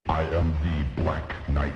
I am the Black Knight.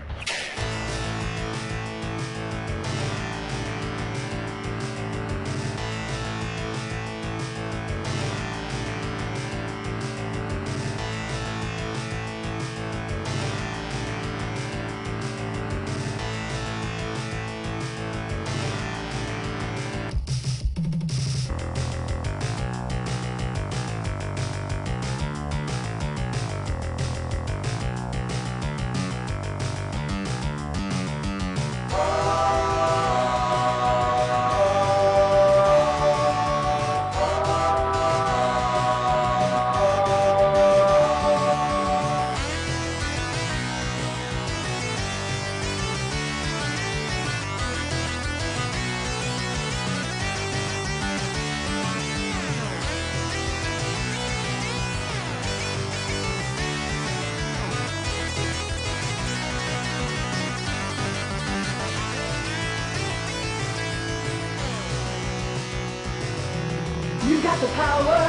You got the power.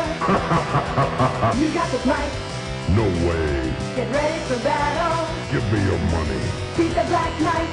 You got the might. No way. Get ready for battle. Give me your money. Beat the Black Knight.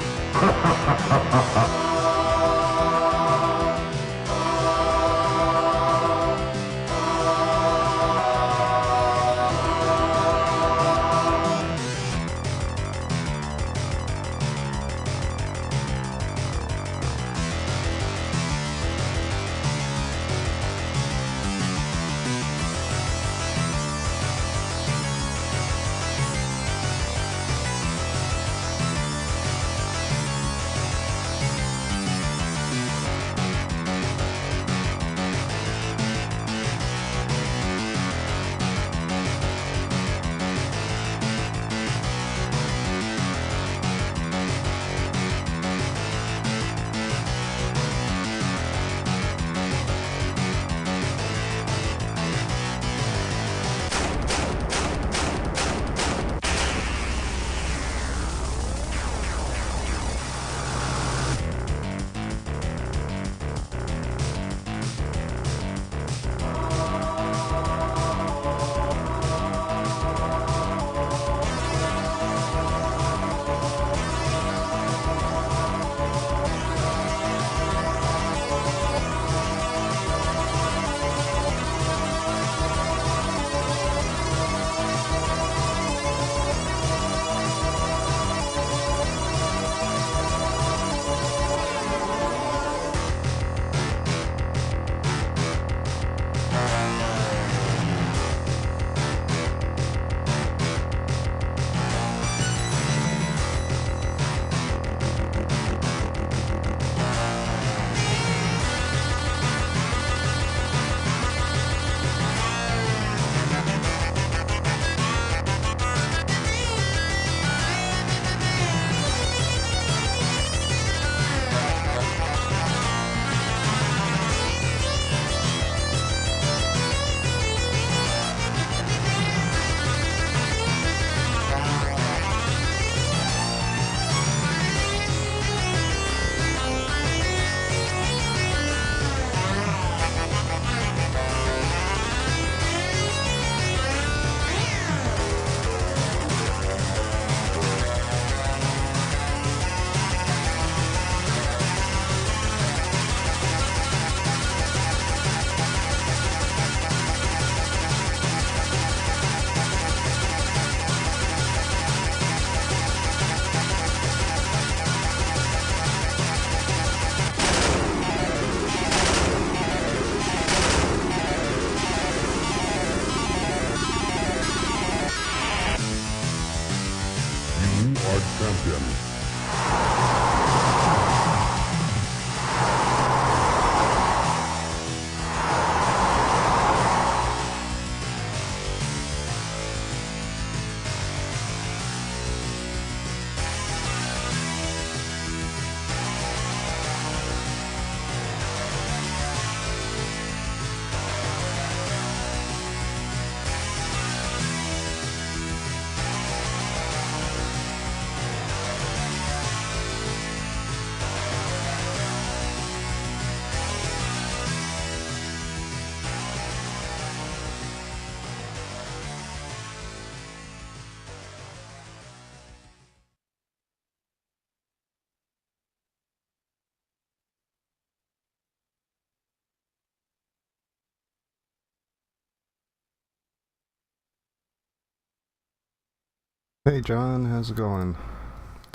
Hey John, how's it going?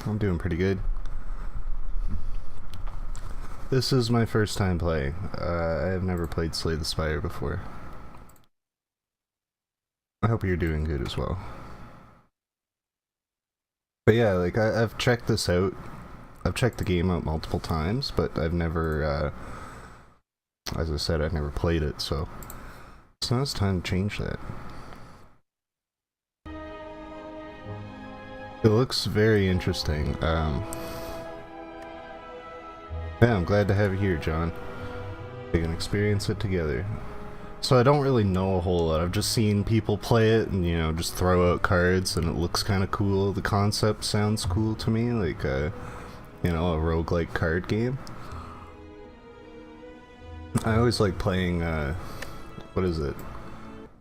I'm doing pretty good. This is my first time playing. I have never played Slay the Spire before. I hope you're doing good as well. But yeah, like I've checked this out. I've checked the game out multiple times, but I've never, as I said, I've never played it, so now it's time to change that. It looks very interesting. Yeah, I'm glad to have you here, John. We can experience it together. So I don't really know a whole lot. I've just seen people play it and, you know, just throw out cards and it looks kind of cool. The concept sounds cool to me, like you know, a roguelike card game. I always like playing, what is it?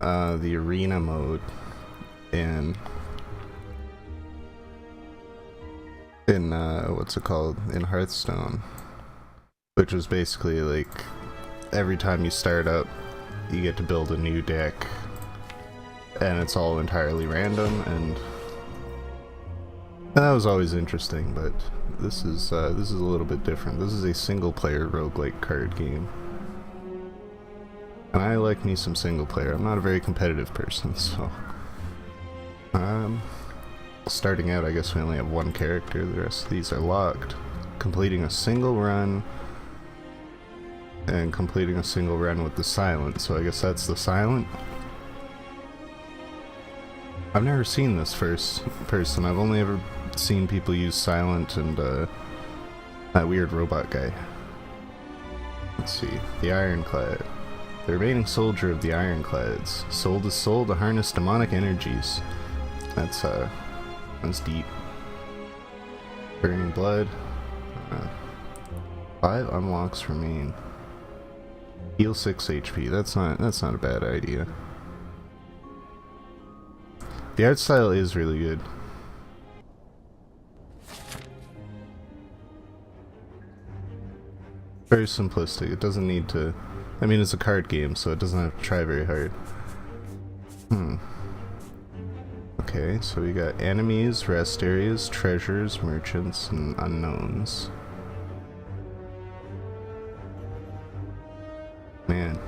The arena mode in what's it called? In Hearthstone. Which is basically like, every time you start up, you get to build a new deck. And it's all entirely random, and that was always interesting, but this is a little bit different. This is a single player roguelike card game. And I like me some single player. I'm not a very competitive person, so starting out, I guess we only have one character. The rest of these are locked. Completing a single run and completing a single run with the silent, so I guess that's the silent. I've never seen this first person. I've only ever seen people use silent and that weird robot guy. Let's see. The Ironclad. The remaining soldier of the Ironclads. Soul to soul to harness demonic energies. That's deep. Burning blood. 5 unlocks remain. Heal 6 HP. That's not a bad idea. The art style is really good. Very simplistic. It doesn't need to... I mean, it's a card game, so it doesn't have to try very hard. Okay, so we got enemies, rest areas, treasures, merchants, and unknowns. Man.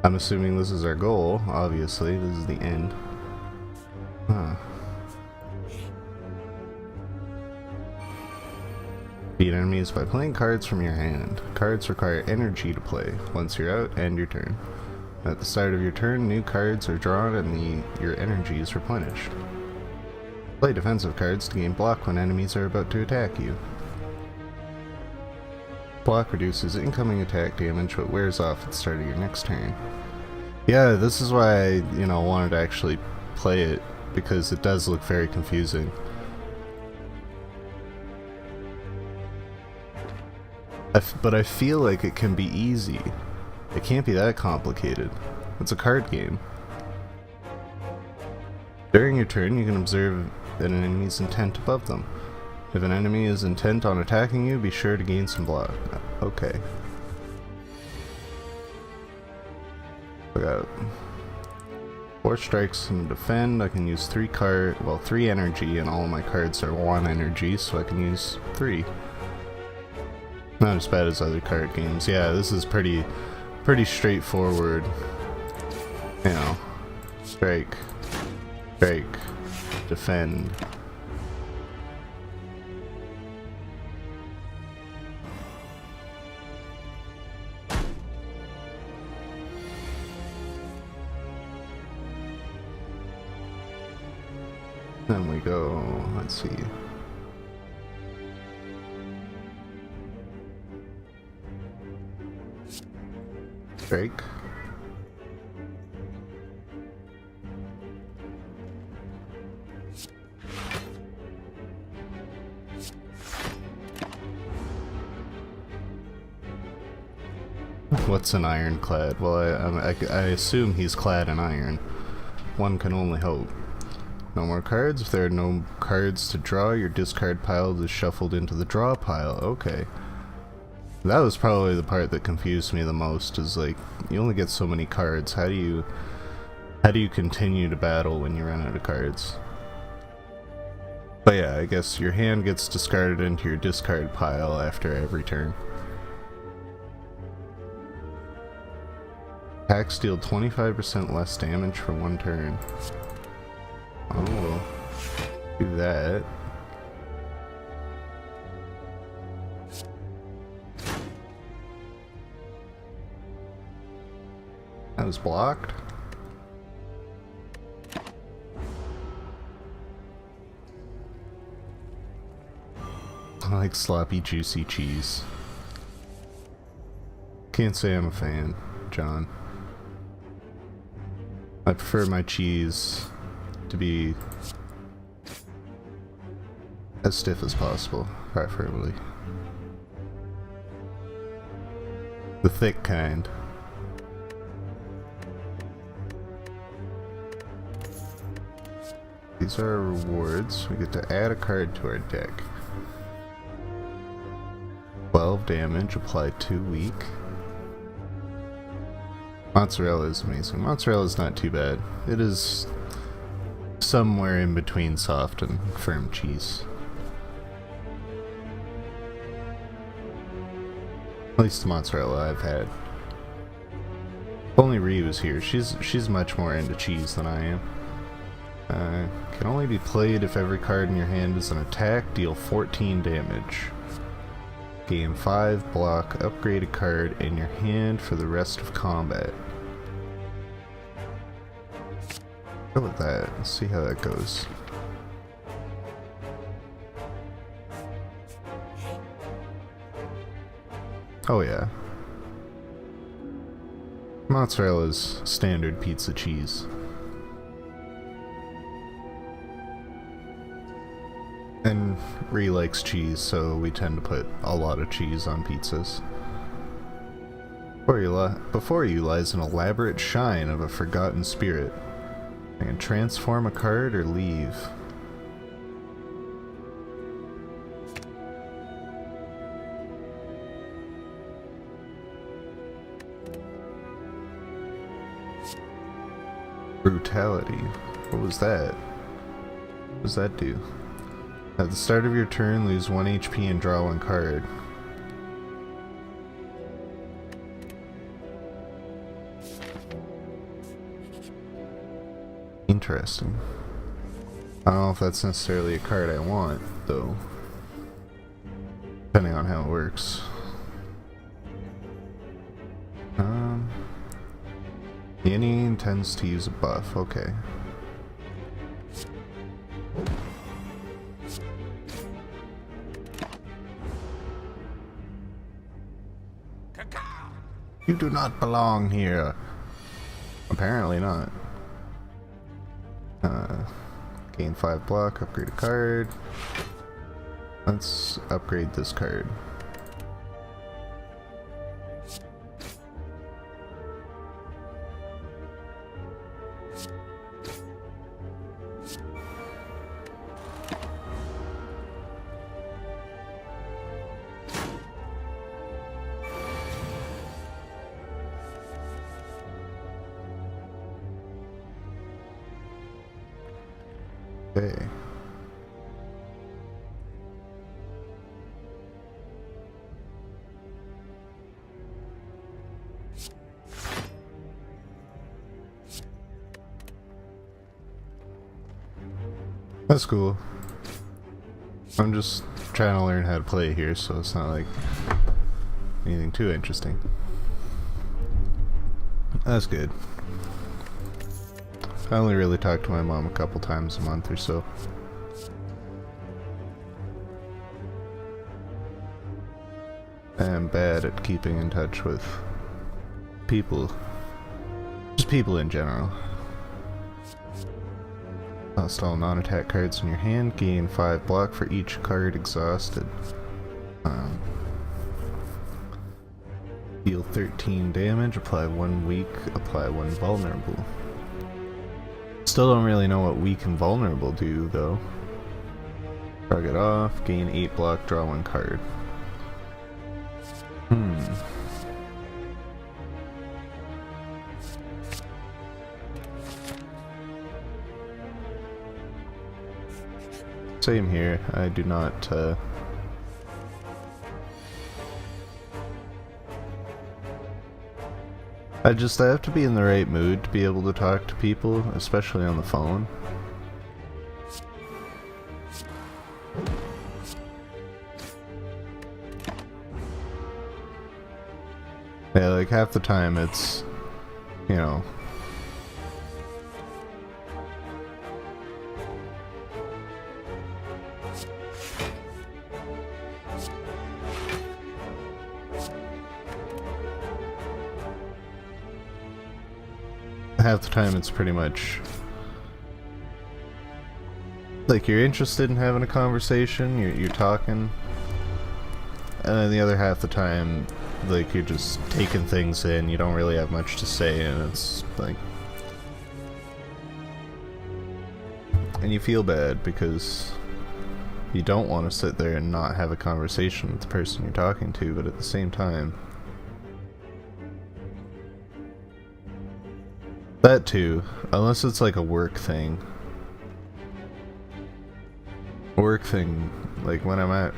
I'm assuming this is our goal, obviously. This is the end. Huh. Beat enemies by playing cards from your hand. Cards require energy to play. Once you're out, end your turn. At the start of your turn, new cards are drawn and your energy is replenished. Play defensive cards to gain block when enemies are about to attack you. Block reduces incoming attack damage but wears off at the start of your next turn. Yeah, this is why I, you know, wanted to actually play it, because it does look very confusing. But I feel like it can be easy. It can't be that complicated. It's a card game. During your turn, you can observe an enemy's intent above them. If an enemy is intent on attacking you, be sure to gain some block. Okay. I got 4 strikes and defend. I can use 3 energy, and all of my cards are 1 energy, so I can use 3. Not as bad as other card games. Yeah, this is pretty straightforward. You know, strike, defend. Then we go, let's see. Strike. What's an ironclad? Well, I assume he's clad in iron. One can only hope. No more cards. If there are no cards to draw, your discard pile is shuffled into the draw pile. Okay. That was probably the part that confused me the most, is like, you only get so many cards. How do you continue to battle when you run out of cards? But yeah, I guess your hand gets discarded into your discard pile after every turn. Attacks deal 25% less damage for one turn. Oh, we'll do that. That was blocked. I like sloppy, juicy cheese. Can't say I'm a fan, John. I prefer my cheese to be as stiff as possible, preferably. The thick kind. These are our rewards. We get to add a card to our deck. 12 damage, applied 2 weak. Mozzarella is amazing. Mozzarella is not too bad. It is somewhere in between soft and firm cheese. At least the mozzarella I've had. If only Ree was here. She's much more into cheese than I am. Can only be played if every card in your hand is an attack. Deal 14 damage. Gain 5 block. Upgrade a card in your hand for the rest of combat. Go with that. Let's see how that goes. Oh yeah. Mozzarella's standard pizza cheese. And Ree likes cheese, so we tend to put a lot of cheese on pizzas. Before you lies an elaborate shrine of a forgotten spirit. I can transform a card or leave. Brutality. What was that? What does that do? At the start of your turn, lose 1 HP and draw 1 card. Interesting. I don't know if that's necessarily a card I want, though. Depending on how it works. Annie intends to use a buff, okay. You do not belong here. Apparently not. Gain 5 block, upgrade a card. Let's upgrade this card. Okay. That's cool. I'm just trying to learn how to play here, so it's not like anything too interesting. That's good. I only really talk to my mom a couple times a month or so. I'm bad at keeping in touch with people. Just people in general. Lost all non-attack cards in your hand. Gain 5 block for each card exhausted. Deal 13 damage. Apply 1 weak. Apply 1 vulnerable. Still don't really know what weak and vulnerable do, though. Shrug it off. Gain 8 block. Draw 1 card. Same here. I do not, I have to be in the right mood to be able to talk to people, especially on the phone. Yeah, like half the time it's, you know, half the time it's pretty much like you're interested in having a conversation, you're talking, and then the other half the time, like, you're just taking things in, you don't really have much to say, and it's like, and you feel bad because you don't want to sit there and not have a conversation with the person you're talking to, but at the same time, that too, unless it's like a work thing, like when I'm at,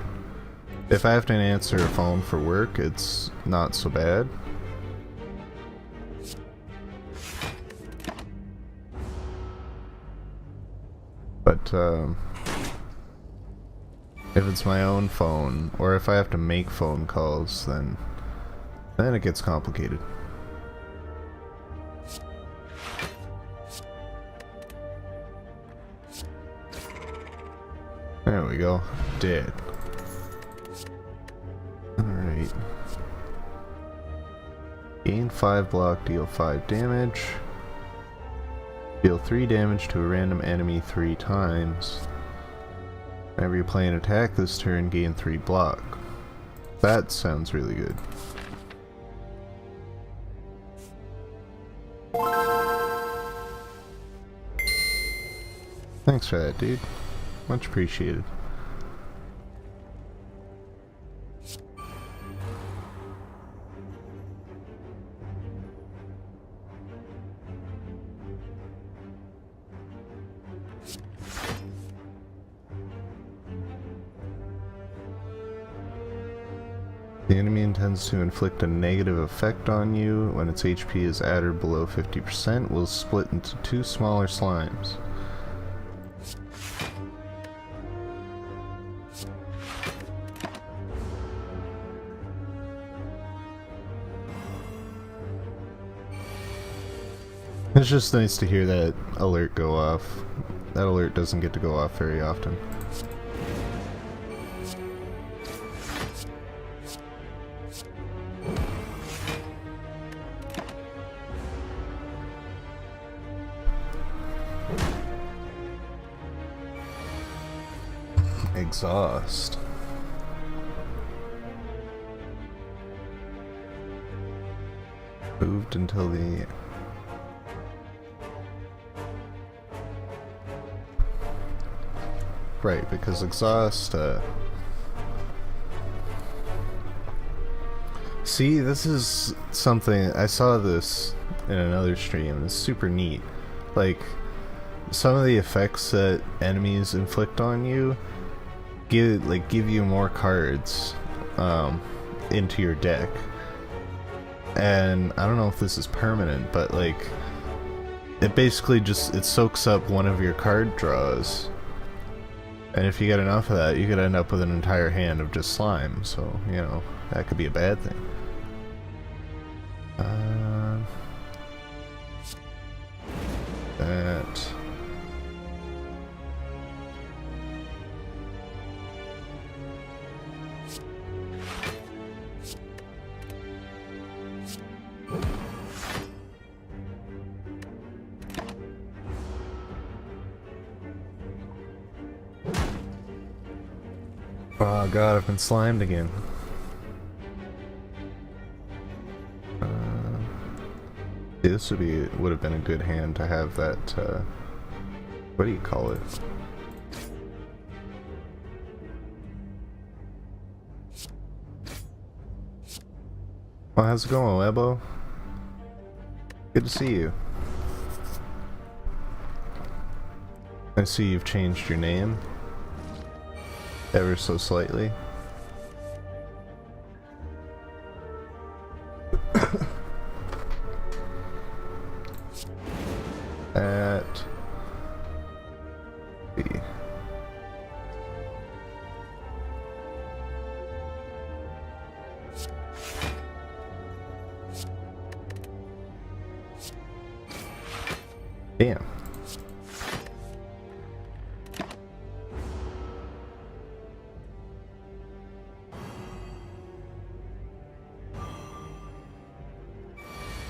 if I have to answer a phone for work, it's not so bad. But if it's my own phone, or if I have to make phone calls, then it gets complicated. There we go. Dead. Alright. Gain 5 block, deal 5 damage. Deal 3 damage to a random enemy 3 times. Whenever you play an attack this turn, gain 3 block. That sounds really good. Thanks for that, dude. Much appreciated. The enemy intends to inflict a negative effect on you. When its HP is at or below 50%, will split into 2 smaller slimes. It's just nice to hear that alert go off. That alert doesn't get to go off very often. Exhaust. Moved until the... Right, because exhaust, see, this is something, I saw this in another stream, and it's super neat. Like, some of the effects that enemies inflict on you give you more cards into your deck. And I don't know if this is permanent, but like, it basically just, it soaks up one of your card draws. And if you get enough of that, you could end up with an entire hand of just slime, so, you know, that could be a bad thing. That... Oh god, I've been slimed again. This would have been a good hand to have that, what do you call it? Well, how's it going, Webo? Good to see you. I see you've changed your name. ever so slightly. At B. Damn.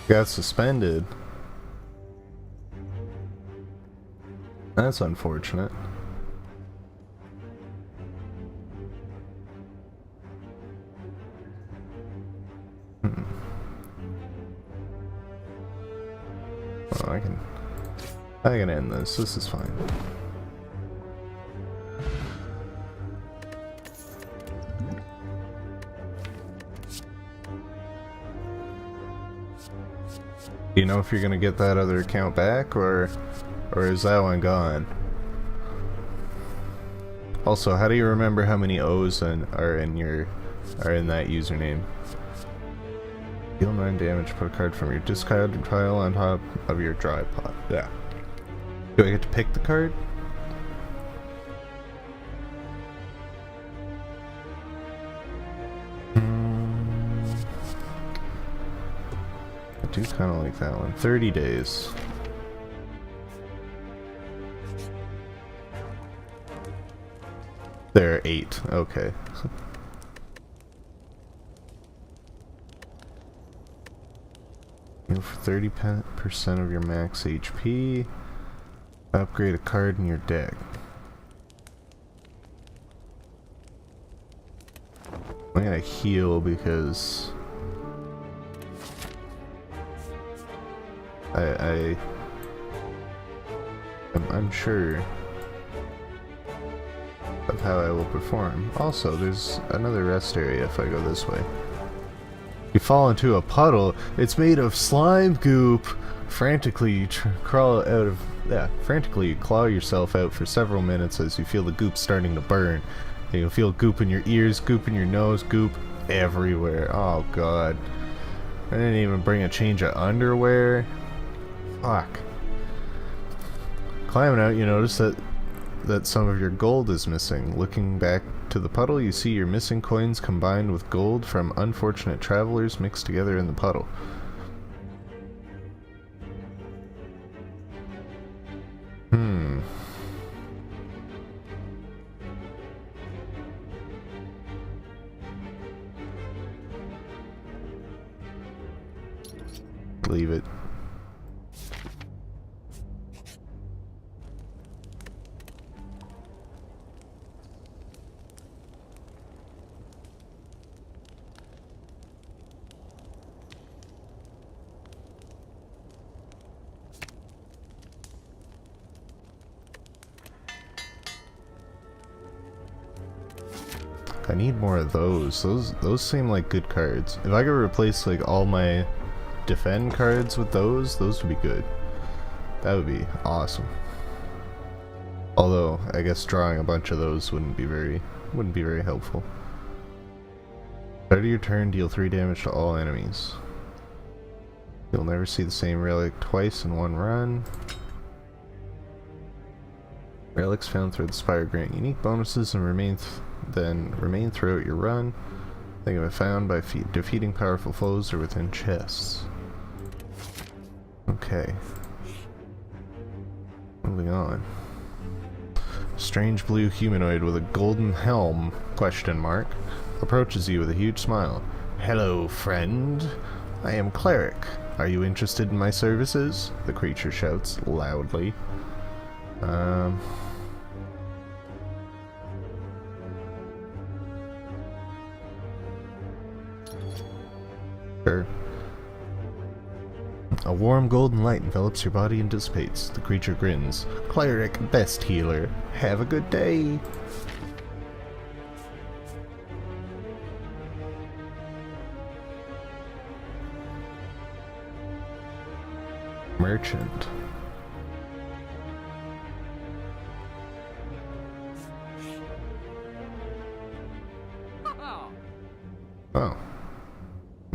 Got suspended. That's unfortunate. Well, I can end this. This is fine. Do you know if you're gonna get that other account back, or is that one gone? Also, how do you remember how many O's are in that username? Deal 9 damage, put a card from your discard pile on top of your dry pot. Yeah. Do I get to pick the card? I do kind of like that one. 30 days. There are 8. Okay. Heal for 30% of your max HP. Upgrade a card in your deck. I'm gonna heal because I'm unsure of how I will perform. Also, there's another rest area if I go this way. You fall into a puddle. It's made of slime goop. Frantically, you crawl out of... Yeah, frantically you claw yourself out for several minutes as you feel the goop starting to burn. And you'll feel goop in your ears, goop in your nose, goop everywhere. Oh god. I didn't even bring a change of underwear. Fuck. Climbing out, you notice that some of your gold is missing. Looking back to the puddle, you see your missing coins combined with gold from unfortunate travelers mixed together in the puddle. Leave it. I need more of those. Those seem like good cards. If I could replace like all my defend cards with those would be good. That would be awesome. Although I guess drawing a bunch of those wouldn't be very helpful. Start of your turn, deal 3 damage to all enemies. You'll never see the same relic twice in one run. Relics found through the Spire grant unique bonuses and remain throughout your run. Think of it found by defeating powerful foes or within chests. Okay. Moving on. Strange blue humanoid with a golden helm, question mark, approaches you with a huge smile. Hello, friend. I am Cleric. Are you interested in my services? The creature shouts loudly. Sure. A warm golden light envelops your body and dissipates. The creature grins. Cleric, best healer. Have a good day. Merchant.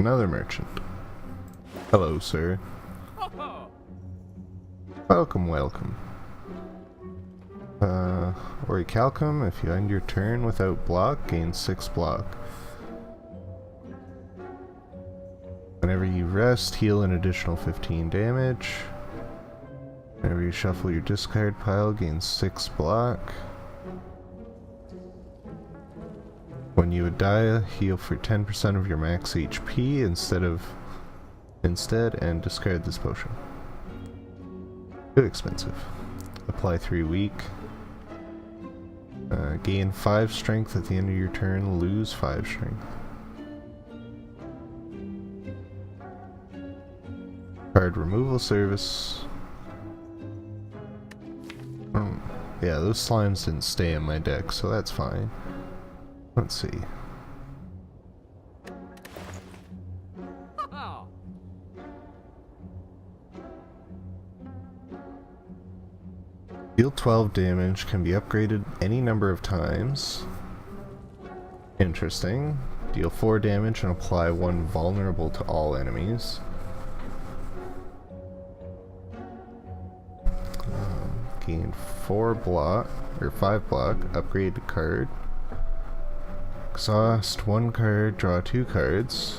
Another merchant. Hello, sir. Welcome, welcome. Orichalcum, if you end your turn without block, gain 6 block. Whenever you rest, heal an additional 15 damage. Whenever you shuffle your discard pile, gain 6 block. When you would die, heal for 10% of your max HP instead and discard this potion. Too expensive. Apply 3 weak. Gain 5 strength at the end of your turn, lose 5 strength. Card removal service. Yeah, those slimes didn't stay in my deck, so that's fine. Let's see. Deal 12 damage, can be upgraded any number of times. Interesting. Deal 4 damage and apply 1 vulnerable to all enemies. Gain 4 block, or 5 block, upgrade card. Exhaust 1 card, draw 2 cards.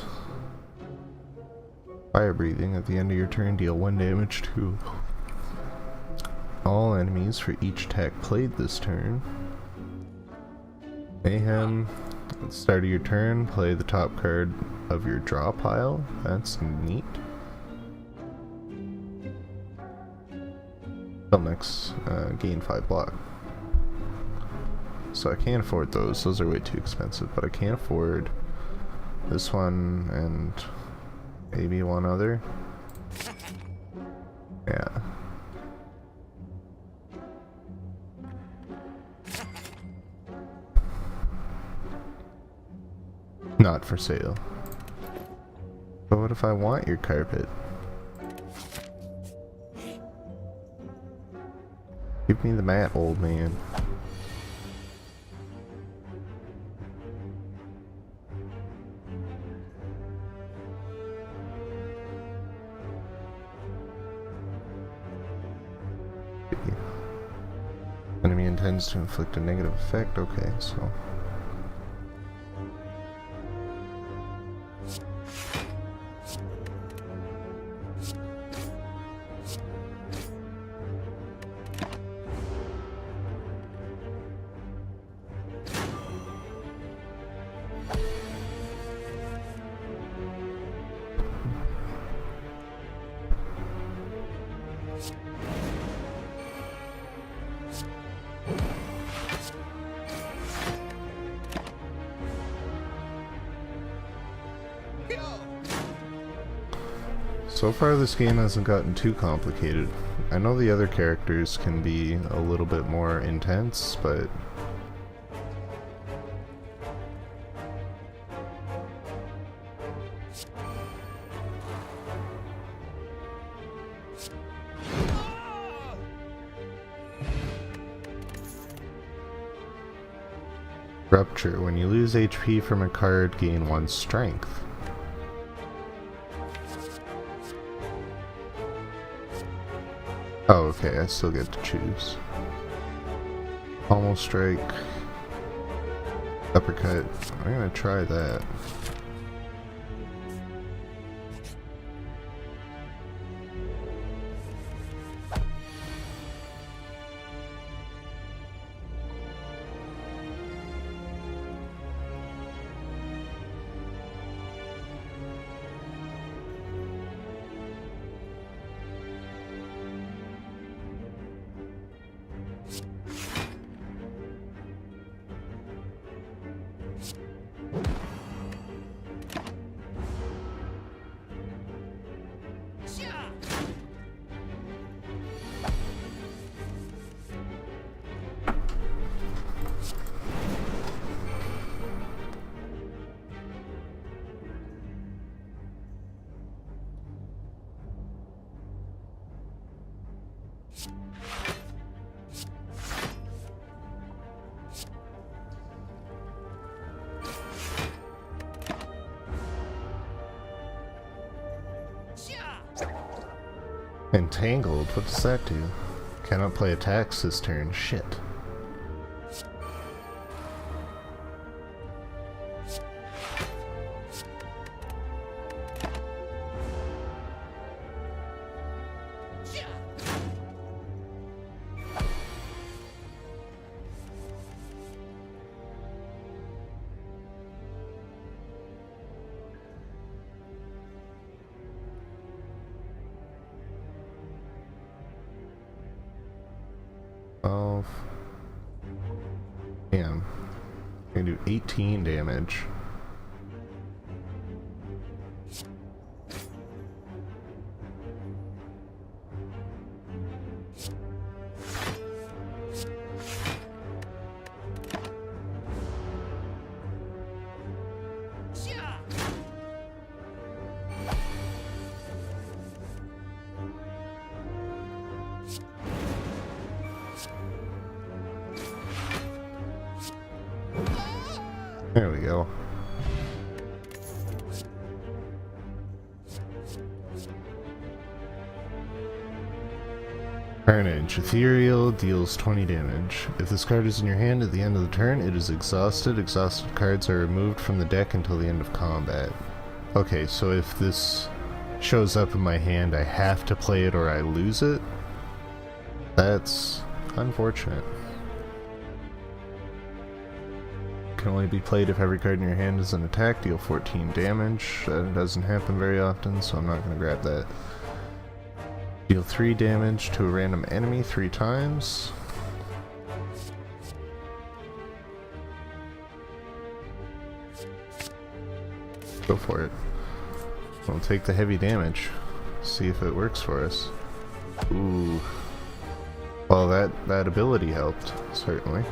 Fire breathing, at the end of your turn, deal 1 damage to all enemies for each attack played this turn. Mayhem, at the start of your turn, play the top card of your draw pile. That's neat. Till next, gain 5 block. So I can't afford those. Those are way too expensive, but I can afford this one and maybe one other. Yeah. Not for sale. But what if I want your carpet? Give me the mat, old man. Enemy intends to inflict a negative effect. Okay, so. So far this game hasn't gotten too complicated. I know the other characters can be a little bit more intense, but Rupture. When you lose HP from a card, gain 1 strength. Oh, okay, I still get to choose. Pommel strike. Uppercut. I'm gonna try that. Entangled? What does that do? Cannot play attacks this turn. Shit. Damn. I can do 18 damage. There we go. Carnage. Ethereal deals 20 damage. If this card is in your hand at the end of the turn, it is exhausted. Exhausted cards are removed from the deck until the end of combat. Okay, so if this shows up in my hand, I have to play it or I lose it? That's unfortunate. Can only be played if every card in your hand is an attack, deal 14 damage. That doesn't happen very often, so I'm not going to grab that. Deal 3 damage to a random enemy 3 times. Go for it. We'll take the heavy damage. See if it works for us. Ooh. Well, that ability helped, certainly.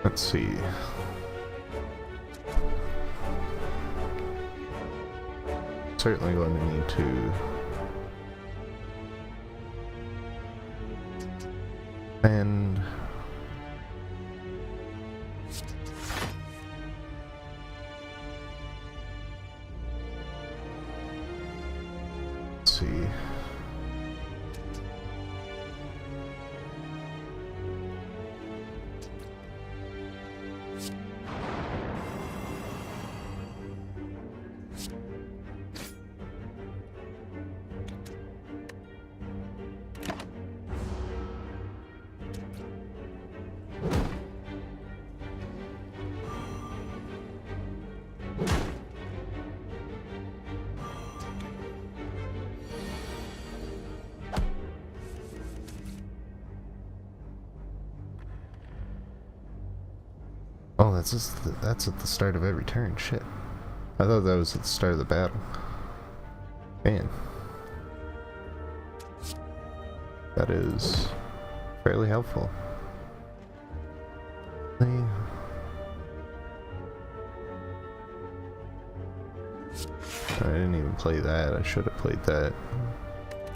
Let's see. Certainly going to need to and let's see. Oh, that's at the start of every turn. Shit. I thought that was at the start of the battle. Man. That is fairly helpful. I didn't even play that. I should have played that.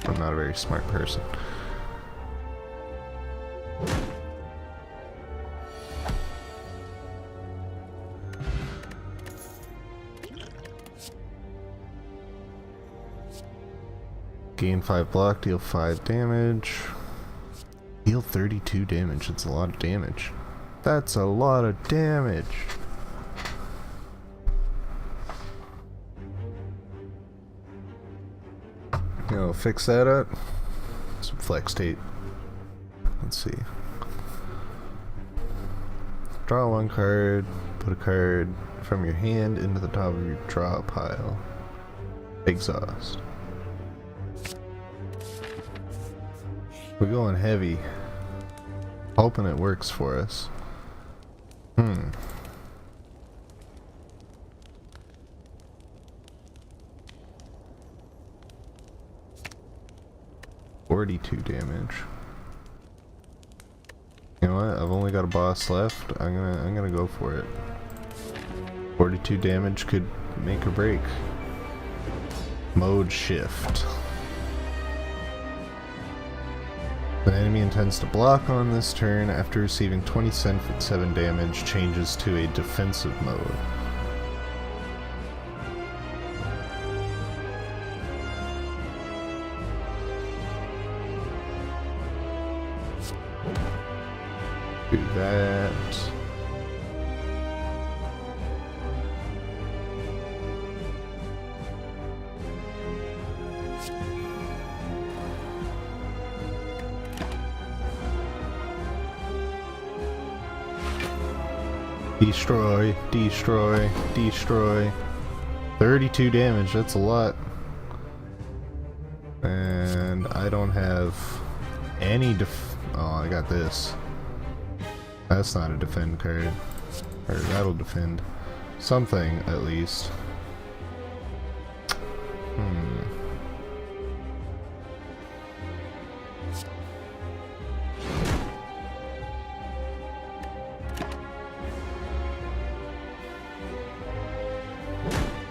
I'm not a very smart person. Gain 5 block, deal 5 damage. Deal 32 damage. That's a lot of damage. That's a lot of damage. You know, fix that up. Some flex tape. Let's see. Draw 1 card. Put a card from your hand into the top of your draw pile. Exhaust. We're going heavy. Hoping it works for us. 42 damage. You know what? I've only got a boss left. I'm gonna go for it. 42 damage could make or break. Mode shift. The enemy intends to block on this turn. After receiving 20 cent for 7 damage, changes to a defensive mode. Do that. Destroy, destroy, destroy. 32 damage, that's a lot. And I don't have any oh, I got this. That's not a defend card. Or that'll defend. Something, at least.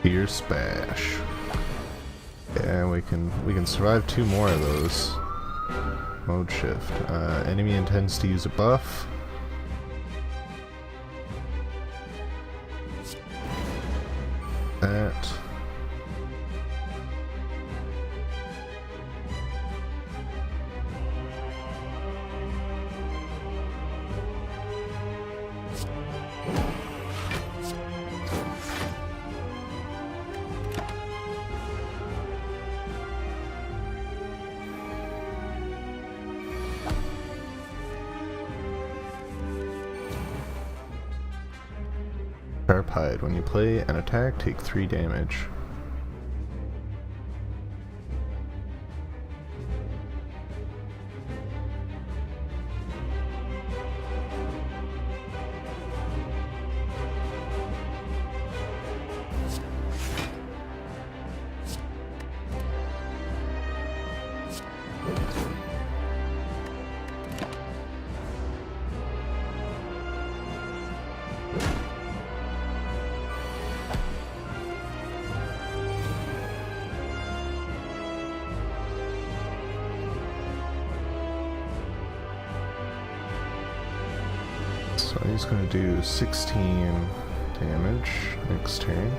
Fierce Bash. Yeah, we can survive 2 more of those. Mode shift. Enemy intends to use a buff. That. Sharp Hide. When you play an attack, take 3 damage. So he's going to do 16 damage next turn.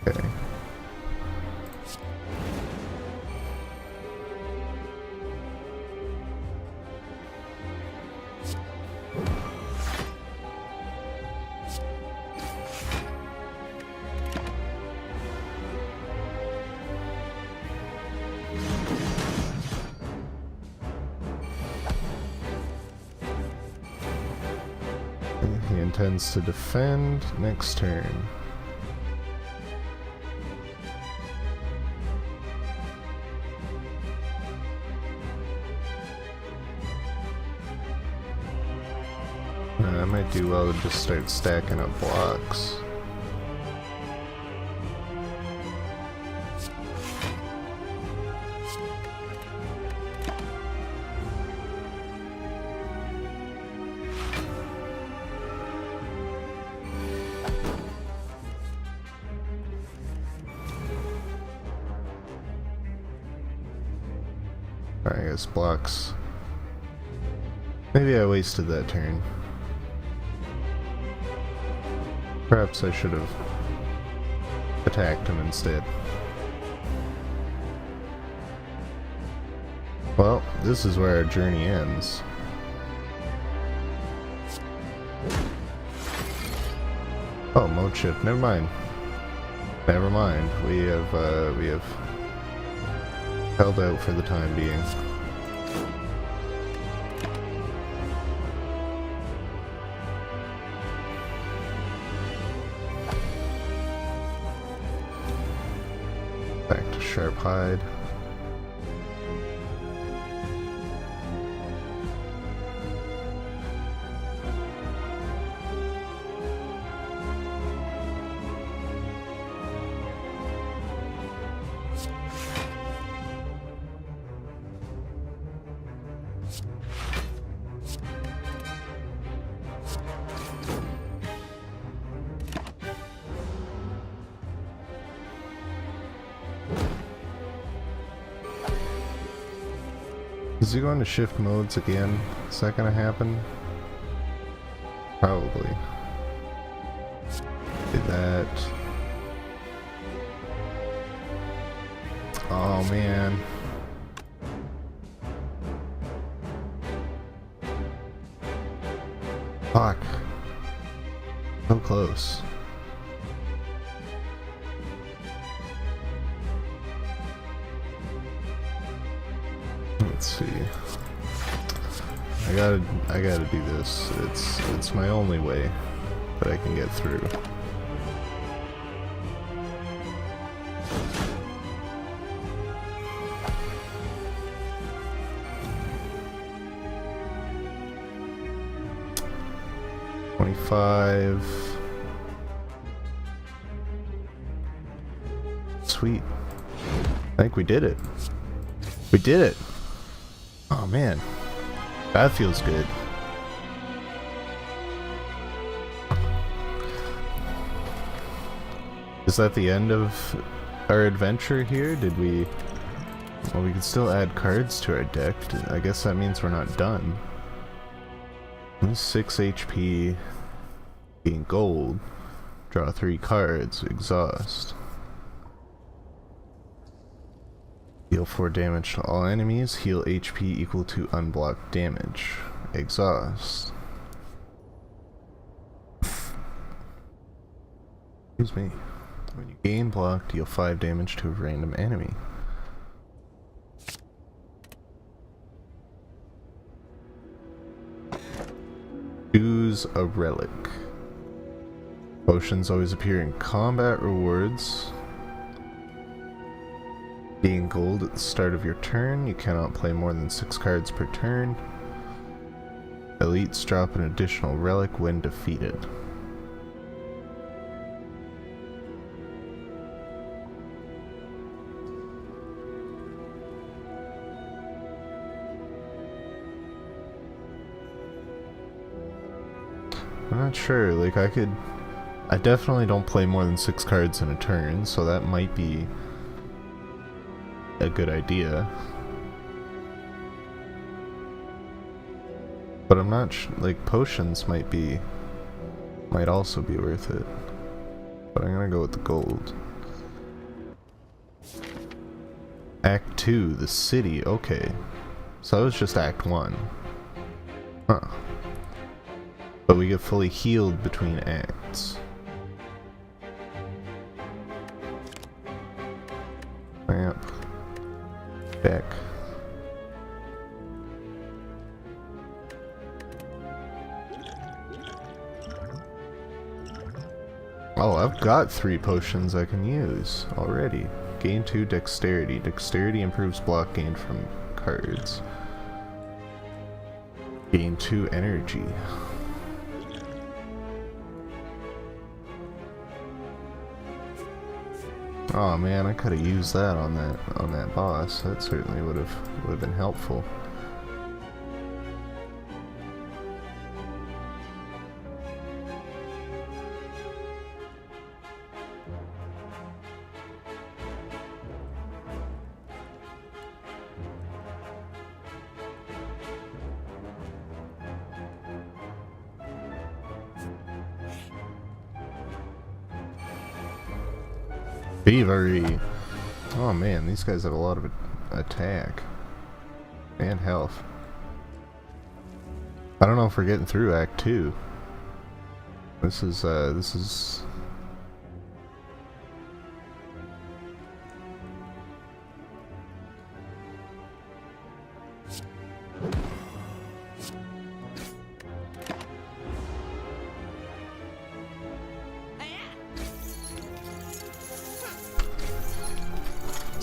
Okay. He intends to defend next turn. I might do well to just start stacking up blocks. Alright, I guess blocks. Maybe I wasted that turn. Perhaps I should have attacked him instead. Well, this is where our journey ends. Oh, mode shift. Never mind. Never mind. We have held out for the time being. Back to Sharp Hide. Is he going to shift modes again? Is that gonna happen? Probably. Did that. Oh man. Fuck. So close. Let's see. I gotta do this. It's my only way that I can get through. Sweet. I think we did it. We did it. Oh man. That feels good. Is that the end of our adventure here? Did we... Well, we can still add cards to our deck. I guess that means we're not done. 6 HP, gain gold, draw 3 cards, exhaust. Deal 4 damage to all enemies, heal HP equal to unblocked damage, exhaust. Excuse me. When you gain block, deal 5 damage to a random enemy. Choose a relic. Potions always appear in combat rewards. Gain gold at the start of your turn. You cannot play more than 6 cards per turn. Elites drop an additional relic when defeated. I'm not sure, like I definitely don't play more than 6 cards in a turn, so that might be a good idea. But I'm not like potions might also be worth it. But I'm gonna go with the gold. Act 2, the city, okay. So that was just Act 1. Huh. But we get fully healed between acts. Ramp. Back. Oh, I've got 3 potions I can use already. Gain 2 dexterity. Dexterity improves block gain from cards. Gain 2 energy. Oh man, I could have used that on that boss. That certainly would have been helpful. Thievery. Oh man, these guys have a lot of attack and health. I don't know if we're getting through Act 2. This is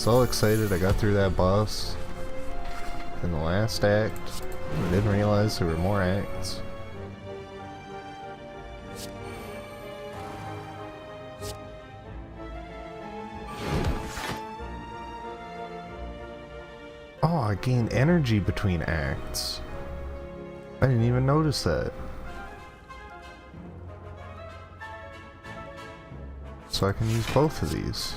all excited I got through that boss in the last act. I didn't realize there were more acts. Oh, I gained energy between acts. I didn't even notice that. So I can use both of these.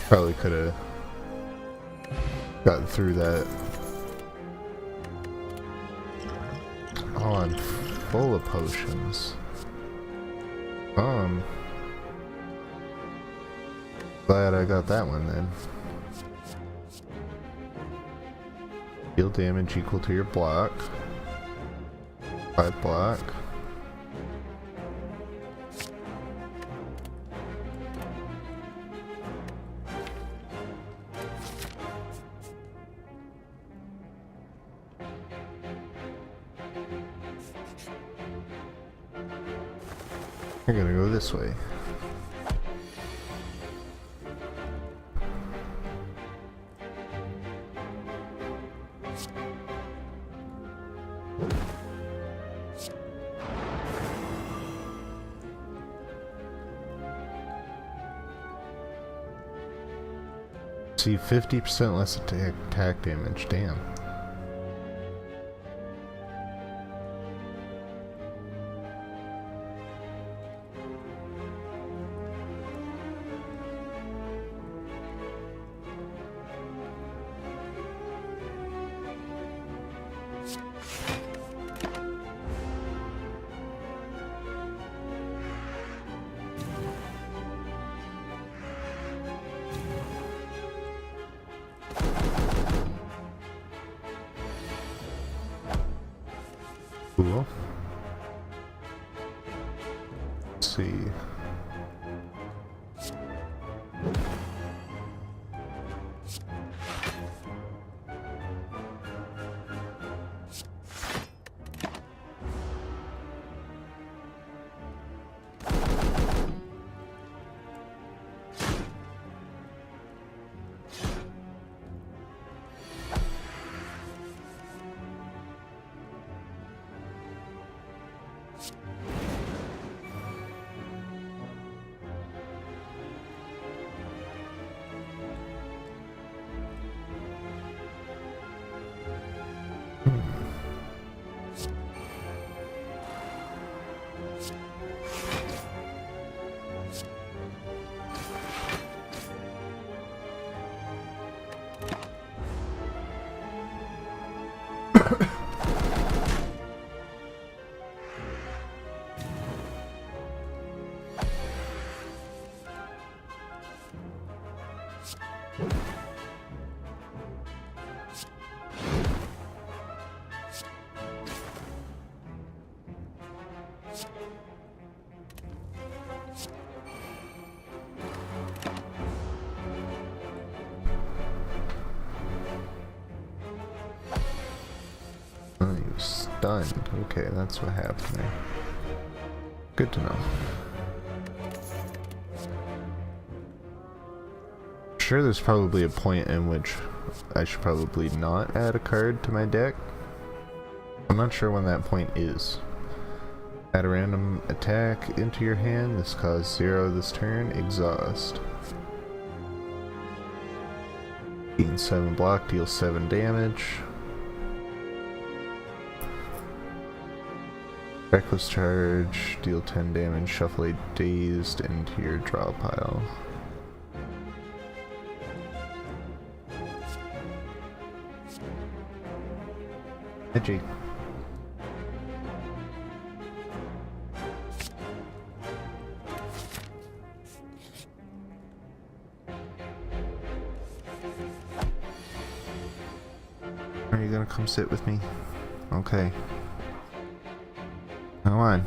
Probably could have gotten through that. Oh, I'm full of potions. Glad I got that one then. Deal damage equal to your block. 5 block. I gotta go this way. See, 50% less attack damage, damn. Cool. Let's see. Oh, he was stunned. Okay, that's what happened there. Good to know. Sure, there's probably a point in which I should probably not add a card to my deck. I'm not sure when that point is. Add a random attack into your hand. This costs 0 this turn. Exhaust. Gain 7 block, deal 7 damage. Reckless charge, deal 10 damage, shuffle a dazed into your draw pile. Edgy. Are you gonna come sit with me? Okay. Come on.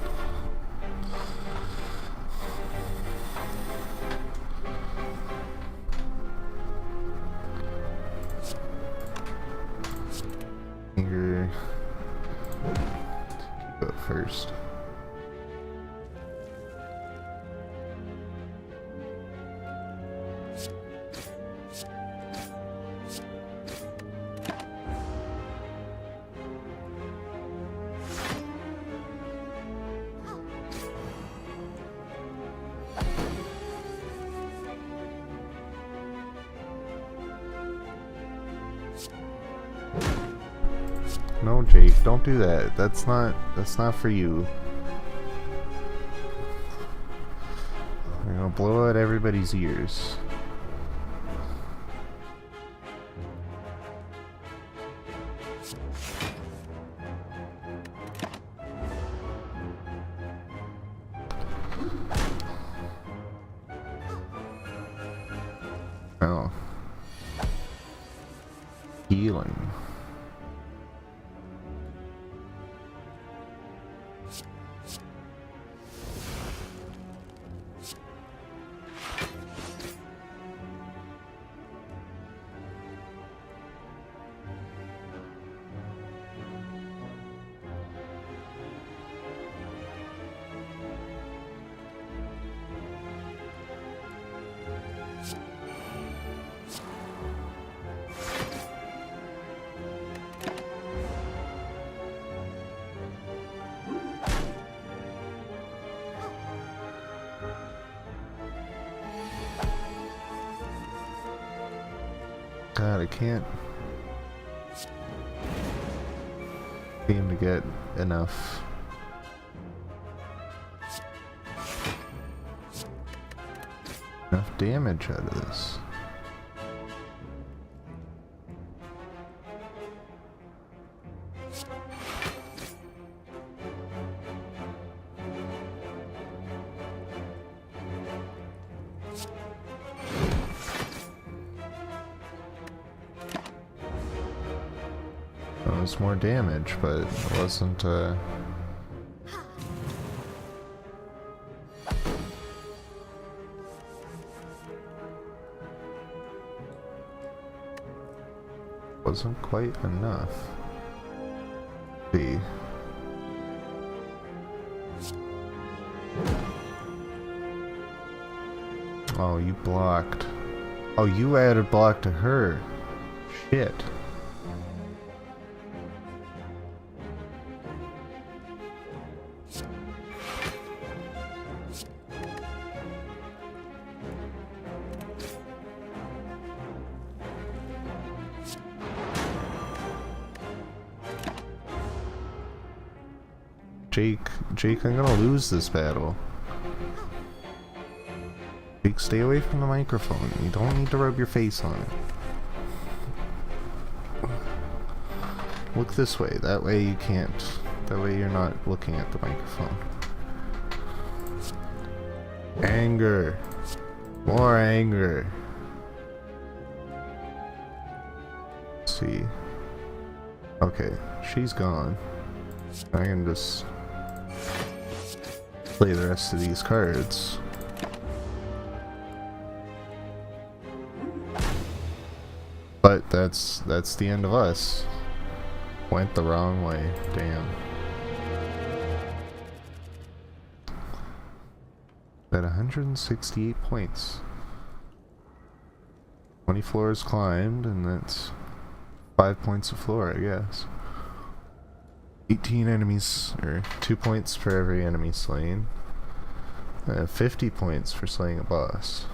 Finger. Go first. No, Jake, don't do that. That's not for you. You're gonna blow out everybody's ears. Oh. Healing. God, I can't seem to get enough damage out of this. It was more damage, but it wasn't, wasn't quite enough. See. Oh, you blocked. Oh, you added block to her. Shit. Jake, I'm gonna lose this battle. Jake, stay away from the microphone. You don't need to rub your face on it. Look this way. That way you can't. That way you're not looking at the microphone. Anger. More anger. Let's see. Okay, she's gone. I can just play the rest of these cards. But that's the end of us. Went the wrong way. Damn. At 168 points. 20 floors climbed, and that's 5 points a floor, I guess. 18 enemies, or 2 points for every enemy slain. 50 points for slaying a boss.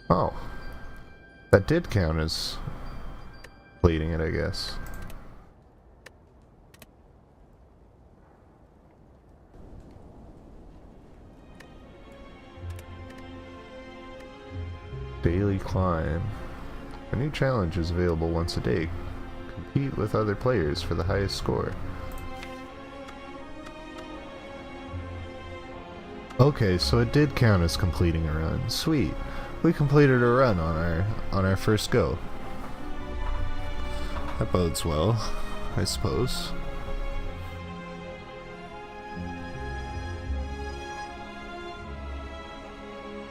Oh. That did count as completing it, I guess. Daily climb. A new challenge is available once a day. Compete with other players for the highest score. Okay, so it did count as completing a run. Sweet. We completed a run on our first go. That bodes well, I suppose.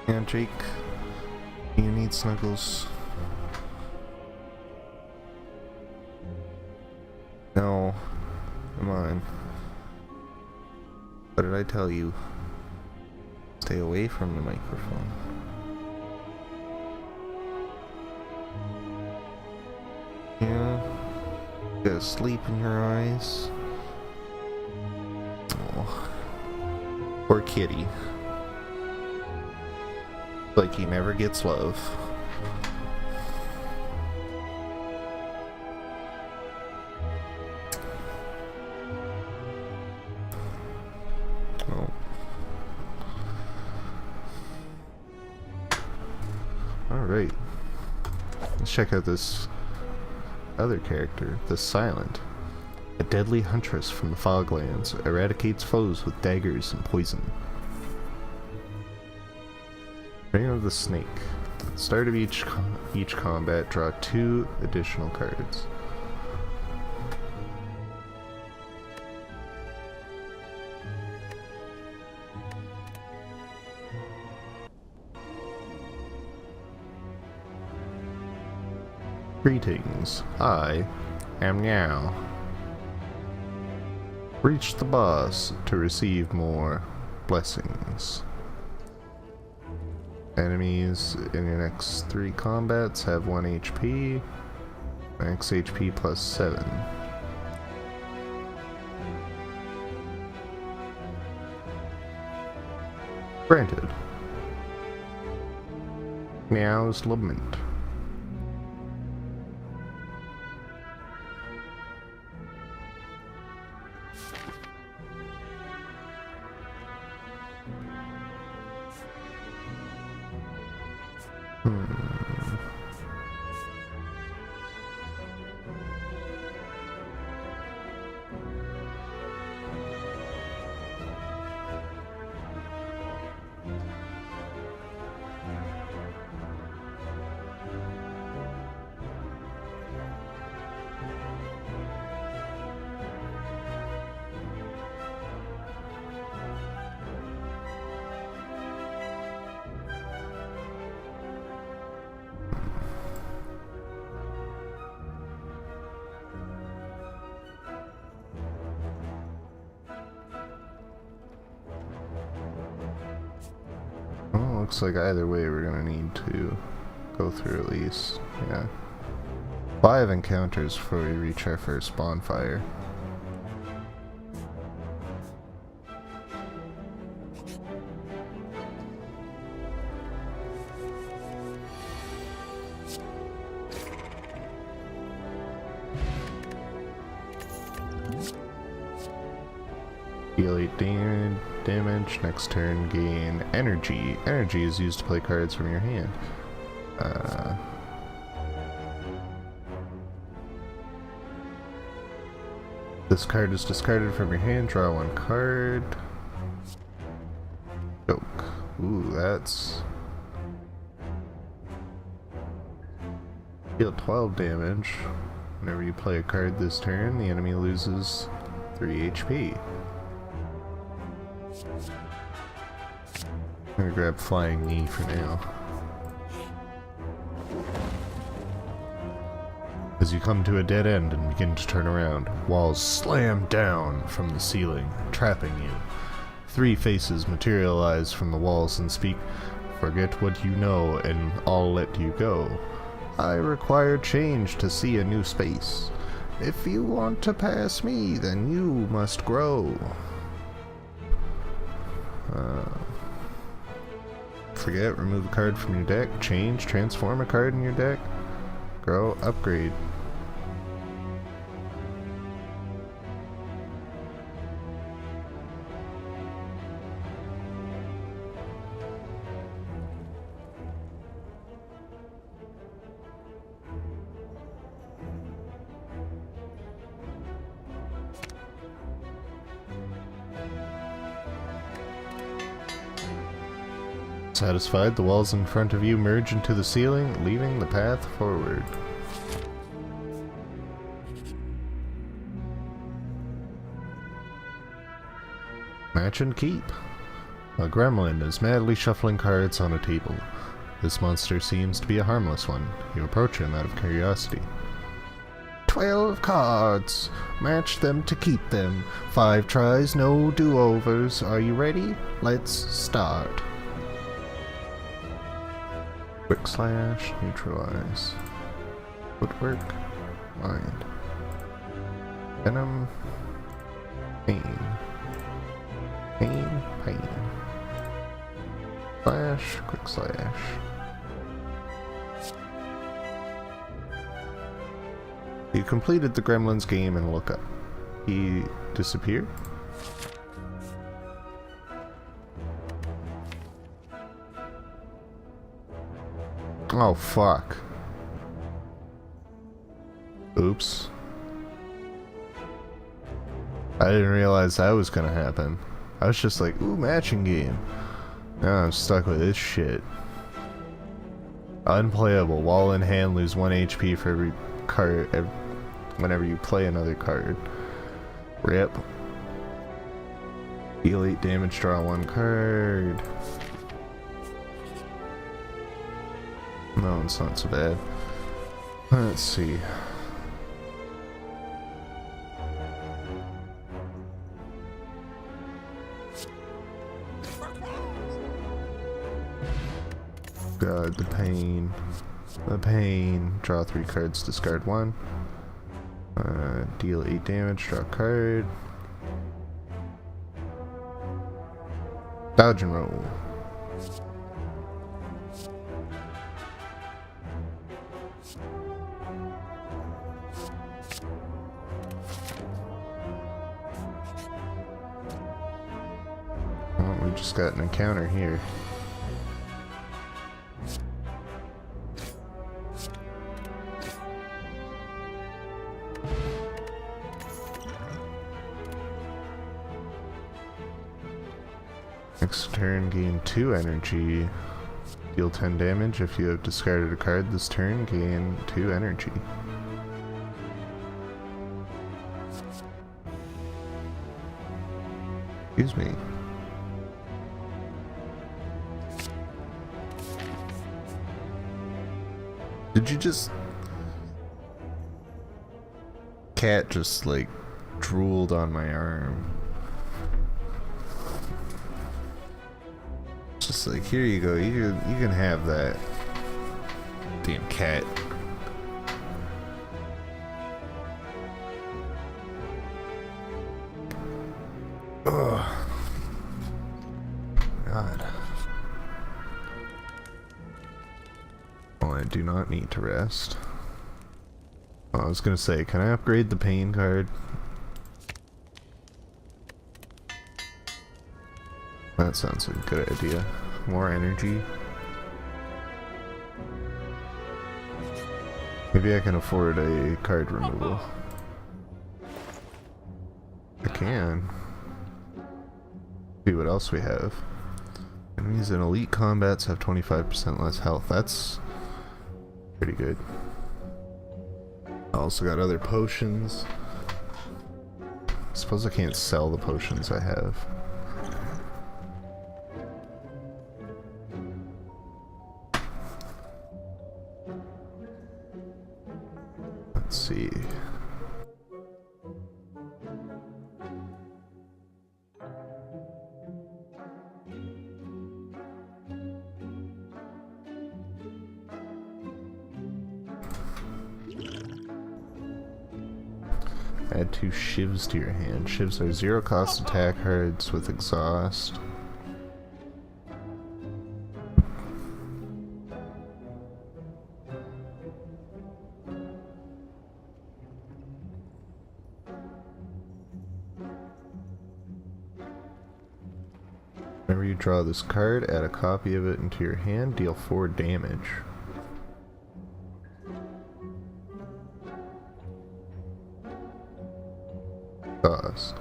Yeah, Jake, you need snuggles. No, come on. What did I tell you? Stay away from the microphone. Yeah, you got sleep in your eyes. Oh, poor kitty. Like he never gets love. Oh. Alright. Let's check out this other character, the Silent. A deadly huntress from the Foglands, eradicates foes with daggers and poison. Ring of the Snake. At the start of each combat, draw 2 additional cards. Greetings, I am Meow. Reach the boss to receive more blessings. Enemies in your next 3 combats have 1 HP, max HP plus 7. Granted. Meow's Lament. Well, looks like either way we're gonna need to go through at least, yeah. 5 encounters before we reach our first bonfire. Deal 8 damage, next turn gain energy. Energy is used to play cards from your hand. This card is discarded from your hand, draw 1 card. Joke. Ooh, that's... Deal 12 damage. Whenever you play a card this turn, the enemy loses 3 HP. I'm gonna grab Flying Knee for now. As you come to a dead end and begin to turn around, walls slam down from the ceiling, trapping you. 3 faces materialize from the walls and speak, "Forget what you know and I'll let you go. I require change to see a new space. If you want to pass me, then you must grow." Forget, remove a card from your deck, change, transform a card in your deck, grow, upgrade. Satisfied, the walls in front of you merge into the ceiling, leaving the path forward. Match and keep. A gremlin is madly shuffling cards on a table. This monster seems to be a harmless one. You approach him out of curiosity. 12 cards. Match them to keep them. 5 tries, no do-overs. Are you ready? Let's start. Quick slash, neutralize. Footwork, mind. Venom, pain. Pain, pain. Slash, quick slash. You completed the gremlin's game and look up. He disappeared? Oh, fuck. Oops. I didn't realize that was gonna happen. I was just like, ooh, matching game. Now I'm stuck with this shit. Unplayable. While in hand, lose 1 HP for every card whenever you play another card. Rip. Deal 8 damage, draw 1 card. No, it's not so bad. Let's see. God, the pain. The pain. Draw 3 cards, discard 1. Deal 8 damage, draw a card. Dodge and roll. Oh, we just got an encounter here. Next turn, gain 2 energy. Deal 10 damage. If you have discarded a card this turn, gain 2 energy. Excuse me. Did you just... Cat just like drooled on my arm. Just like, here you go, you can have that. Damn cat. Ugh. God. Well, I do not need to rest. Oh, I was gonna say, can I upgrade the pain card? That sounds like a good idea. More energy. Maybe I can afford a card removal. I can. See what else we have. Enemies in elite combats have 25% less health. That's pretty good. I also got other potions. I suppose I can't sell the potions I have. Let's see. Add 2 shivs to your hand. Shivs are 0 cost attack cards with exhaust. Whenever you draw this card, add a copy of it into your hand, deal 4 damage. Cost.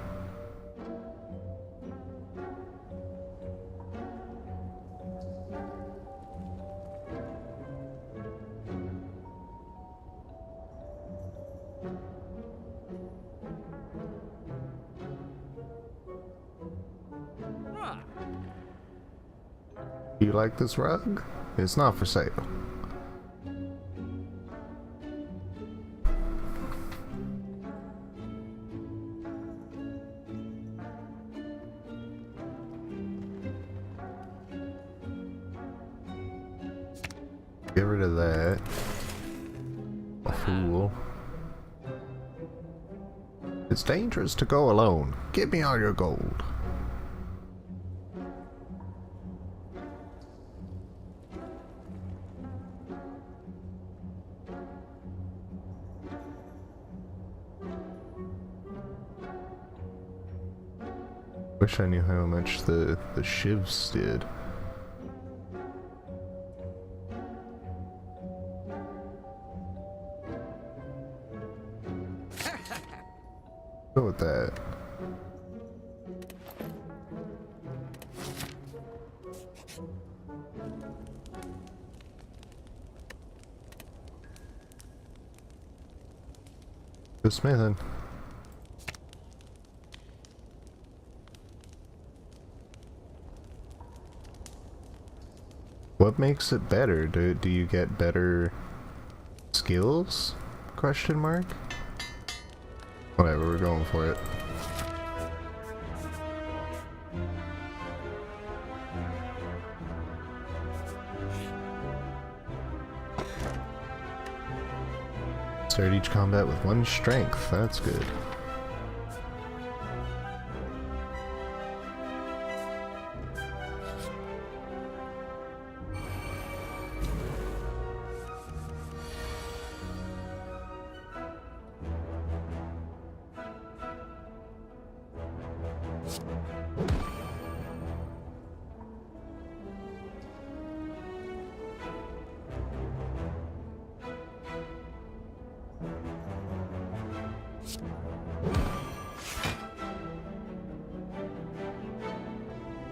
Do you like this rug? It's not for sale. Get rid of that. A fool. It's dangerous to go alone. Give me all your gold. Wish I knew how much the shivs did. Go with that. to smithing. What makes it better? Do you get better skills? Question mark? Whatever, we're going for it. Start each combat with 1 strength. That's good.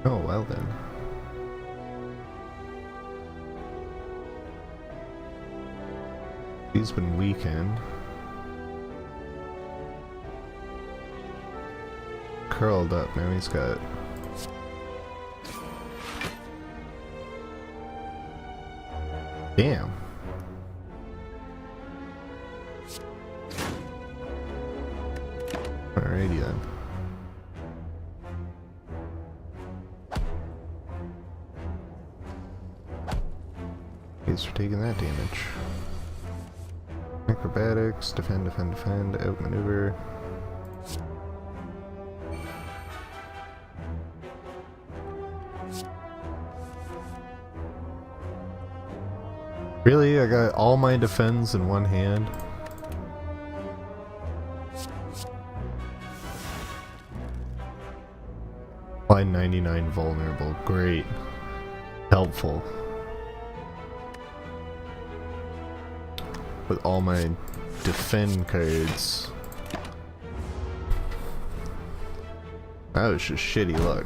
Oh, well then. He's been weakened. Curled up, now he's got... Damn. Alrighty then. Thanks for taking that damage. Acrobatics, defend, defend, defend, outmaneuver. Really? I got all my defends in one hand? Apply 99 vulnerable. Great. Helpful. With all my defend cards. That was just shitty luck.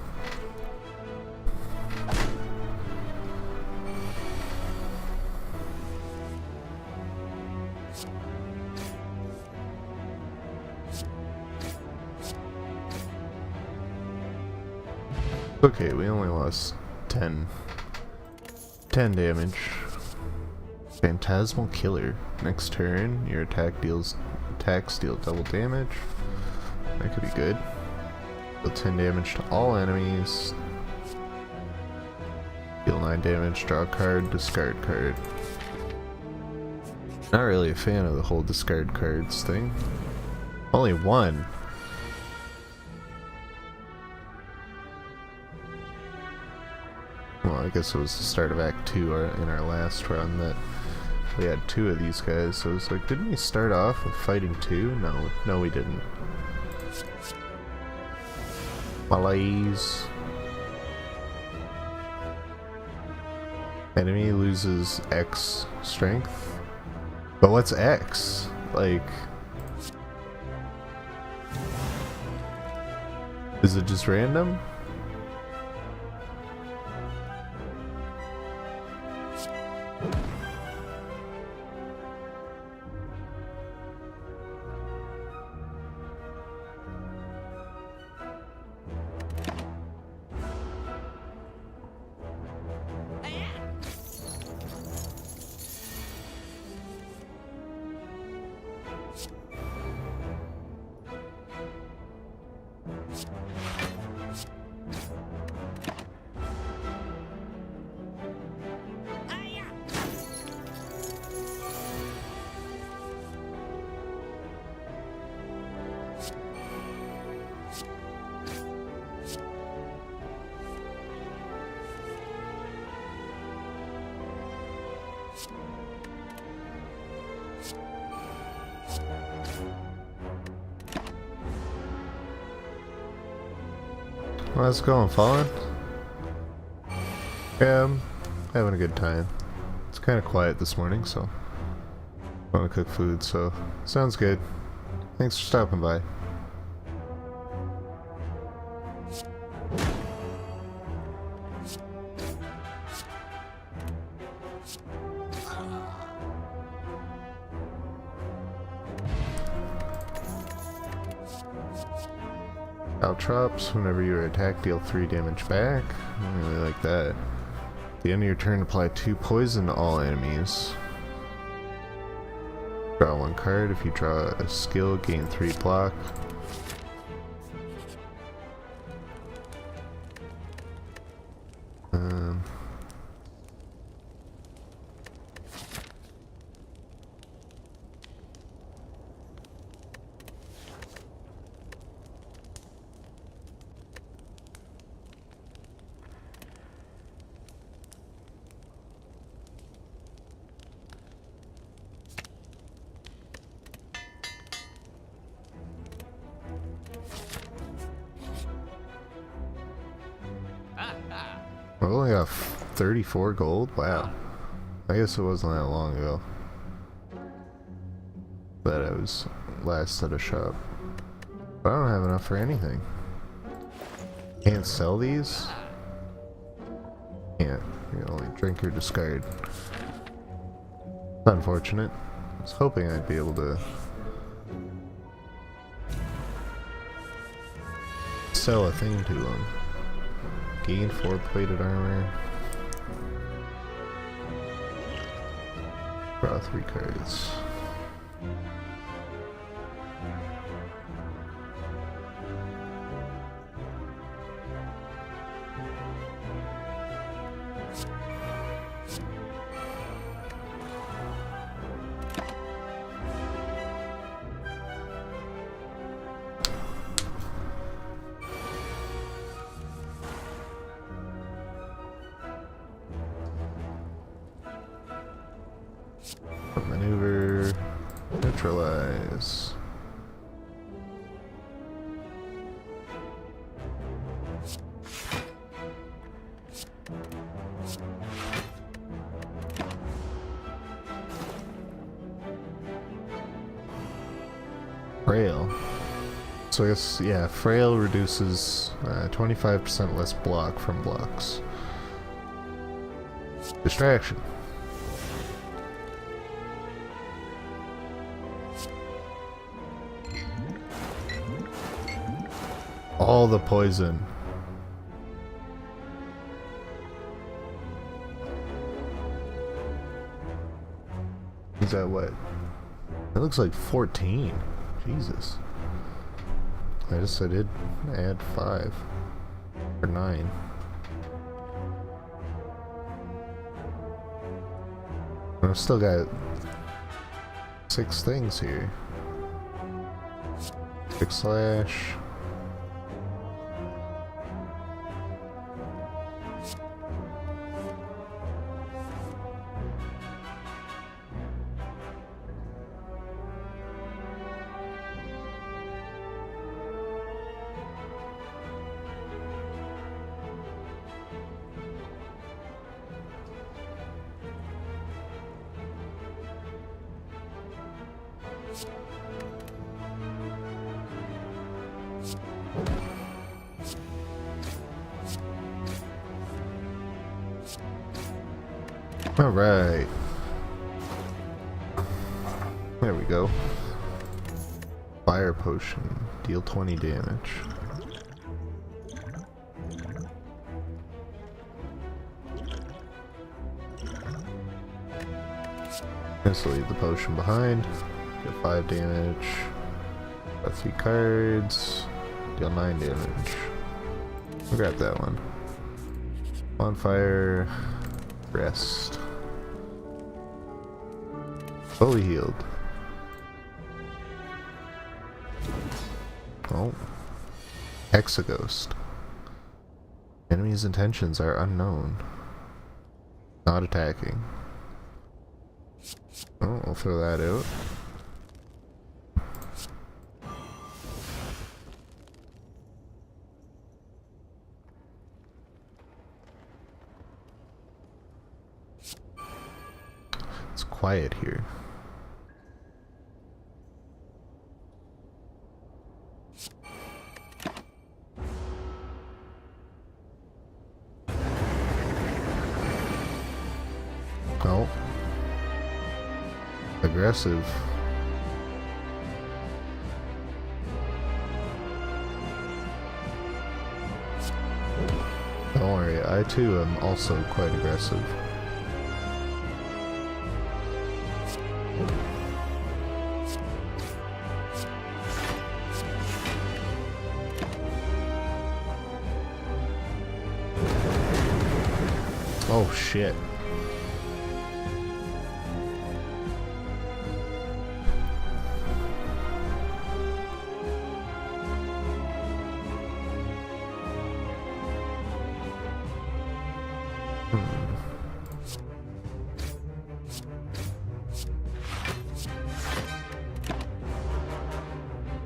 Okay, we only lost 10 damage. Phantasmal Killer. Next turn, your attacks deal double damage. That could be good. Deal 10 damage to all enemies. Deal 9 damage, draw a card, discard card. Not really a fan of the whole discard cards thing. Only 1. Well, I guess it was the start of Act 2 in our last run that we had 2 of these guys, so it's like, didn't we start off with fighting 2? No, we didn't. Malaise. Enemy loses X strength. But what's X? Like... is it just random? How's it going, Fallen? Yeah, I'm having a good time. It's kind of quiet this morning, so I want to cook food, so sounds good. Thanks for stopping by. Caltrops, whenever you are attacked, deal 3 damage back. I really like that. At the end of your turn, apply 2 poison to all enemies. Draw 1 card. If you draw a skill, gain 3 block. I only got 34 gold? Wow. I guess it wasn't that long ago that I was last at a shop. But I don't have enough for anything. Can't sell these? Can't. You can only drink or discard. Unfortunate. I was hoping I'd be able to sell a thing to them. Gain 4 plated armor. Draw 3 cards. Maneuver, neutralize. Frail. So I guess, yeah, Frail reduces 25% less block from blocks. Distraction. All the poison. Is that what? It looks like 14. Jesus. I did add 5. Or 9. I've still got 6 things here. 6 slash. Alright. There we go. Fire potion. Deal 20 damage. Just leave the potion behind. Deal 5 damage. Got 3 cards. Deal 9 damage. We'll grab that one. Bonfire. Rest. Fully healed. Oh. Hexaghost. Enemy's intentions are unknown. Not attacking. Oh, I'll throw that out. It's quiet here. Oh. Aggressive. I too am also quite aggressive. Oh shit.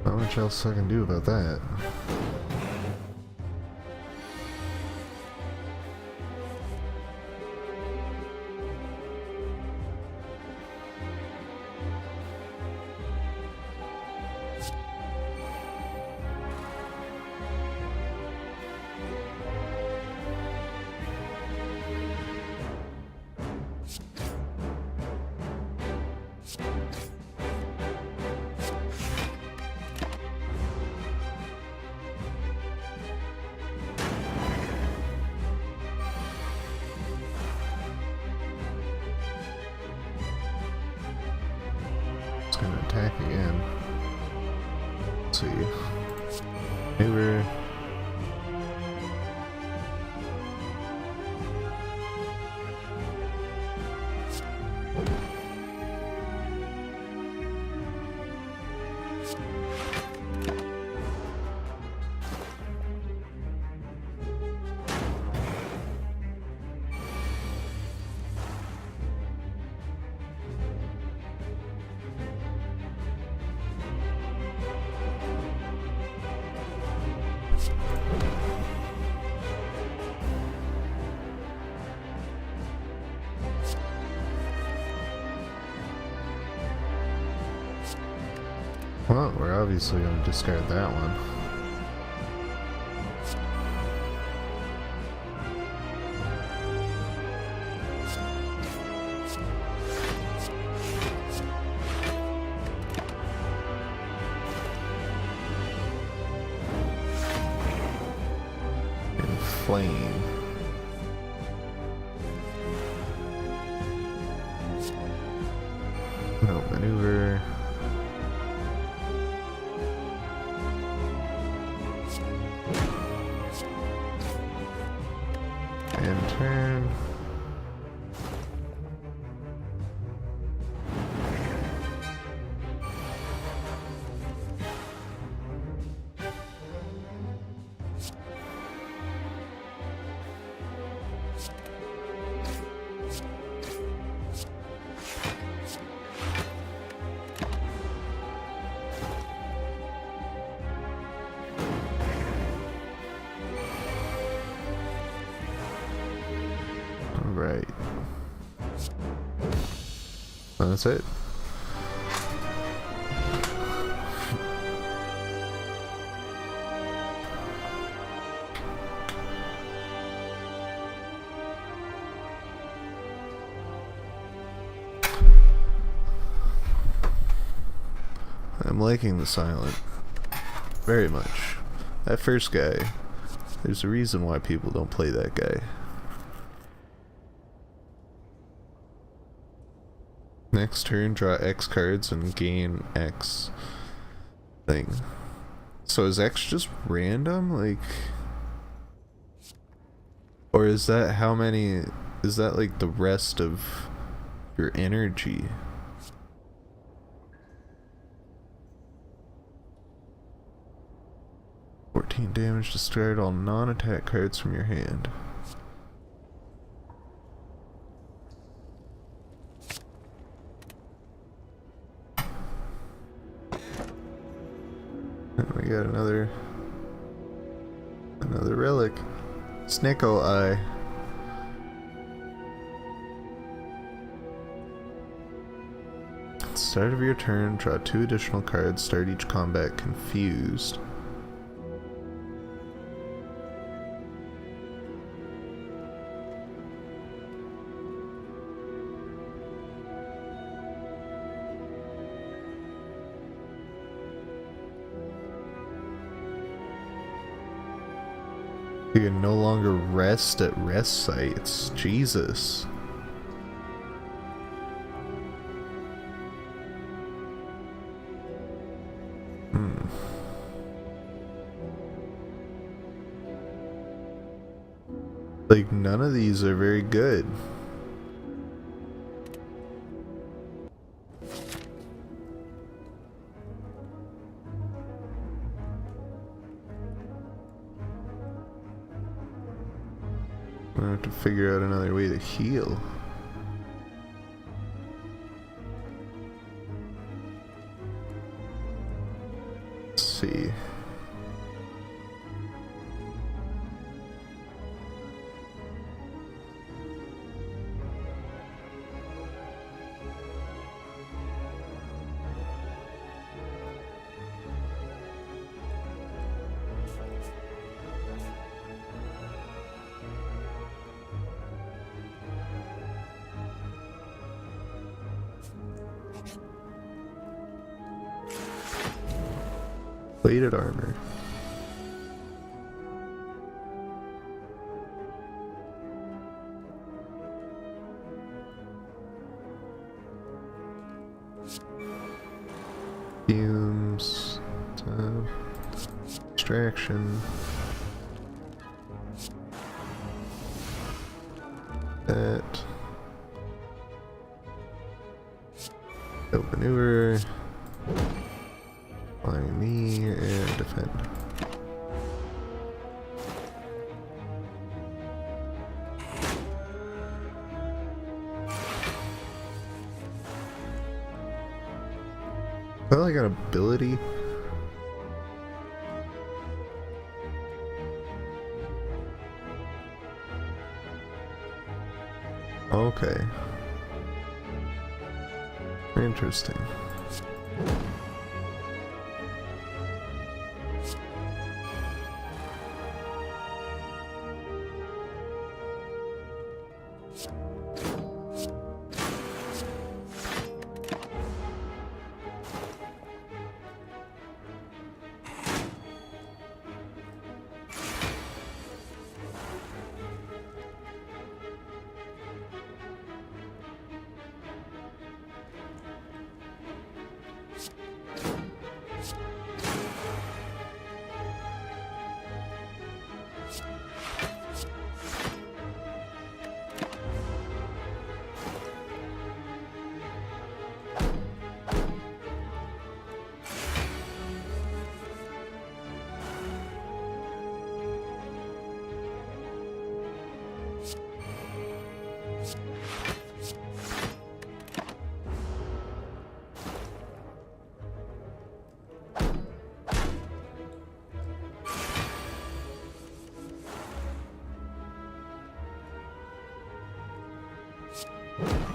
Not much else I can do about that. It's gonna attack again. Let's see. Maneuver. Well, we're obviously going to discard that one. And flame. No, maneuver. And turn. Right. That's it. I'm liking the silent very much. That first guy, there's a reason why people don't play that guy. Next turn, draw X cards and gain X thing. So is X just random? Like, or is that how many, is that like the rest of your energy? $14 damage, discard all non-attack cards from your hand. And we got another relic. Snicko Eye. At the start of your turn, draw 2 additional cards, start each combat confused. You can no longer rest at rest sites. Jesus. Like, none of these are very good. I'm gonna have to figure out another way to heal. Let's see. Plated armor. Fumes. Extraction. That. Maneuver. Flying me and defend. I like an ability. Okay. Interesting.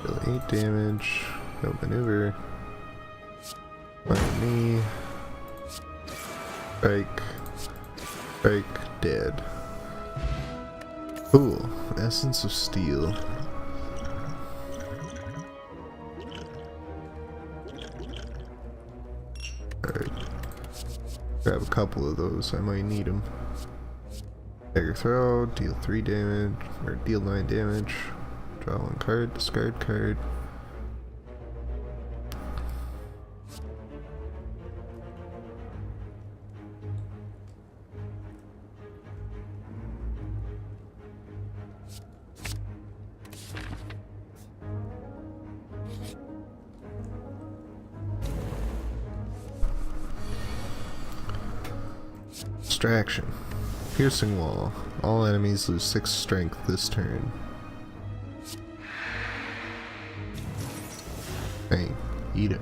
Deal 8 damage. No maneuver. Find me. Strike. Strike. Dead. Cool. Essence of Steel. Alright. Grab a couple of those. I might need them. Dagger throw. Deal 3 damage. Or deal 9 damage. Draw 1 card. Discard card. Distraction. Piercing Wall. All enemies lose 6 strength this turn. Hey, eat it.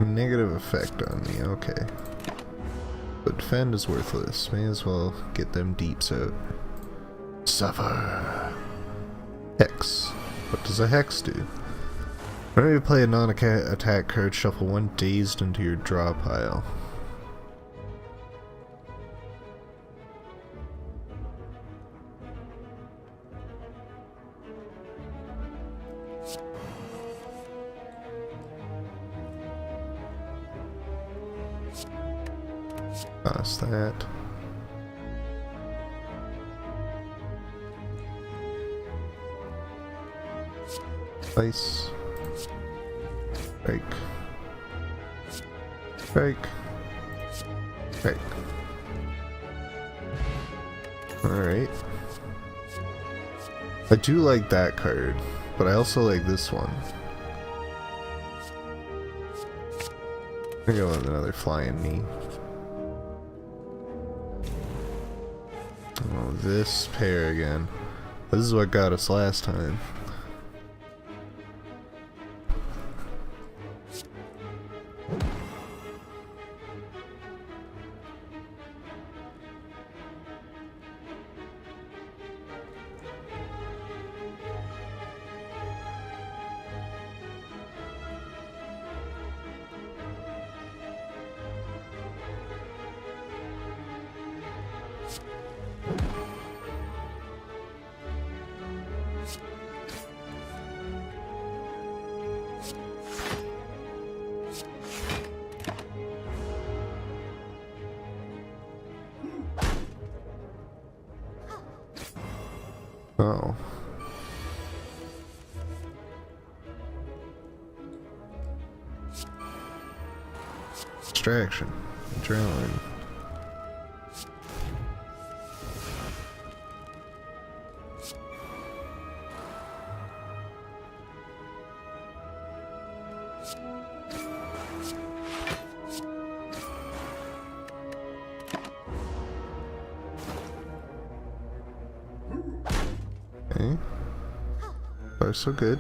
Negative effect on me, okay. But defend is worthless. May as well get them deeps out. Suffer. Hex. What does a hex do? Whenever you play a non-attack card, shuffle one dazed into your draw pile. Pass that. Place. Break. Break. Break. Alright. I do like that card, but I also like this one. I'm gonna go with another flying knee. Oh, this pair again. This is what got us last time. Oh. Distraction. Adrenaline. Okay. Far so good.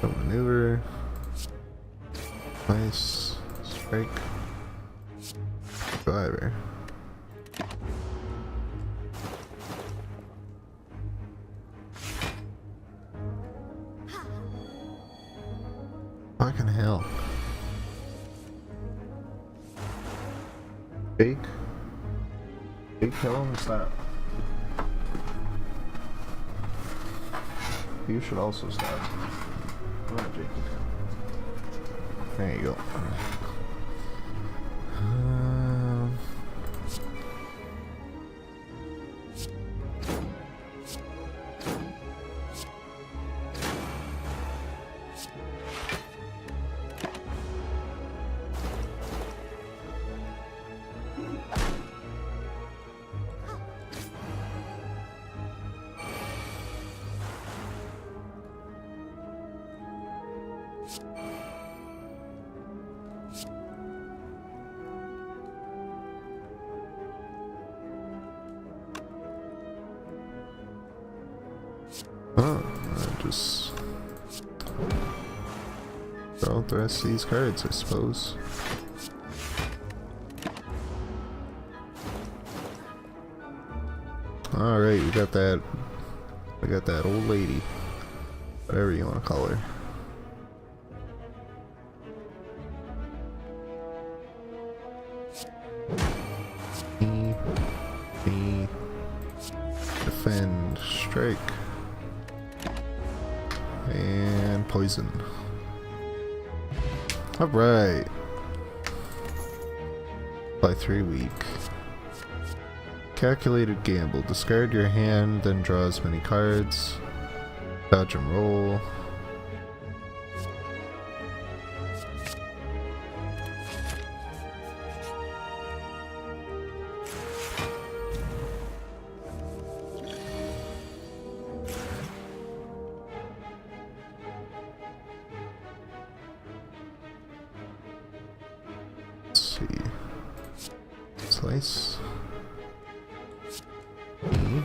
Don't maneuver. Nice. Strike. Driver. Fucking hell. Jake? Jake, tell him to stop. You should also stop. Come on, Jake. There you go. Oh, I just throw out the rest of these cards, I suppose. Alright, we got that old lady. Whatever you want to call her. Me. Defend. Strike. And poison. Alright. By 3 weak. Calculated gamble. Discard your hand, then draw as many cards. Dodge and roll. Let's see. Slice. E.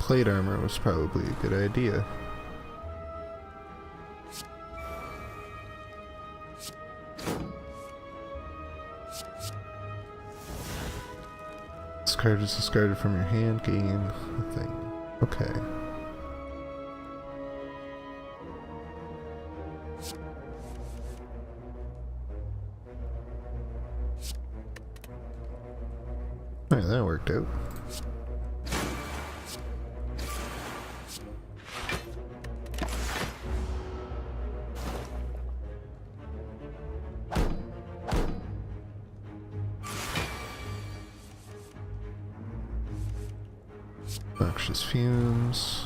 plate armor was probably a good idea. This card is discarded from your hand, gain a thing. Okay. Alright, that worked out. Noxious fumes.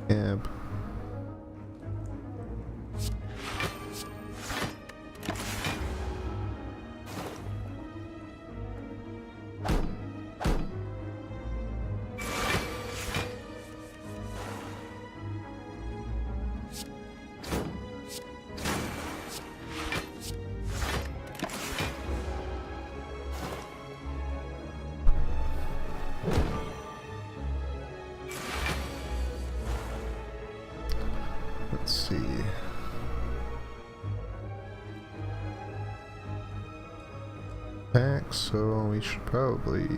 Cab. Let's see. Pack, so we should probably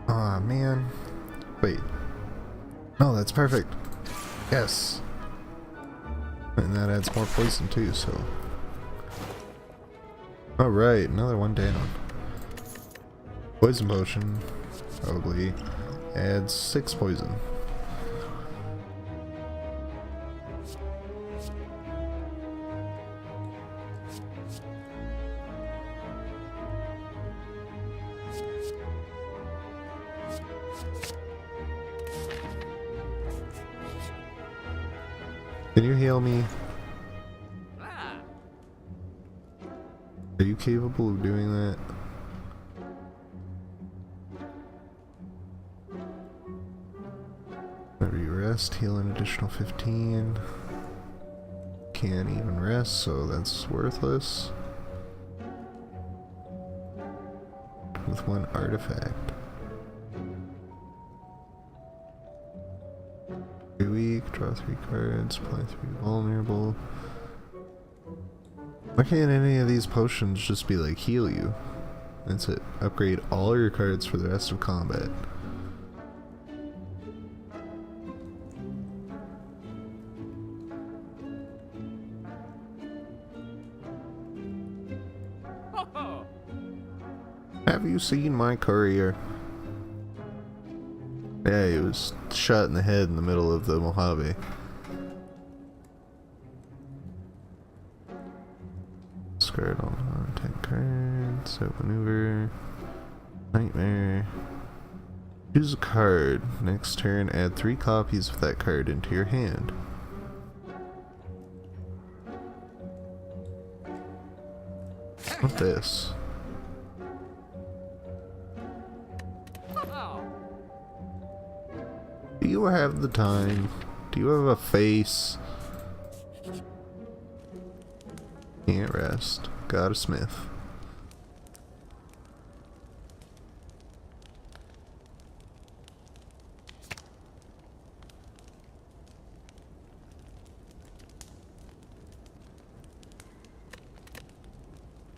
aw, man. Wait. No, that's perfect. Yes. And that adds more poison too, so. Alright, another one down. Poison potion probably adds 6 poison. Can you heal me? Are you capable of doing that? Whenever you rest, heal an additional 15. Can't even rest, so that's worthless. With 1 artifact. Weak, draw 3 cards, apply 3 vulnerable. Why can't any of these potions just be like heal you? That's it. Upgrade all your cards for the rest of combat. Have you seen my courier? Yeah, he was shot in the head in the middle of the Mojave. Discard all non-attack cards, outmaneuver, nightmare. Choose a card. Next turn, add 3 copies of that card into your hand. What's this? Do you have the time? Do you have a face? Can't rest. Got a smith.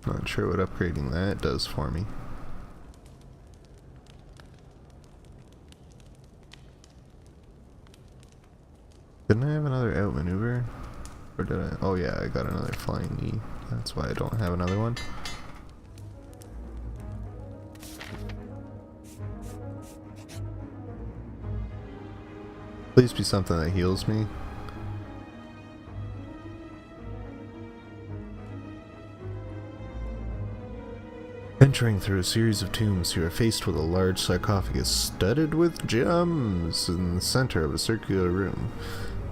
Not sure what upgrading that does for me. Didn't I have another outmaneuver? Or did I? Oh yeah, I got another flying E. That's why I don't have another one. Please be something that heals me. Entering through a series of tombs, you are faced with a large sarcophagus studded with gems in the center of a circular room.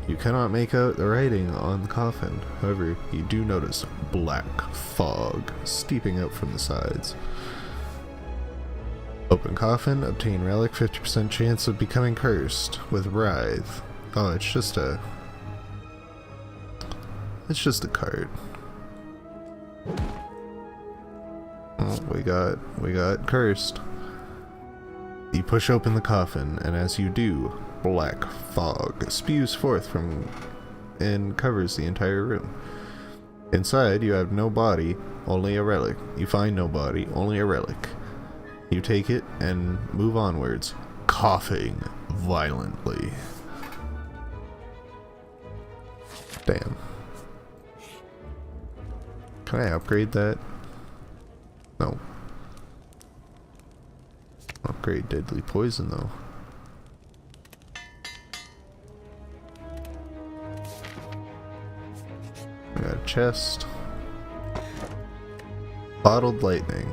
You cannot make out the writing on the coffin. However, you do notice black fog steeping out from the sides. Open coffin, obtain relic, 50% chance of becoming cursed with writhe. Oh, it's just a card. Oh, we got cursed. You push open the coffin, and as you do, black fog spews forth from and covers the entire room. Inside, you have no body, only a relic. You find no body, only a relic. You take it and move onwards, coughing violently. Damn. Can I upgrade that? No. Upgrade deadly poison though. I got a chest. Bottled lightning.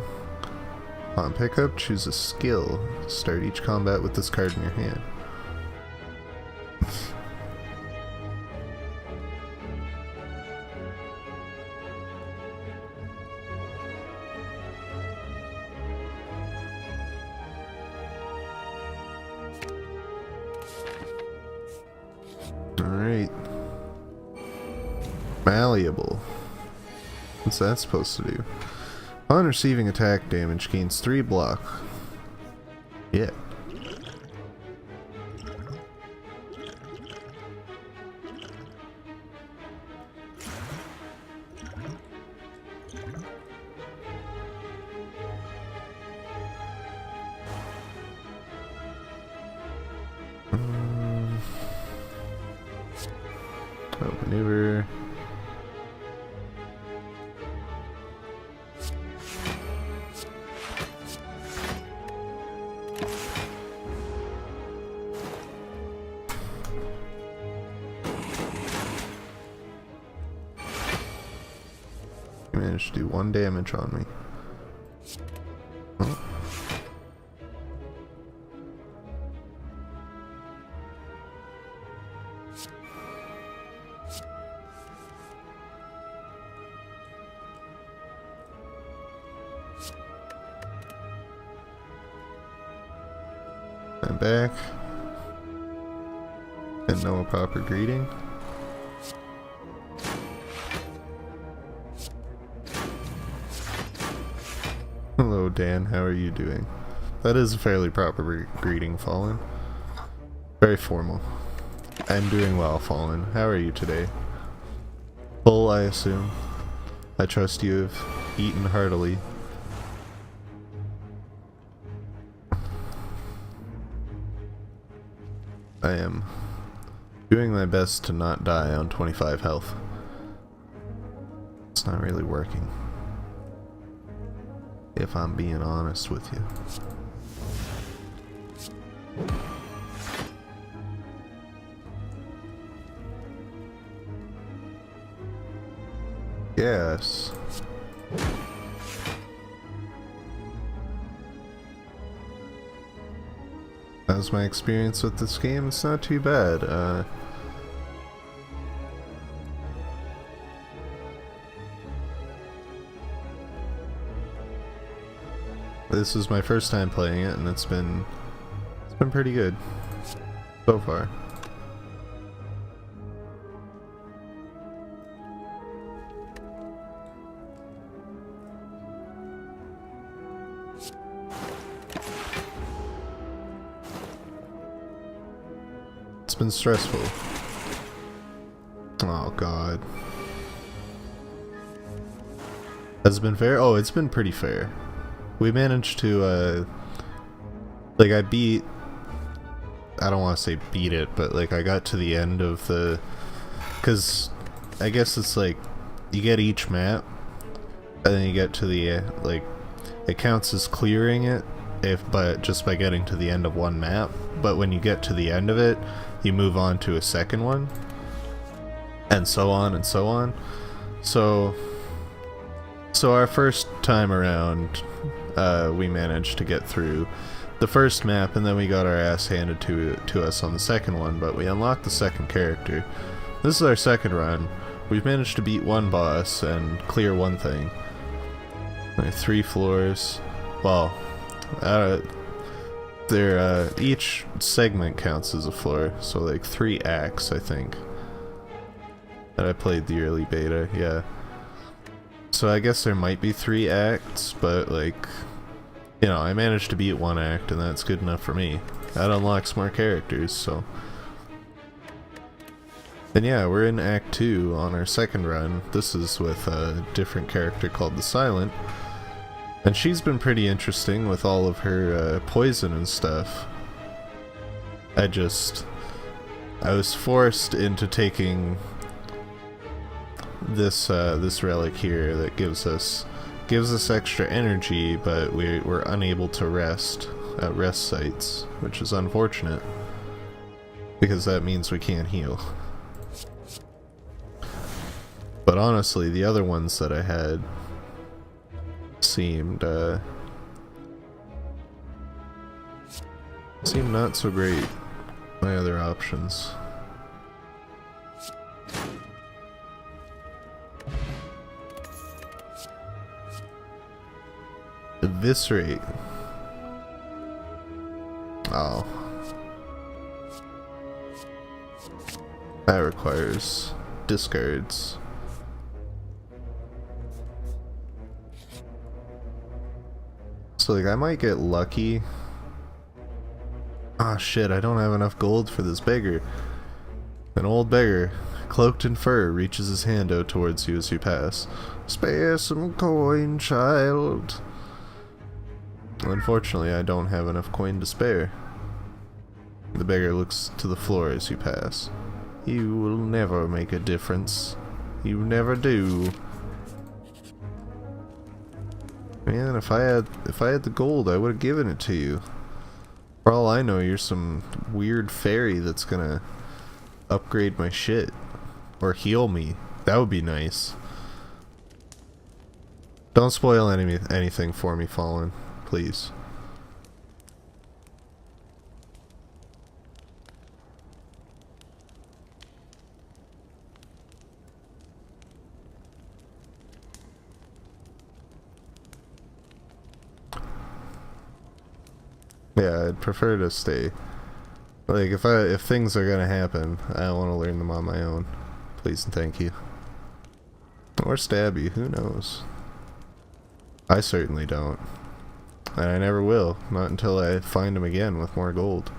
On pickup, choose a skill. Start each combat with this card in your hand. Alright. Malleable. What's that supposed to do? Upon receiving attack damage, gains 3 block. Yeah. Maneuver. You managed to do 1 damage on me. Oh. I'm back. Didn't know a proper greeting. Hello Dan, how are you doing? That is a fairly proper greeting, Fallen. Very formal. I'm doing well, Fallen. How are you today? Full, I assume. I trust you have eaten heartily. I am doing my best to not die on 25 health. It's not really working, if I'm being honest with you. Yes. How's my experience with this game? It's not too bad. This is my first time playing it, and it's been pretty good so far. It's been stressful. Oh god. Has it been fair? Oh, it's been pretty fair. We managed to, like, I don't want to say beat it, but, like, I got to the end of the, because I guess it's, like, you get each map, and then you get to the, like, it counts as clearing it, but just by getting to the end of one map, but when you get to the end of it, you move on to a second one, and so on and so on. So our first time around, we managed to get through the first map, and then we got our ass handed to us on the second one, but we unlocked the second character. This is our second run. We've managed to beat one boss and clear one thing. Like 3 floors. Well, each segment counts as a floor, so like 3 acts, I think. That I played the early beta, yeah. So I guess there might be 3 acts, but like, you know, I managed to beat 1 act, and that's good enough for me. That unlocks more characters, so. And yeah, we're in Act 2 on our second run. This is with a different character called the Silent. And she's been pretty interesting with all of her poison and stuff. I was forced into taking this this relic here that gives us extra energy, but we're unable to rest at rest sites, which is unfortunate because that means we can't heal. But honestly, the other ones that I had seemed not so great. My other options. Eviscerate. Oh. That requires discards. So like I might get lucky. Ah shit, I don't have enough gold for this beggar. An old beggar, cloaked in fur, reaches his hand out towards you as you pass. Spare some coin, child. Unfortunately, I don't have enough coin to spare. The beggar looks to the floor as you pass. You will never make a difference. You never do. Man, if I had the gold, I would have given it to you. For all I know, you're some weird fairy that's gonna upgrade my shit. Or heal me. That would be nice. Don't spoil anything for me, Fallen. Please. Yeah, I'd prefer to stay. Like, if things are gonna happen, I want to learn them on my own. Please and thank you. Or stab you, who knows? I certainly don't. And I never will, not until I find him again with more gold.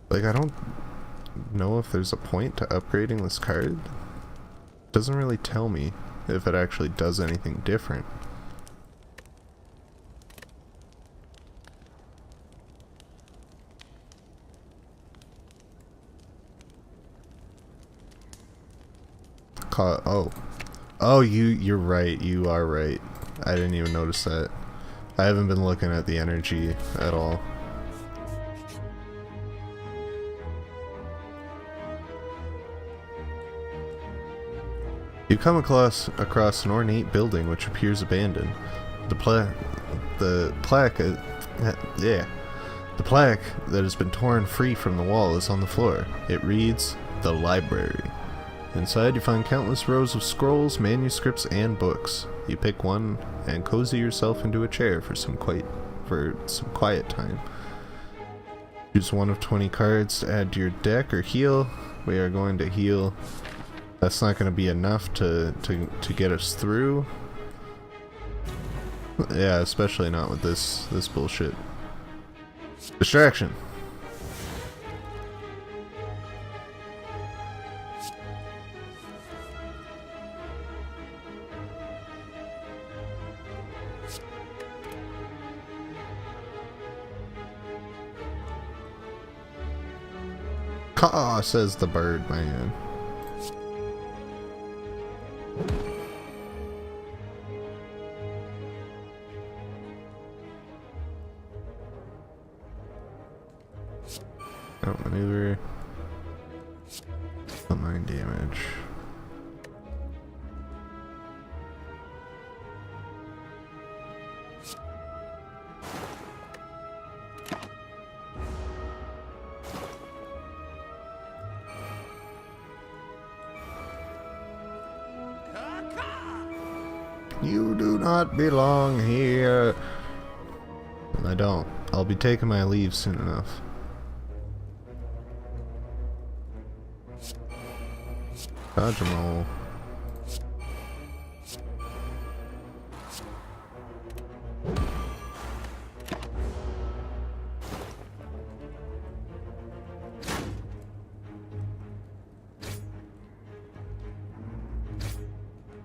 Like, I don't know if there's a point to upgrading this card. It doesn't really tell me if it actually does anything different. Oh, you're right. You are right. I didn't even notice that. I haven't been looking at the energy at all. You come across an ornate building which appears abandoned. The plaque that has been torn free from the wall is on the floor. It reads, "The Library." Inside you find countless rows of scrolls, manuscripts, and books. You pick one and cozy yourself into a chair for some quiet time. Choose one of 20 cards to add to your deck or heal. We are going to heal. That's not going to be enough to get us through. Yeah, especially not with this bullshit. Distraction. Caw, says the bird man. Outmaneuver. 9 damage. You do not belong here. I don't. I'll be taking my leave soon enough. Dodge 'em all.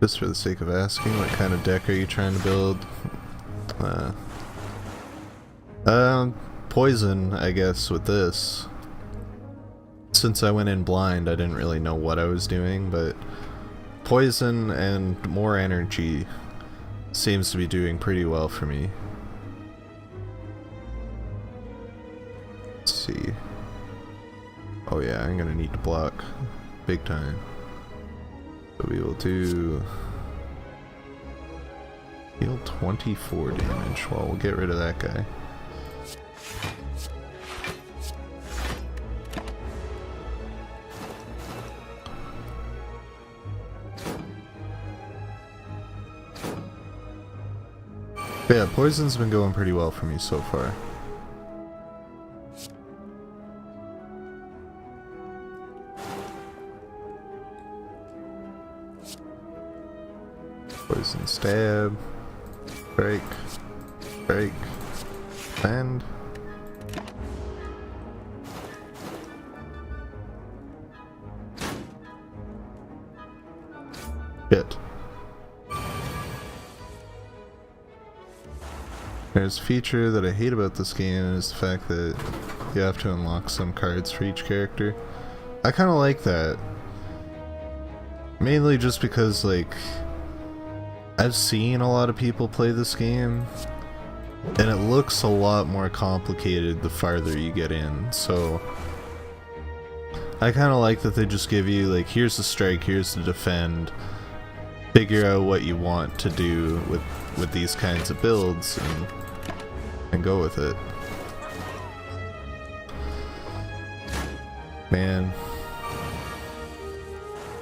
Just for the sake of asking, what kind of deck are you trying to build? Poison, I guess, with this. Since I went in blind, I didn't really know what I was doing, but poison and more energy seems to be doing pretty well for me. Let's see. Oh yeah, I'm gonna need to block big time. So we will do heal 24 damage. Well, we'll get rid of that guy. But yeah, poison's been going pretty well for me so far. Poison stab, break, break, and hit. There's a feature that I hate about this game is the fact that you have to unlock some cards for each character. I kind of like that. Mainly just because, like, I've seen a lot of people play this game, and it looks a lot more complicated the farther you get in, so I kind of like that they just give you, like, here's the strike, here's the defend, figure out what you want to do with these kinds of builds, and go with it. Man,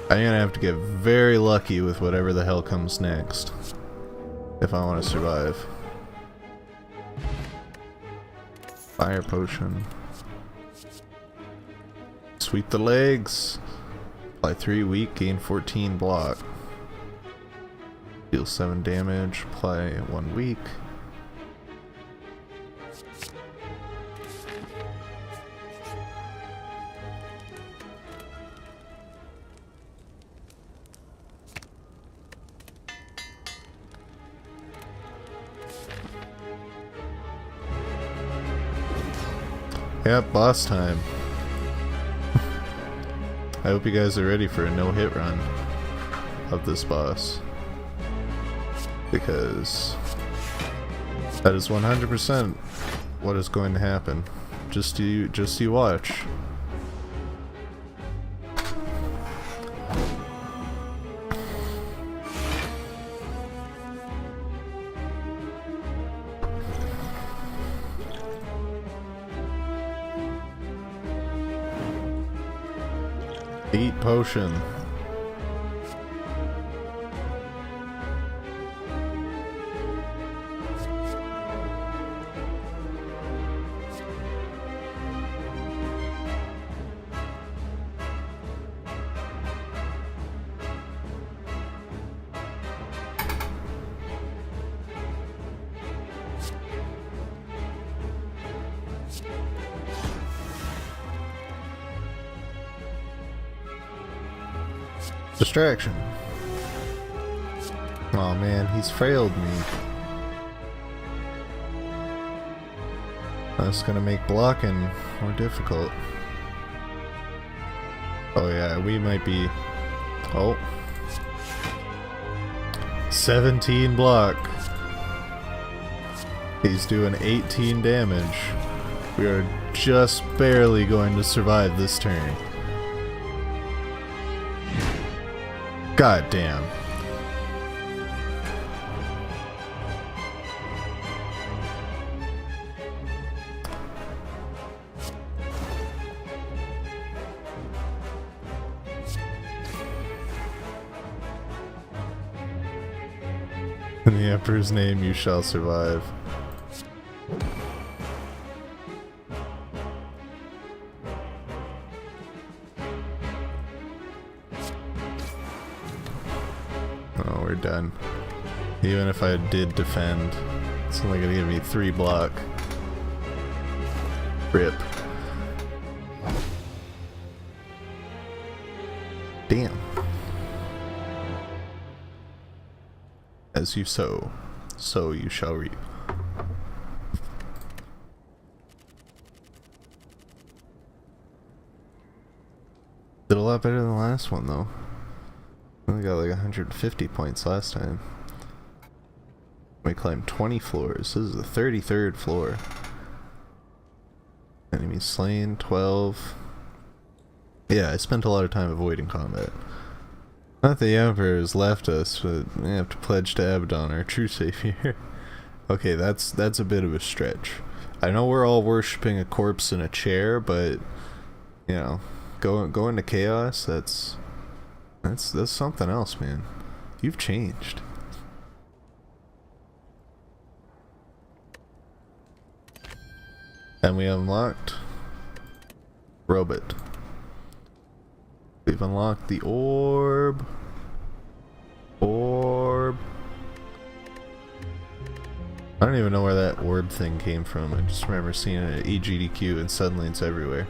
I'm gonna have to get very lucky with whatever the hell comes next if I want to survive. Fire potion. Sweep the legs. Apply 3 weak, gain 14 block. Deal 7 damage, apply 1 weak. Yep, boss time. I hope you guys are ready for a no-hit run of this boss, because that is 100% what is going to happen. Just you watch. Eat potion. Distraction. Oh man, he's frailed me. That's gonna make blocking more difficult. Oh yeah, we might be... Oh. 17 block. He's doing 18 damage. We are just barely going to survive this turn. God damn. In the Emperor's name, you shall survive. Oh, we're done. Even if I did defend, it's only gonna give me 3 block. Rip. Damn. As you sow, so you shall reap. Did a lot better than the last one though. Only got like 150 points last time. We climbed 20 floors. This is the 33rd floor. Enemies slain, 12. Yeah, I spent a lot of time avoiding combat. Not the Emperor has left us, but we have to pledge to Abaddon, our true savior. Okay, that's a bit of a stretch. I know we're all worshipping a corpse in a chair, but you know, going to chaos, that's something else, man. You've changed. And we unlocked Robot. We've unlocked the orb. Orb. I don't even know where that orb thing came from. I just remember seeing it at EGDQ and suddenly it's everywhere.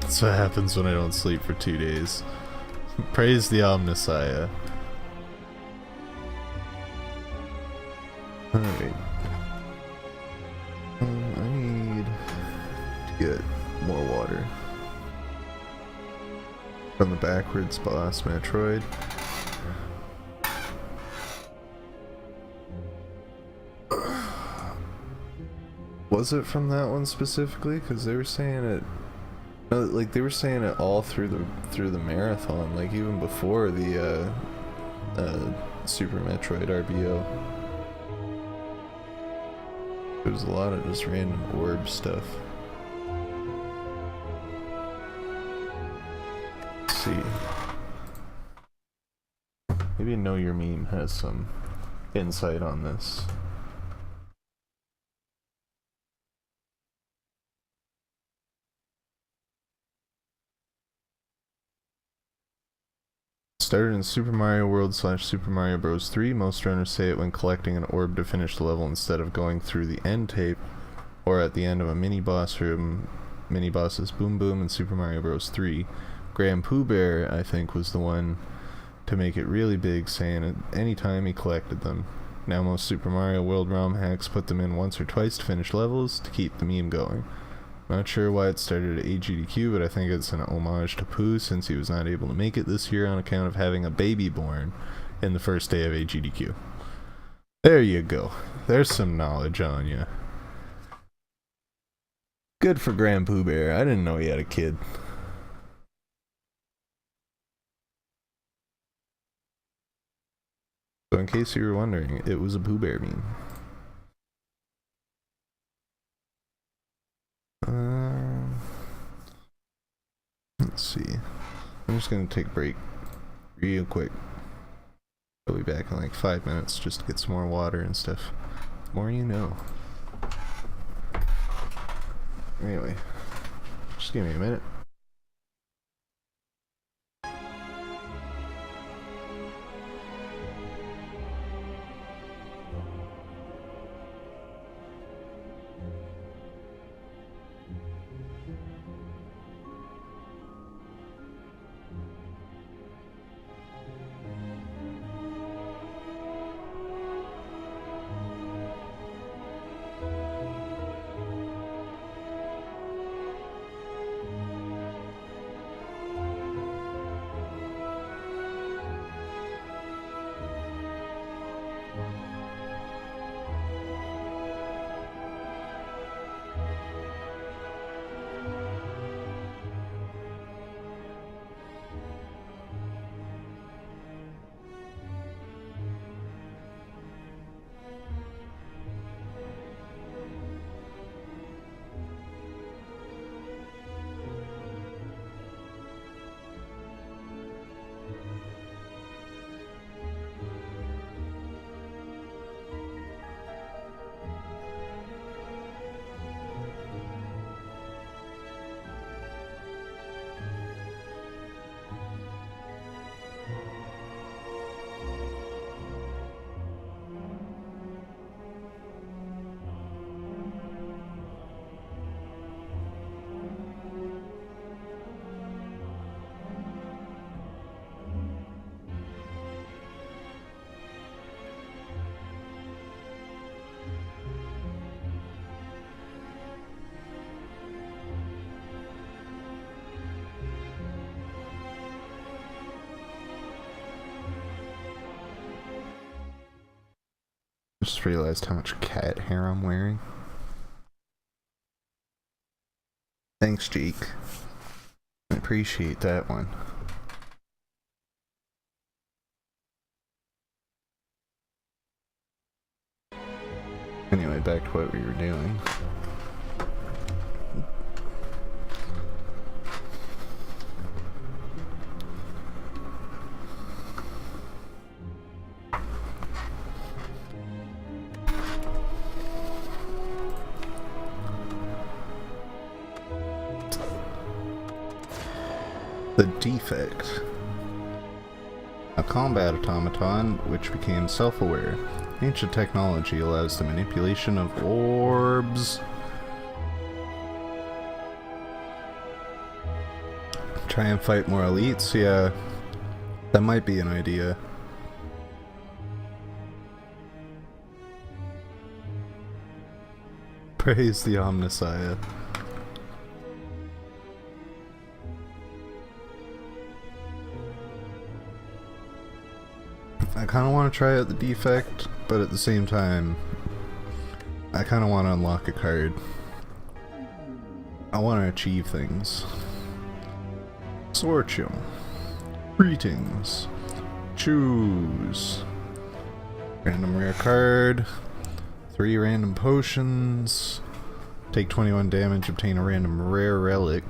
That's what happens when I don't sleep for 2 days. Praise the Omnissiah. Alright. I need to get more water. From the backwards boss, Metroid. Was it from that one specifically? Because they were saying it, like they were saying it all through the marathon, like even before the Super Metroid RBO. There's a lot of just random orb stuff. Let's see. Maybe Know Your Meme has some insight on this. Started in Super Mario World / Super Mario Bros. 3, most runners say it when collecting an orb to finish the level instead of going through the end tape or at the end of a mini-boss room. Mini-bosses Boom Boom in Super Mario Bros. 3. Graham Pooh Bear, I think, was the one to make it really big, saying it anytime he collected them. Now most Super Mario World ROM hacks put them in once or twice to finish levels to keep the meme going. Not sure why it started at AGDQ, but I think it's an homage to Pooh since he was not able to make it this year on account of having a baby born in the first day of AGDQ. There you go. There's some knowledge on you. Good for Grand Pooh Bear. I didn't know he had a kid. So in case you were wondering, it was a Pooh Bear meme. Let's see. I'm just gonna take a break real quick. I'll be back in like 5 minutes just to get some more water and stuff. The more you know. Anyway, just give me a minute. Just realized how much cat hair I'm wearing. Thanks, Jake. I appreciate that one. Anyway, back to what we were doing. The defect. A combat automaton which became self-aware. Ancient technology allows the manipulation of orbs. Try and fight more elites? Yeah, that might be an idea. Praise the Omnissiah. I kind of want to try out the defect, but at the same time, I kind of want to unlock a card. I want to achieve things. Sortium. Greetings. Choose. Random rare card. 3 random potions. Take 21 damage, obtain a random rare relic.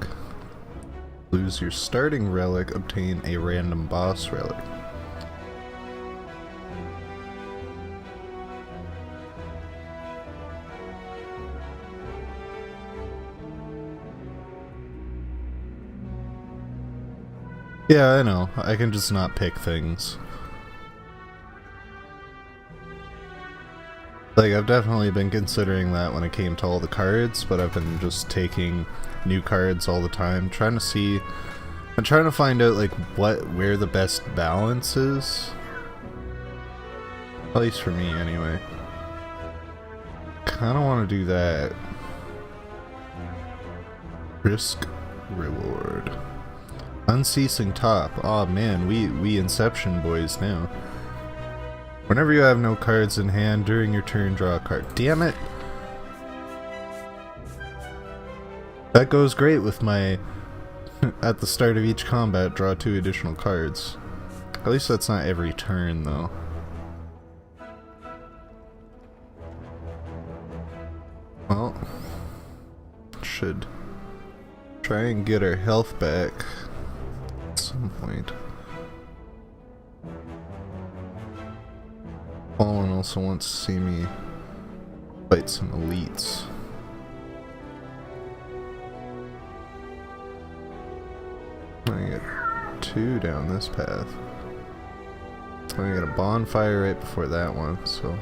Lose your starting relic, obtain a random boss relic. Yeah, I know. I can just not pick things. Like, I've definitely been considering that when it came to all the cards, but I've been just taking new cards all the time, trying to see... I'm trying to find out, like, where the best balance is. At least for me, anyway. Kinda wanna do that. Risk reward. Unceasing top. Oh man, we Inception boys now. Whenever you have no cards in hand, during your turn, draw a card. Damn it! That goes great with my... at the start of each combat, draw 2 additional cards. At least that's not every turn, though. Well... should... try and get our health back at some point. Fallen also wants to see me fight some elites. I get 2 down this path. I got a bonfire right before that one, so...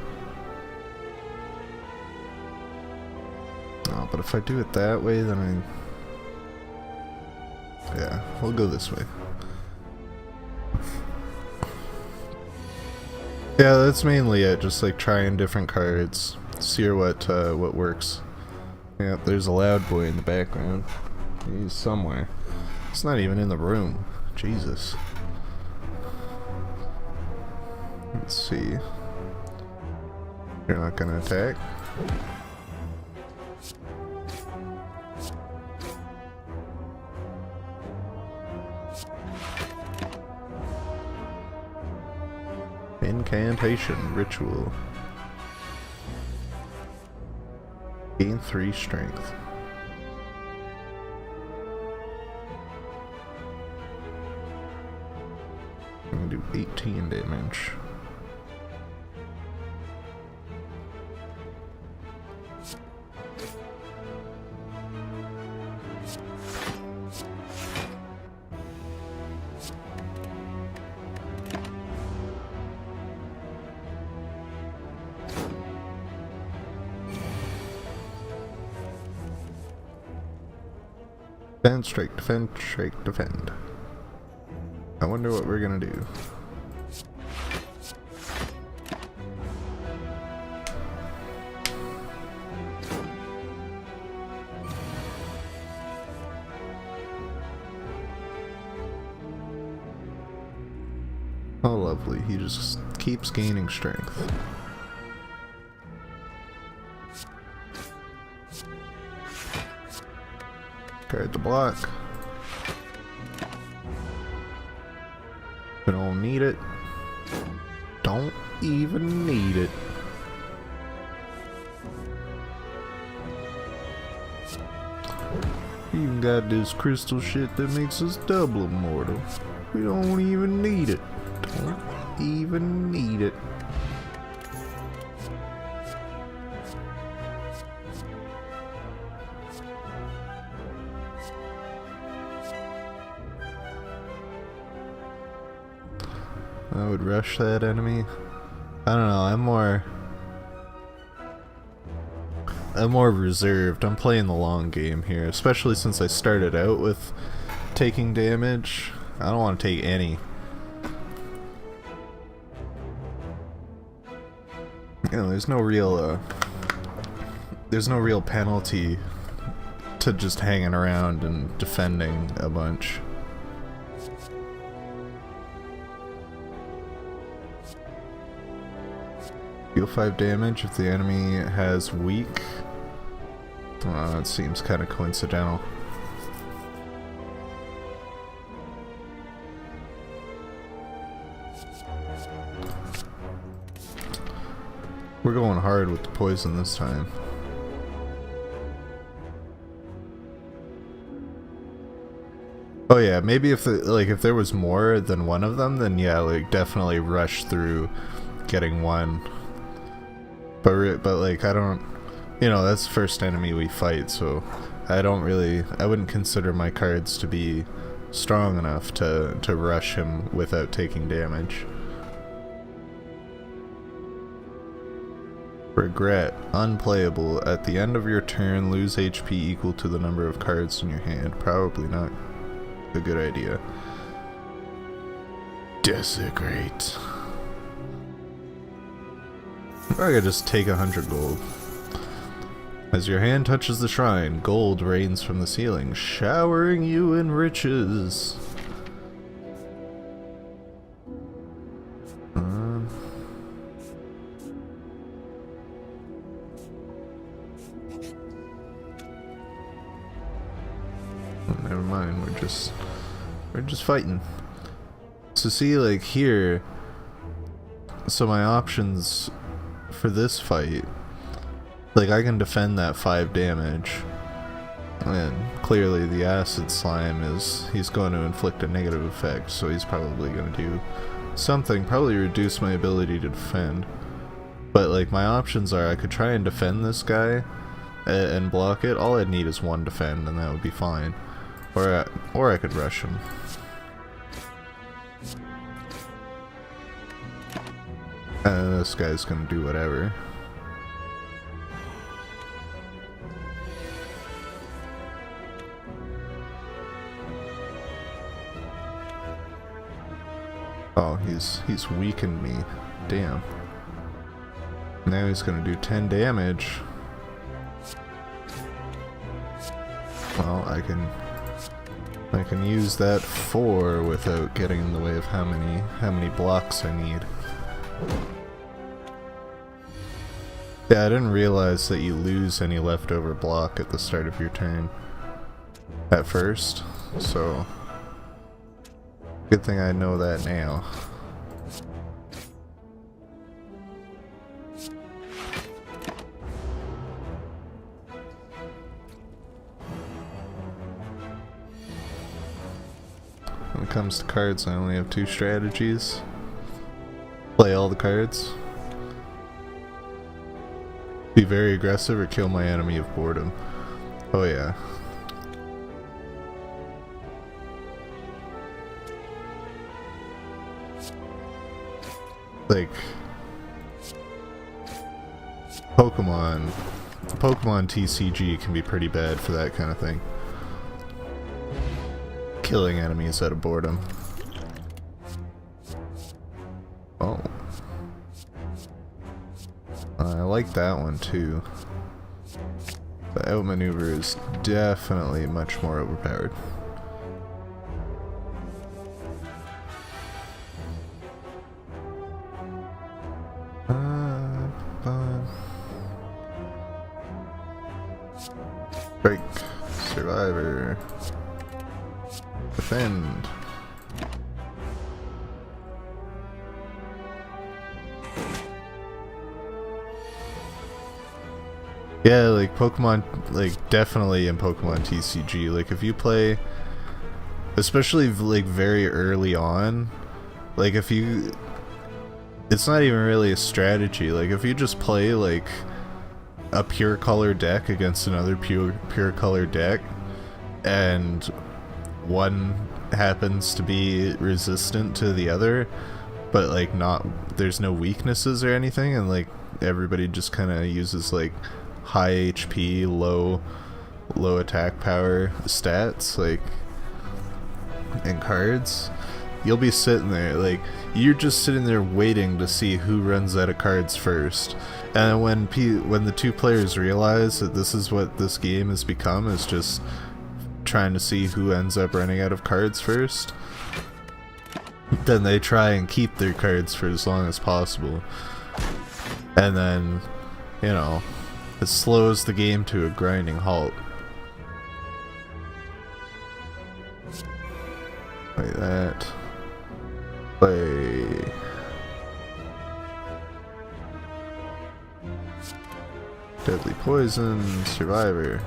Oh, but if I do it that way, then yeah, we'll go this way. Yeah, that's mainly it. Just like trying different cards, see what works. Yep, there's a loud boy in the background. He's somewhere. It's not even in the room. Jesus. Let's see. You're not gonna attack? Incantation ritual. Gain 3 strength. I'm gonna do 18 damage. Defend, strike, defend, strike, defend. I wonder what we're gonna do. Oh lovely, he just keeps gaining strength. Discard the block. We don't need it. Don't even need it. We even got this crystal shit that makes us double immortal. We don't even need it. Don't even need it. I would rush that enemy. I don't know, I'm more reserved. I'm playing the long game here, especially since I started out with taking damage. I don't want to take any. You know, there's no real penalty to just hanging around and defending a bunch. Deal 5 damage if the enemy has weak. It seems kind of coincidental. We're going hard with the poison this time. Oh yeah, maybe if if there was more than one of them, then yeah, like definitely rush through getting one. But like I don't, you know, that's the first enemy we fight, so I wouldn't consider my cards to be strong enough to rush him without taking damage. Regret. Unplayable. At the end of your turn, lose HP equal to the number of cards in your hand. Probably not a good idea. Desecrate. I could just take 100 gold. As your hand touches the shrine, gold rains from the ceiling, showering you in riches. Never mind, we're just fighting. So see, like here, so my options for this fight, like I can defend that 5 damage, and clearly the acid slime he's going to inflict a negative effect, so he's probably going to do something, probably reduce my ability to defend. But like my options are, I could try and defend this guy and block it. All I'd need is 1 defend and that would be fine. Or I could rush him. This guy's gonna do whatever. Oh, he's weakened me. Damn. Now he's gonna do 10 damage. Well, I can use that 4 without getting in the way of how many blocks I need. Yeah, I didn't realize that you lose any leftover block at the start of your turn at first, so good thing I know that now. When it comes to cards, I only have 2 strategies. Play all the cards. Be very aggressive or kill my enemy of boredom. Oh yeah. Like Pokemon TCG can be pretty bad for that kind of thing. Killing enemies out of boredom. Oh. I like that one too. The outmaneuver is definitely much more overpowered. Break. Survivor. Defend. Yeah, like Pokemon, like definitely in Pokemon TCG, like if you play, especially like very early on, like if you, it's not even really a strategy, like if you just play like a pure color deck against another pure color deck, and one happens to be resistant to the other, but like there's no weaknesses or anything, and like everybody just kind of uses like high HP, low attack power stats, like, and cards, you'll be sitting there, like, you're just sitting there waiting to see who runs out of cards first. And when the two players realize that this is what this game has become, is just trying to see who ends up running out of cards first, then they try and keep their cards for as long as possible. And then, you know, it slows the game to a grinding halt. Like that. Play. Deadly Poison, Survivor.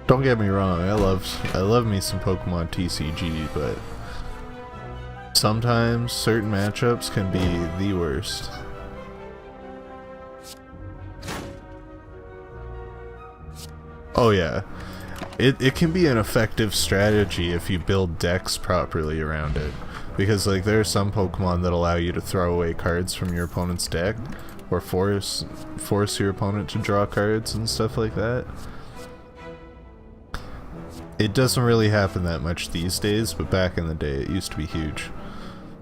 Don't get me wrong, I love me some Pokemon TCG, but sometimes certain matchups can be the worst. Oh yeah, it can be an effective strategy if you build decks properly around it, because like there are some Pokemon that allow you to throw away cards from your opponent's deck, or force your opponent to draw cards and stuff like that. It doesn't really happen that much these days, but back in the day it used to be huge.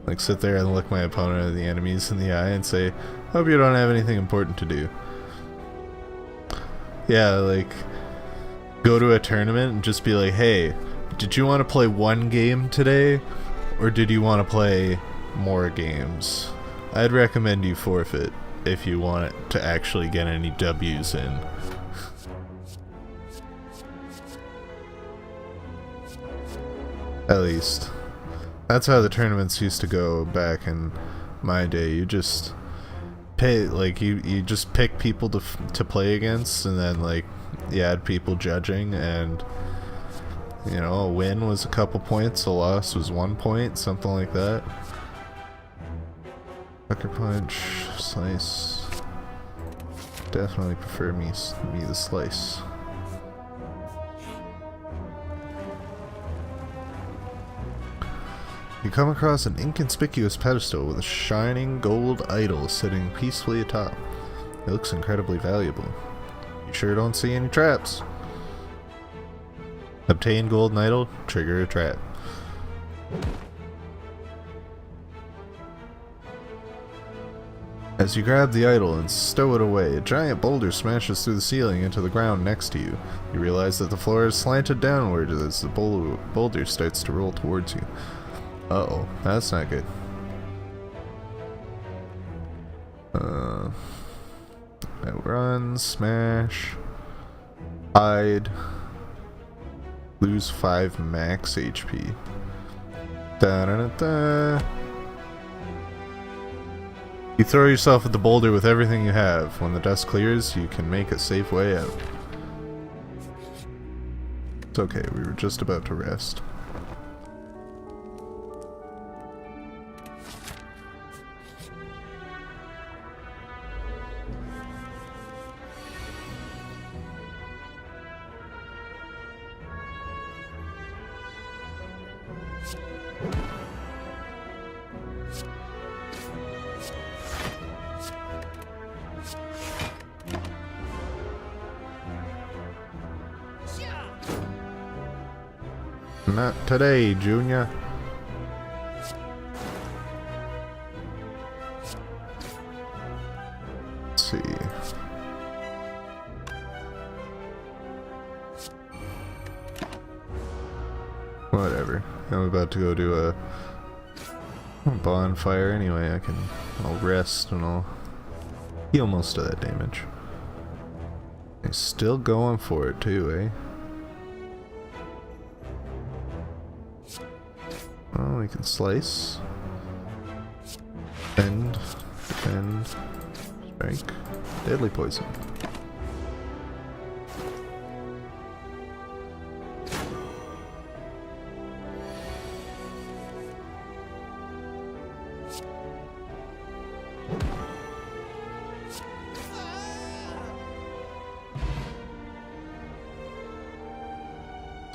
Like sit there and look my opponent or the enemies in the eye and say, hope you don't have anything important to do. Yeah, like go to a tournament and just be like, hey, did you want to play one game today, or did you want to play more games? I'd recommend you forfeit if you want it to actually get any W's in. At least. That's how the tournaments used to go back in my day. You just pay, like, you just pick people to play against, and then, like, you had people judging, and, you know, a win was a couple points, a loss was 1 point, something like that. Sucker Punch, Slice. Definitely prefer me the Slice. You come across an inconspicuous pedestal with a shining gold idol sitting peacefully atop. It looks incredibly valuable. You sure don't see any traps. Obtain golden idol, trigger a trap. As you grab the idol and stow it away, a giant boulder smashes through the ceiling into the ground next to you. You realize that the floor is slanted downward as the boulder starts to roll towards you. Uh-oh, that's not good. Outrun, smash, hide, lose 5 max HP. Da-da-da-da. You throw yourself at the boulder with everything you have. When the dust clears, you can make a safe way out. It's okay, we were just about to rest. Not today, Junior. Let's see. Whatever. I'm about to go do a bonfire anyway. I'll rest and I'll heal most of that damage. He's still going for it too, eh? Oh, we can slice. Defend. Defend. Strike. Deadly poison.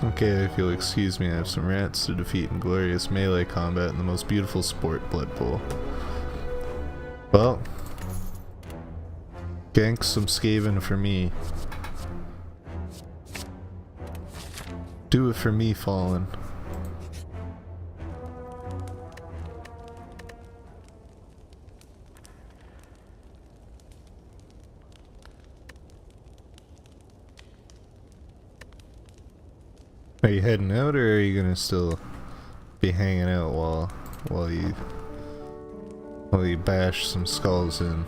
Okay, if you'll excuse me, I have some rats to defeat in glorious melee combat in the most beautiful sport, Blood Bowl. Well, gank some Skaven for me. Do it for me, Fallen. Are you heading out, or are you gonna still be hanging out while you bash some skulls in?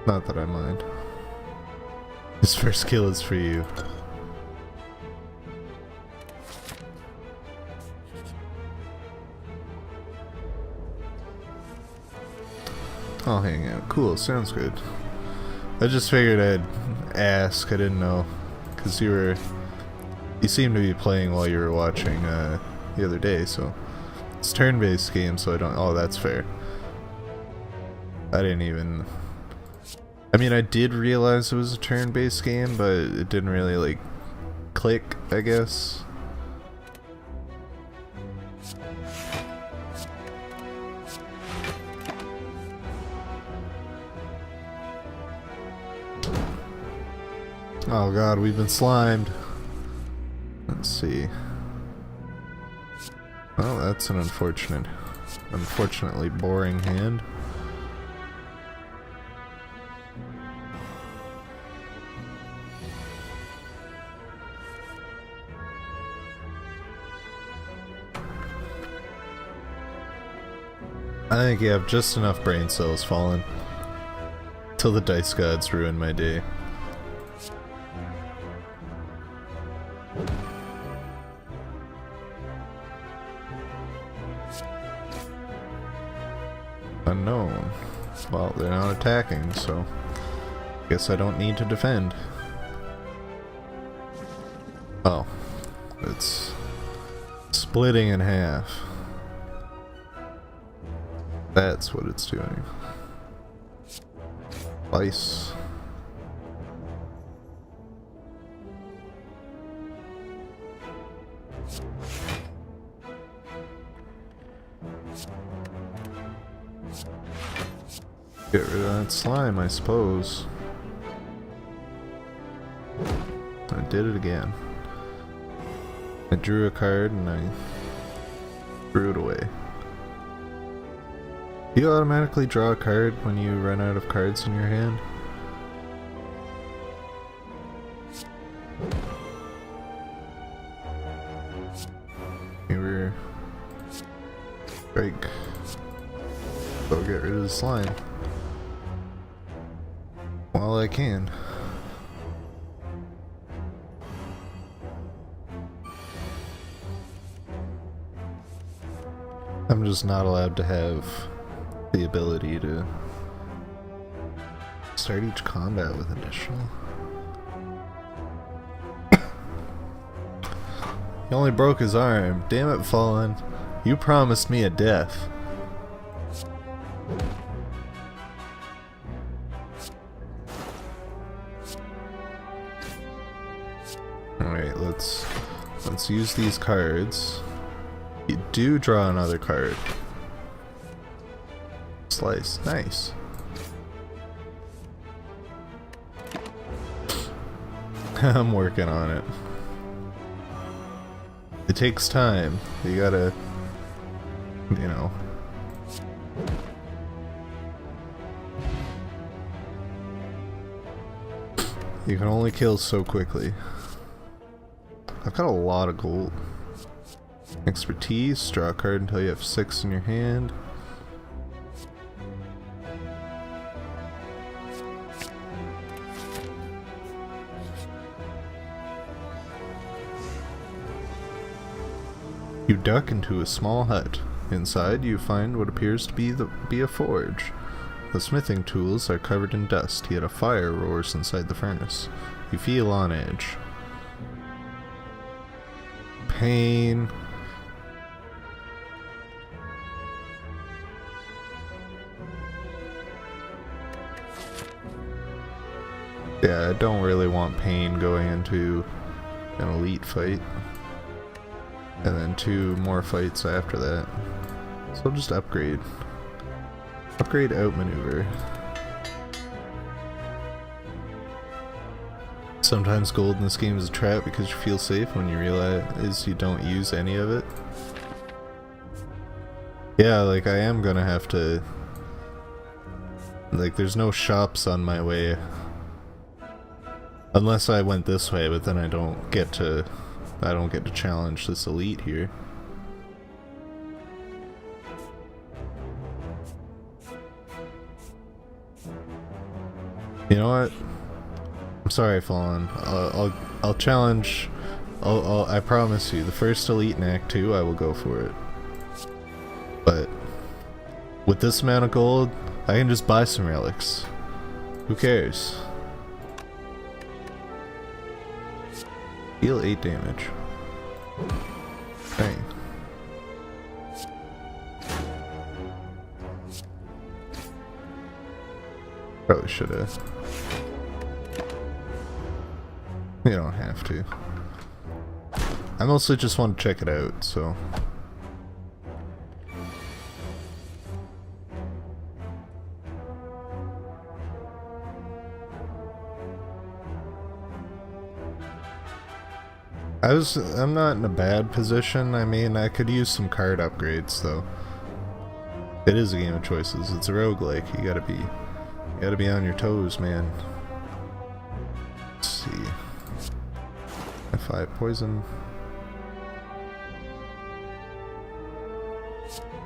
Not that I mind. His first kill is for you. I'll hang out. Cool, sounds good. I just figured I'd ask, I didn't know, because you seemed to be playing while you were watching the other day, so it's a turn-based game, so I don't, oh, that's fair. I didn't even, I mean, I did realize it was a turn-based game, but it didn't really, like, click, I guess. Oh god, we've been slimed. Let's see. Well, that's an unfortunately boring hand. I think you have just enough brain cells, Fallen. Till the dice gods ruin my day. Unknown. Well, they're not attacking, so guess I don't need to defend. Oh, it's splitting in half. That's what it's doing. Slice. Get rid of that slime, I suppose. I did it again. I drew a card and I threw it away. Do you automatically draw a card when you run out of cards in your hand? Here, break. Go get rid of the slime. While I can. I'm just not allowed to have the ability to start each combat with additional. He only broke his arm. Damn it, Fallen. You promised me a death. Alright, let's use these cards. You do draw another card. Slice. Nice. I'm working on it. It takes time. You gotta, you know. You can only kill so quickly. I've got a lot of gold. Expertise, draw a card until you have 6 in your hand. You duck into a small hut. Inside, you find what appears to be a forge. The smithing tools are covered in dust, yet a fire roars inside the furnace. You feel on edge. Pain. Yeah, I don't really want pain going into an elite fight. And then 2 more fights after that. So I'll just upgrade. Upgrade outmaneuver. Sometimes gold in this game is a trap because you feel safe when you realize you don't use any of it. Yeah, like I am gonna have to... Like there's no shops on my way. Unless I went this way, but then I don't get to challenge this elite here. You know what? I'm sorry, Fallen. I'll challenge. I promise you, the first elite in Act 2, I will go for it. But with this amount of gold, I can just buy some relics. Who cares? Deal 8 damage. Dang. Probably should have. You don't have to. I mostly just want to check it out, so. I'm not in a bad position. I mean, I could use some card upgrades, though. It is a game of choices. It's a roguelike. You gotta be on your toes, man. Let's see. F5 poison.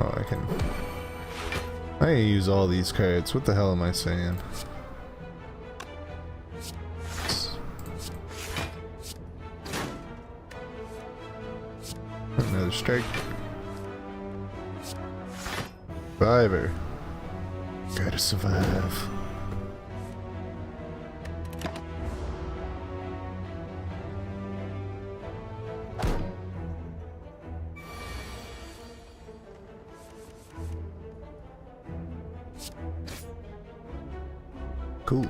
Oh, I can use all these cards. What the hell am I saying? Another strike. Survivor. Gotta survive. Cool.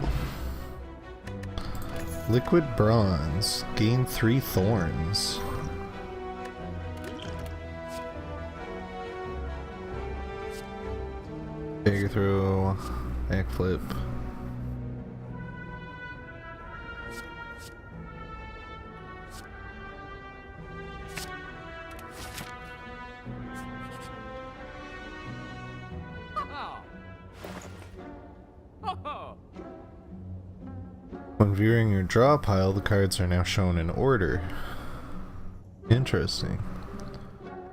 Liquid bronze. Gain 3 thorns. Dagger throw, backflip. When viewing your draw pile, the cards are now shown in order. Interesting.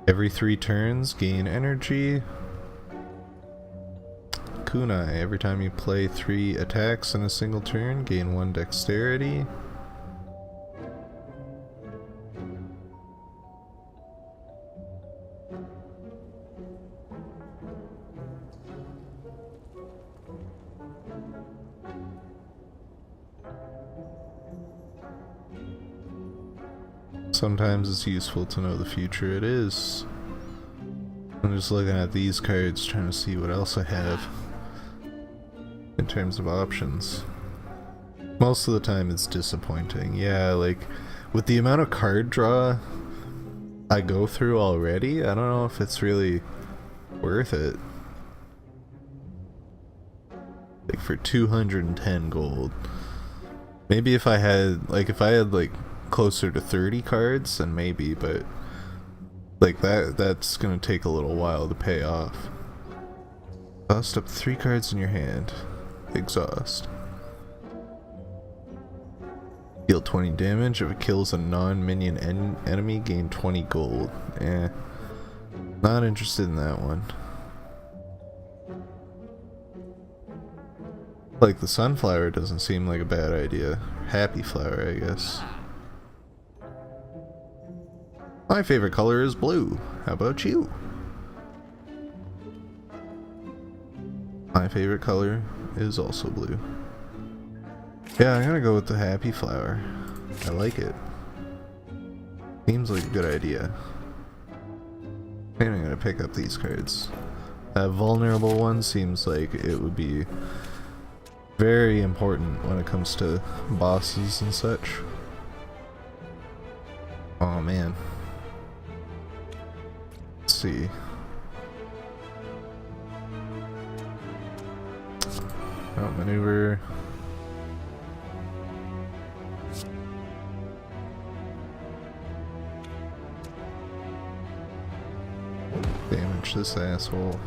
Every 3 turns, gain energy. Kunai. Every time you play 3 attacks in a single turn, gain 1 dexterity. Sometimes it's useful to know the future. It is. I'm just looking at these cards, trying to see what else I have in terms of options. Most of the time it's disappointing. Yeah, like with the amount of card draw I go through already, I don't know if it's really worth it. Like for 210 gold. Maybe if I had like closer to 30 cards, then maybe, but like that's gonna take a little while to pay off. Exhaust up 3 cards in your hand. Exhaust. Deal 20 damage. If it kills a non-minion enemy, gain 20 gold. Not interested in that one. Like the sunflower doesn't seem like a bad idea. Happy flower, I guess. My favorite color is blue. How about you? My favorite color is also blue. Yeah, I'm gonna go with the happy flower. I like it. Seems like a good idea. I think I'm gonna pick up these cards. That vulnerable one seems like it would be very important when it comes to bosses and such. Oh man. Let's see. Outmaneuver. Damage this asshole.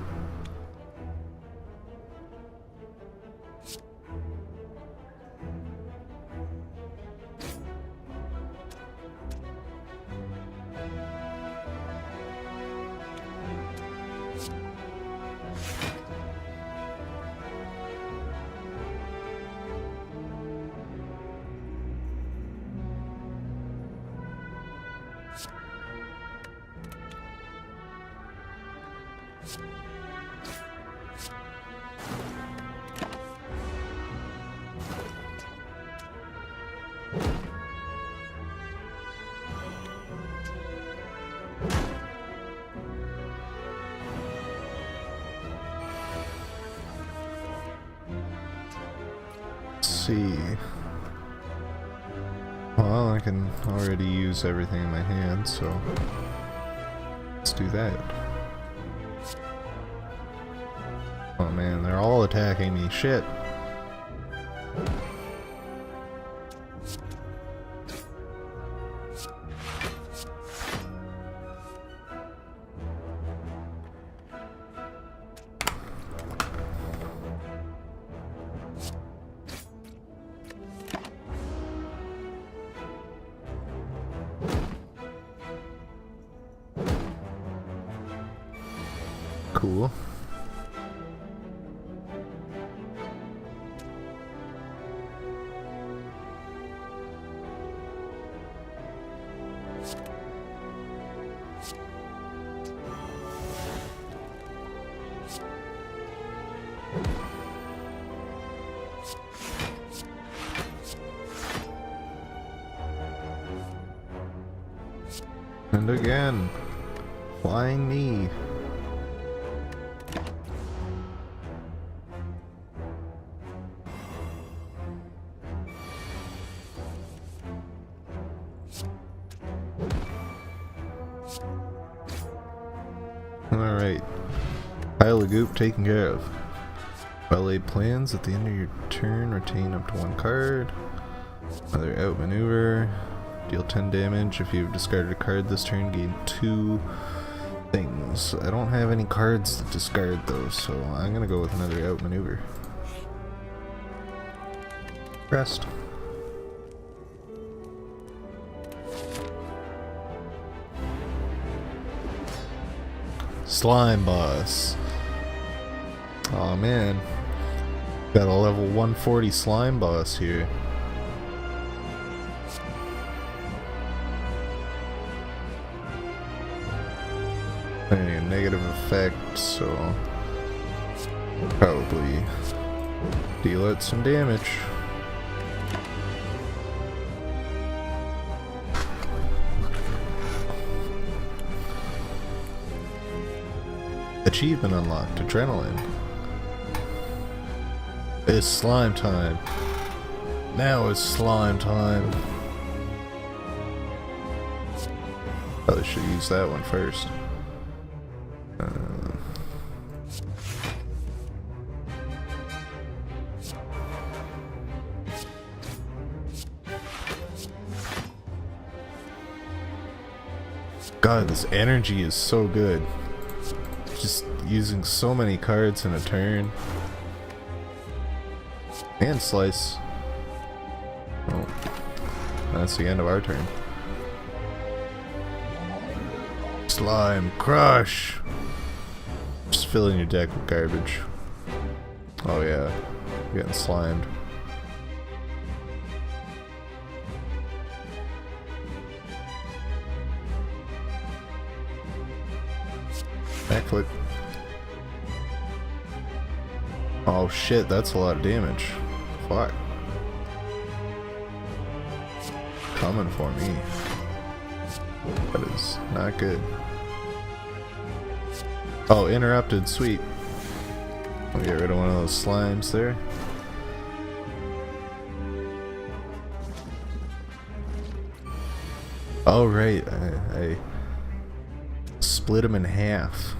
See. Well, I can already use everything in my hand, so let's do that. Oh man, they're all attacking me. Shit. Cool. And again, flying knee. Alright. Pile of goop taken care of. Well laid plans. At the end of your turn, retain up to one card. Another outmaneuver. Deal 10 damage. If you've discarded a card this turn, gain 2 things. I don't have any cards to discard though, so I'm gonna go with another outmaneuver. Rest. Slime boss. Aw man. Got a level 140 slime boss here. Any negative effect, so probably deal it some damage. Achievement unlocked, adrenaline. It's slime time. Now it's slime time. Probably should use that one first. God, this energy is so good. Just using so many cards in a turn. And slice. Oh, that's the end of our turn. Slime crush. Just filling your deck with garbage. Oh yeah, getting slimed. Backflip. Oh shit, that's a lot of damage. Fuck. Coming for me. That is not good. Oh, interrupted, sweet. I'll get rid of one of those slimes there. Oh right, I split him in half.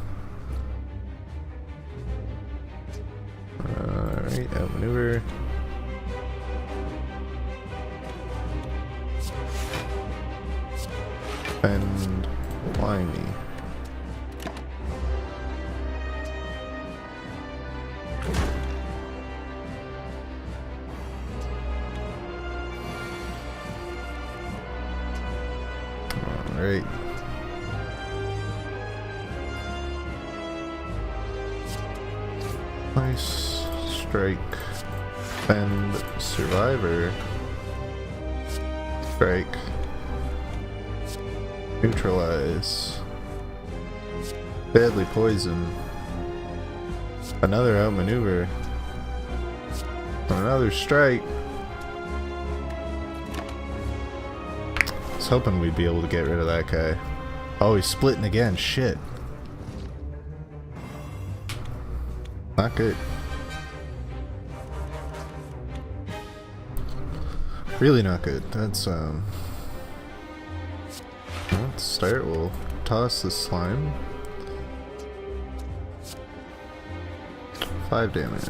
Alright, outmaneuver. And fly me. Alright. Nice strike. And survivor. Strike. Neutralize. Deadly poison. Another outmaneuver. Another strike. I was hoping we'd be able to get rid of that guy. Oh, he's splitting again. Shit. Not good. Really not good. That's let's start. We'll toss the slime. 5 damage.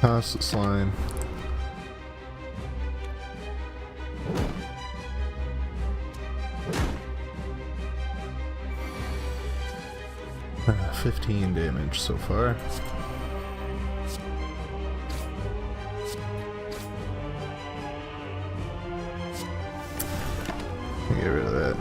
Toss the slime. 15 damage so far. Get rid of that.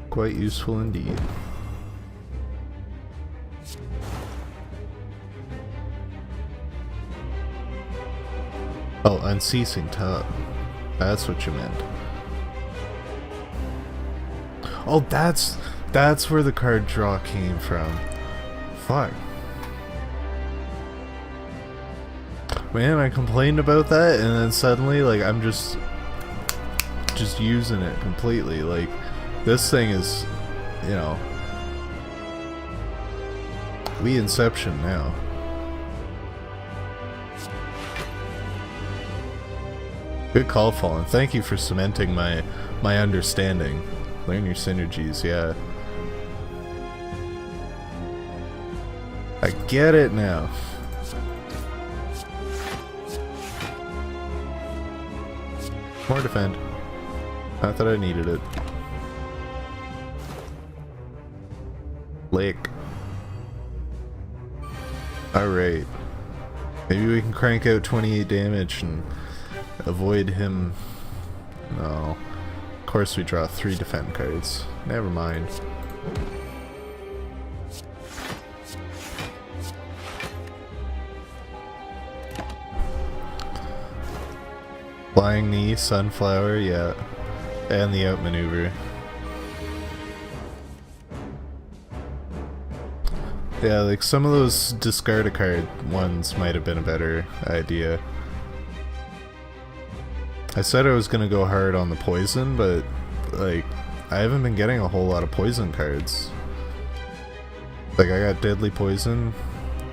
Quite useful indeed. Oh, unceasing tub. That's what you meant. Oh, that's where the card draw came from. Fuck. Man, I complained about that and then suddenly, like, I'm just using it completely. Like, this thing is, you know, we Inception now. Good call, Fallen. Thank you for cementing my understanding. Learn your synergies, yeah. I get it now. More defend. Not that I needed it. Lick. Alright. Maybe we can crank out 28 damage and avoid him. No. Of course we draw 3 defend cards. Never mind. Flying Knee, Sunflower, yeah. And the outmaneuver. Yeah, like some of those discard a card ones might have been a better idea. I said I was gonna go hard on the poison, but like I haven't been getting a whole lot of poison cards. Like I got Deadly Poison,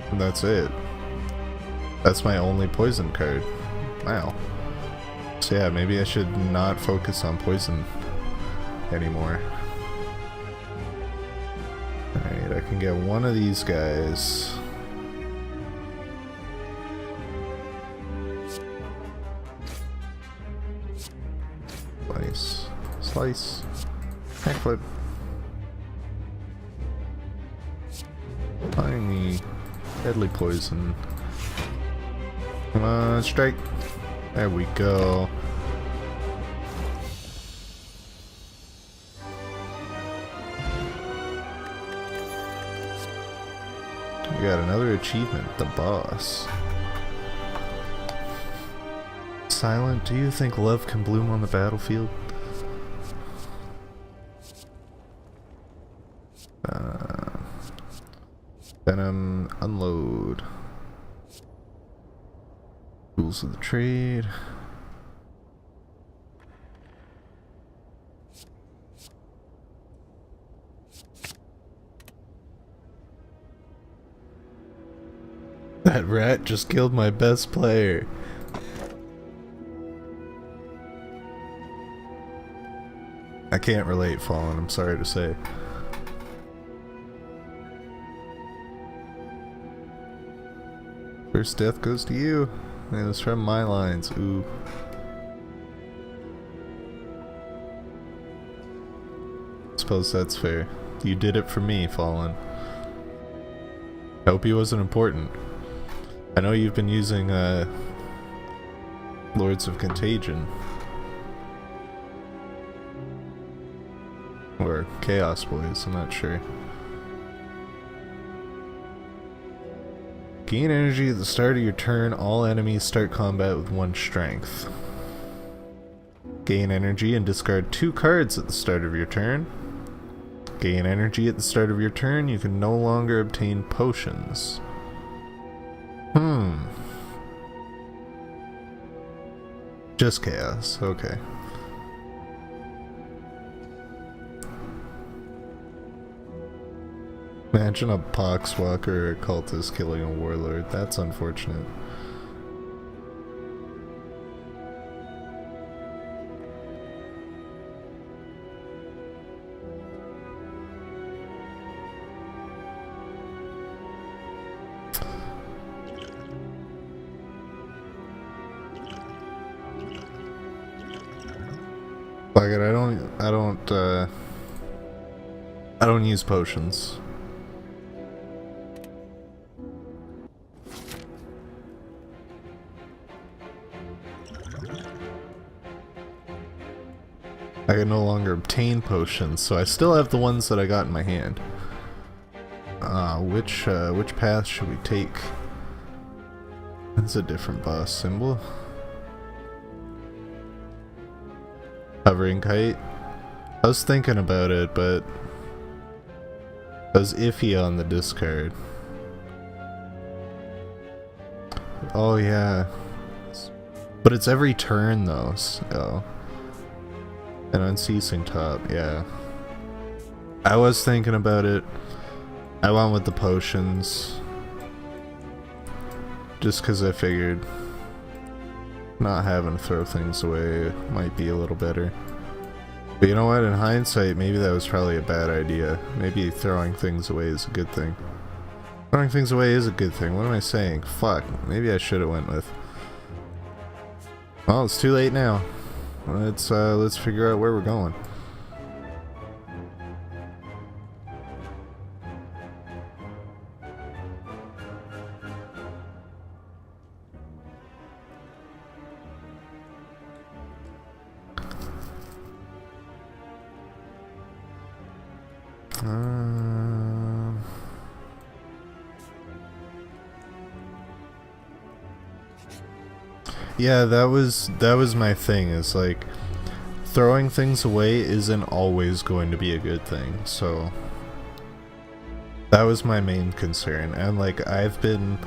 and that's it. That's my only poison card. Wow. So yeah, maybe I should not focus on poison anymore. Alright, I can get one of these guys. Slice. Slice. Backflip. Applying the deadly poison. Come on, strike. There we go. We got another achievement, the boss. Silent, do you think love can bloom on the battlefield? Venom, unload. Rules of the trade. That rat just killed my best player. I can't relate, Fallen, I'm sorry to say. First death goes to you. It was from my lines. Ooh. Suppose that's fair. You did it for me, Fallen. I hope he wasn't important. I know you've been using Lords of Contagion. Or Chaos Boys, I'm not sure. Gain energy at the start of your turn. All enemies start combat with 1 strength. Gain energy and discard 2 cards at the start of your turn. Gain energy at the start of your turn. You can no longer obtain potions. Just chaos, okay. Imagine a poxwalker or a cultist killing a warlord. That's unfortunate. Fuck it, I don't use potions. I can no longer obtain potions, so I still have the ones that I got in my hand. Which path should we take? That's a different boss symbol. Hovering kite. I was thinking about it, but I was iffy on the discard. Oh yeah. But it's every turn though, so... An unceasing top, yeah. I was thinking about it. I went with the potions. Just because I figured not having to throw things away might be a little better. But you know what, in hindsight, maybe that was probably a bad idea. Maybe throwing things away is a good thing. Throwing things away is a good thing. What am I saying? Fuck, maybe I should have went with... Well, it's too late now. Let's figure out where we're going. Yeah, that was my thing, is like throwing things away isn't always going to be a good thing, so that was my main concern. And like I've been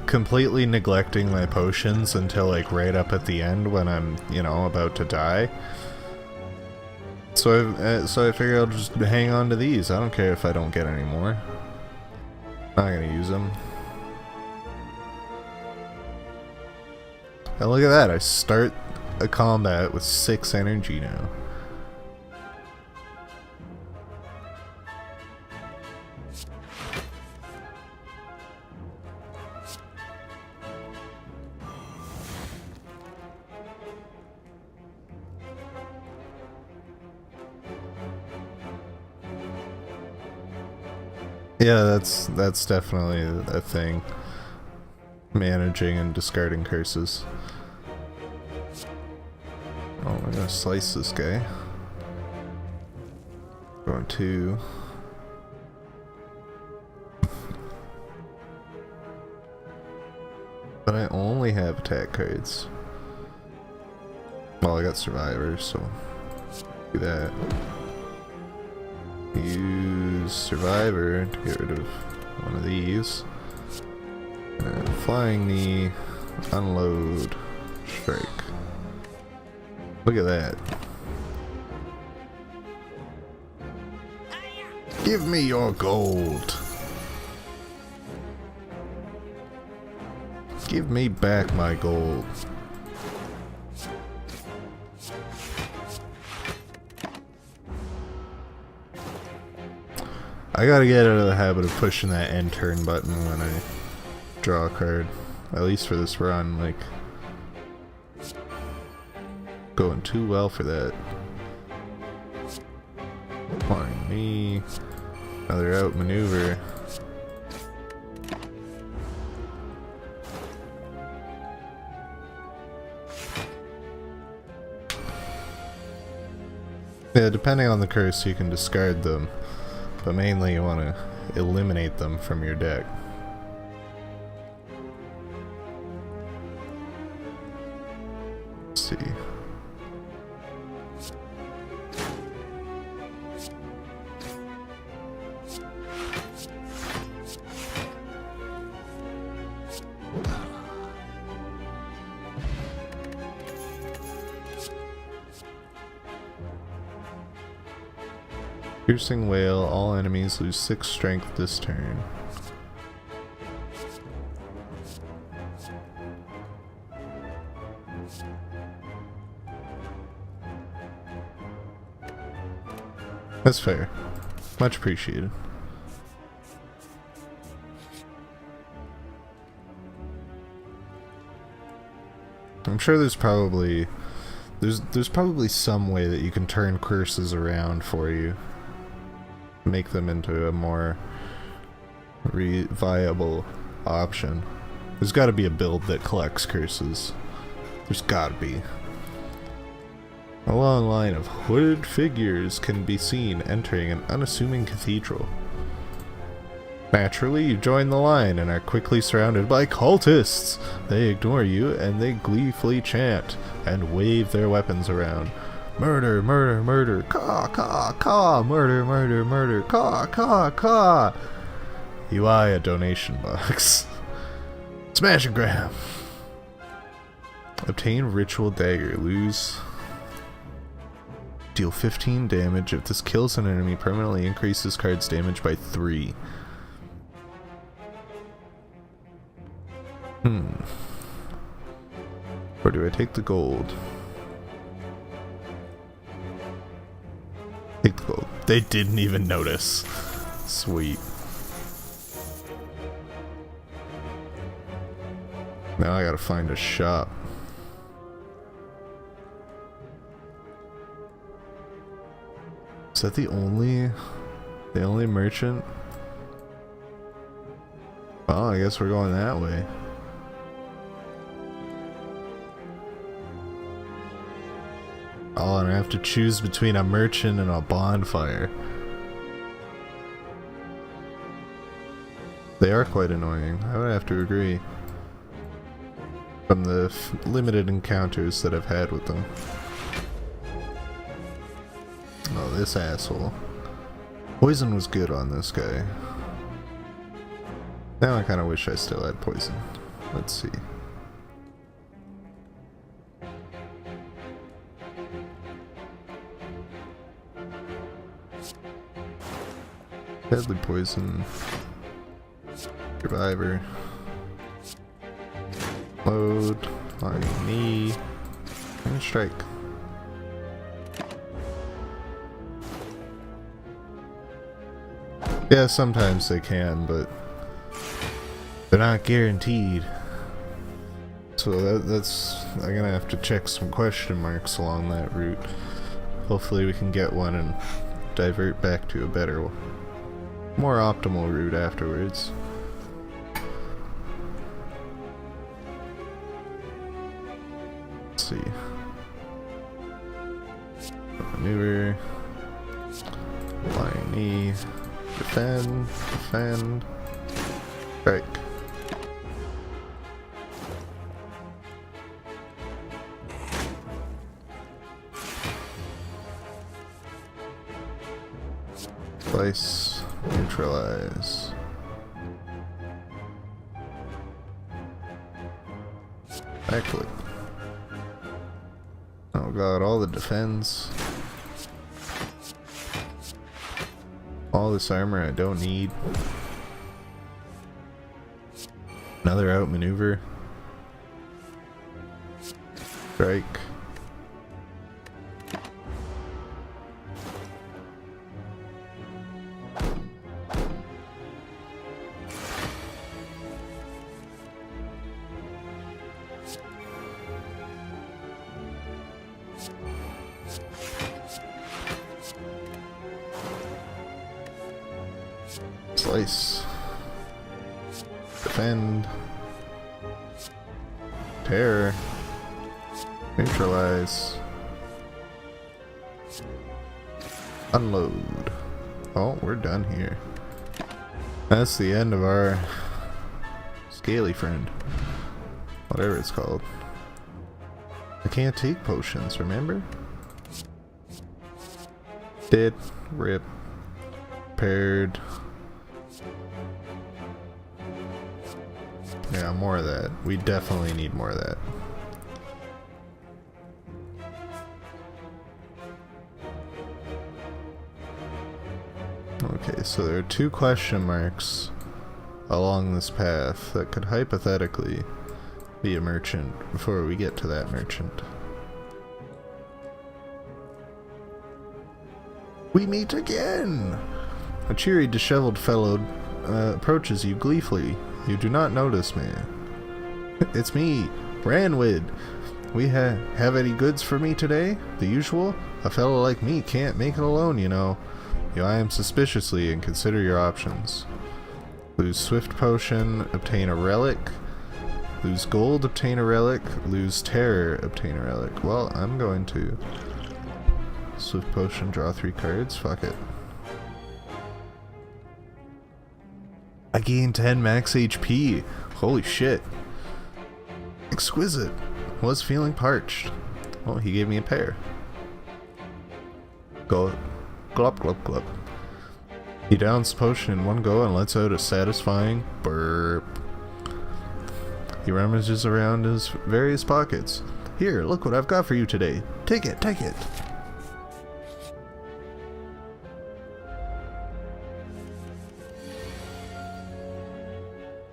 completely neglecting my potions until like right up at the end when I'm, you know, about to die. So I figure I'll just hang on to these. I don't care if I don't get any more. I'm not gonna use them. And look at that, I start a combat with 6 energy now. Yeah, that's definitely a thing. Managing and discarding curses. Oh, we're gonna slice this guy. Going to... But I only have attack cards. Well, I got survivors, so do that. Use survivor to get rid of one of these. And flying knee, unload, strike. Look at that. Give me your gold. Give me back my gold. I gotta get out of the habit of pushing that end turn button when I draw a card. At least for this run, like... Going too well for that. Flying me. Another outmaneuver. Yeah, depending on the curse, you can discard them, but mainly you want to eliminate them from your deck. Let's see. Piercing Wail, all enemies lose 6 strength this turn. That's fair. Much appreciated. I'm sure there's probably some way that you can turn curses around for you. Make them into a more viable option. There's got to be a build that collects curses. There's got to be. A long line of hooded figures can be seen entering an unassuming cathedral. Naturally, you join the line and are quickly surrounded by cultists. They ignore you and they gleefully chant and wave their weapons around. Murder, murder, murder, caw, caw, caw, murder, murder, murder, caw, caw, caw. You eye a donation box. Smash and grab. Obtain ritual dagger. Lose. Deal 15 damage. If this kills an enemy, permanently increase this card's damage by 3. Or do I take the gold? Take the gold. They didn't even notice. Sweet. Now I gotta find a shop. Is that the only merchant? Well, I guess we're going that way. Oh, and I have to choose between a merchant and a bonfire. They are quite annoying, I would have to agree. From the limited encounters that I've had with them. Oh, this asshole. Poison was good on this guy. Now I kind of wish I still had poison. Let's see. Deadly poison. Survivor. Load. My knee. And strike. Yeah, sometimes they can, but they're not guaranteed. So that's I'm gonna have to check some question marks along that route. Hopefully we can get one and divert back to a better more optimal route afterwards. Let's see. Maneuver. Flying knee. Defend. Defend. Strike. Slice. Neutralize. Backflip. Oh god, all the defense. All this armor I don't need. Another outmaneuver. Strike. Slice. Defend. Tear. Neutralize. Unload. Oh, we're done here. That's the end of our scaly friend. Whatever it's called. I can't take potions, remember? Dead. Rip. Paired. Yeah, more of that. We definitely need more of that. Okay, so there are 2 question marks along this path that could hypothetically be a merchant before we get to that merchant. We meet again! A cheery, disheveled fellow approaches you gleefully. You do not notice me. It's me, Ranwid. We have any goods for me today? The usual? A fellow like me can't make it alone, you know. You eye him suspiciously and consider your options. Lose Swift Potion, obtain a relic. Lose gold, obtain a relic. Lose terror, obtain a relic. Well, I'm going to Swift Potion, draw 3 cards. Fuck it. I gained 10 max HP. Holy shit. Exquisite. Was feeling parched. Well, he gave me a pair. Go. Glop, glop, glop. He downs potion in one go and lets out a satisfying burp. He rummages around his various pockets. Here, look what I've got for you today. Take it, take it.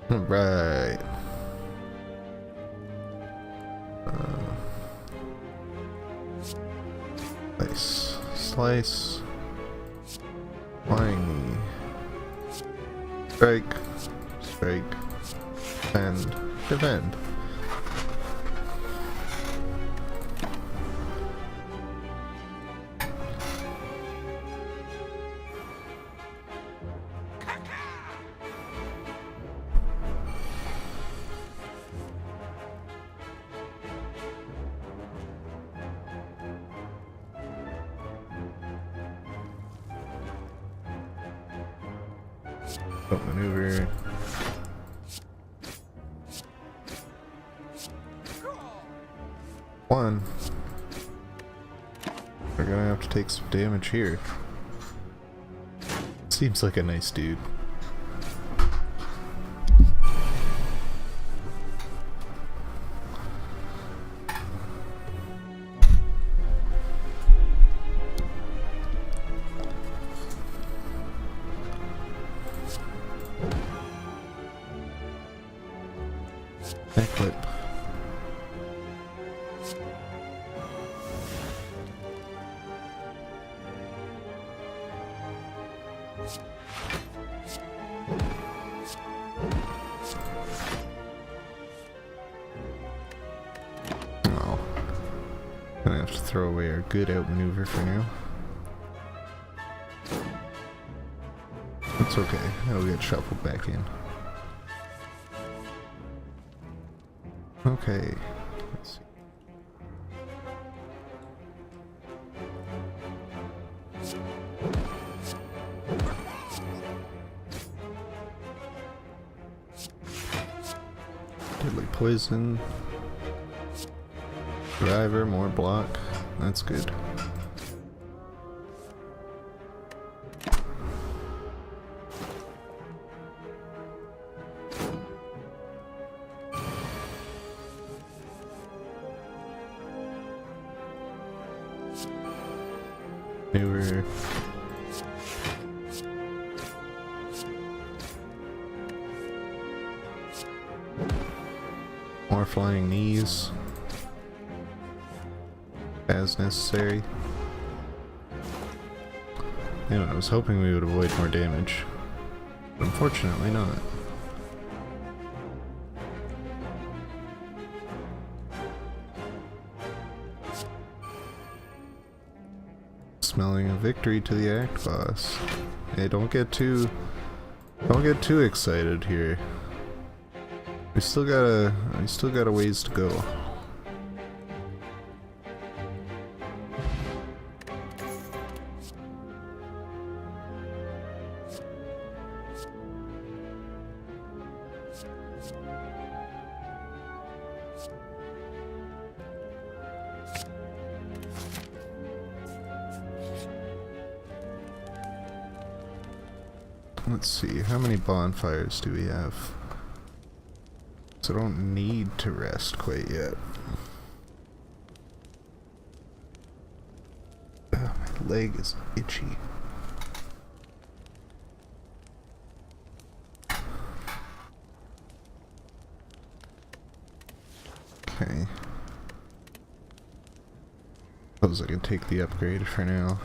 Right. Nice. Slice. Flying knee. Strike. Strike. And defend. Maneuver. One. We're gonna have to take some damage here. Seems like a nice dude. Backflip. Oh. Gonna have to throw away our good outmaneuver for now. That's okay. It'll get shuffled back in. Okay. Let's see. Deadly poison. Driver, more block. That's good. Newer. More flying knees as necessary. Damn, I was hoping we would avoid more damage, but unfortunately not. Smelling a victory to the act boss. Hey, don't get too excited here. We still got a ways to go. Let's see, how many bonfires do we have? So I don't need to rest quite yet. Oh, my leg is itchy. Okay. Suppose I can take the upgrade for now.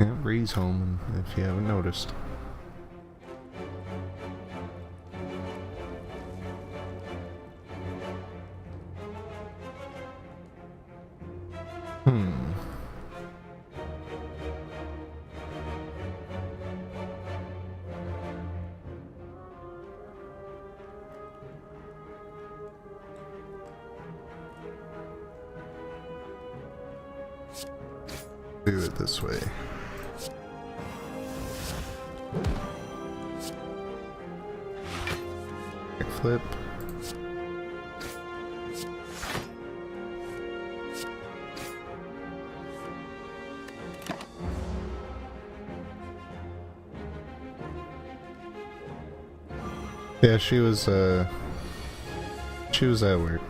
Yeah, Bree's home, if you haven't noticed. Do it this way. Flip. Yeah, she was at work.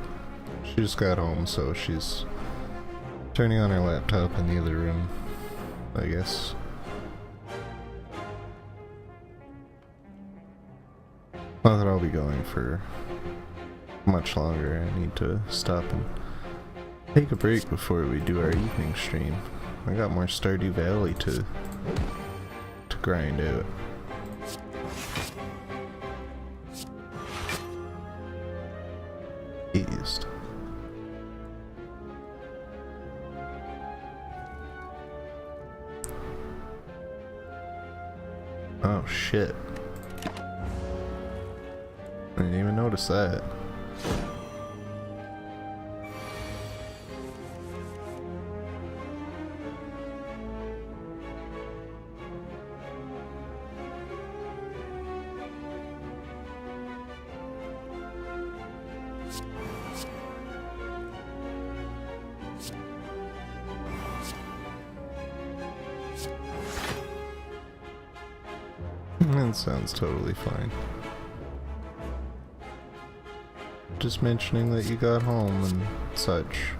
She just got home, so she's turning on her laptop in the other room, I guess. Not that I'll be going for much longer. I need to stop and take a break before we do our evening stream. I got more Stardew Valley to grind out. Eased. Oh shit. I didn't even notice that. That sounds totally fine. Just mentioning that you got home and such.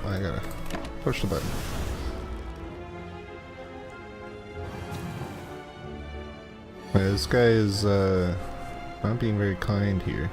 I gotta push the button. This guy is not being very kind here.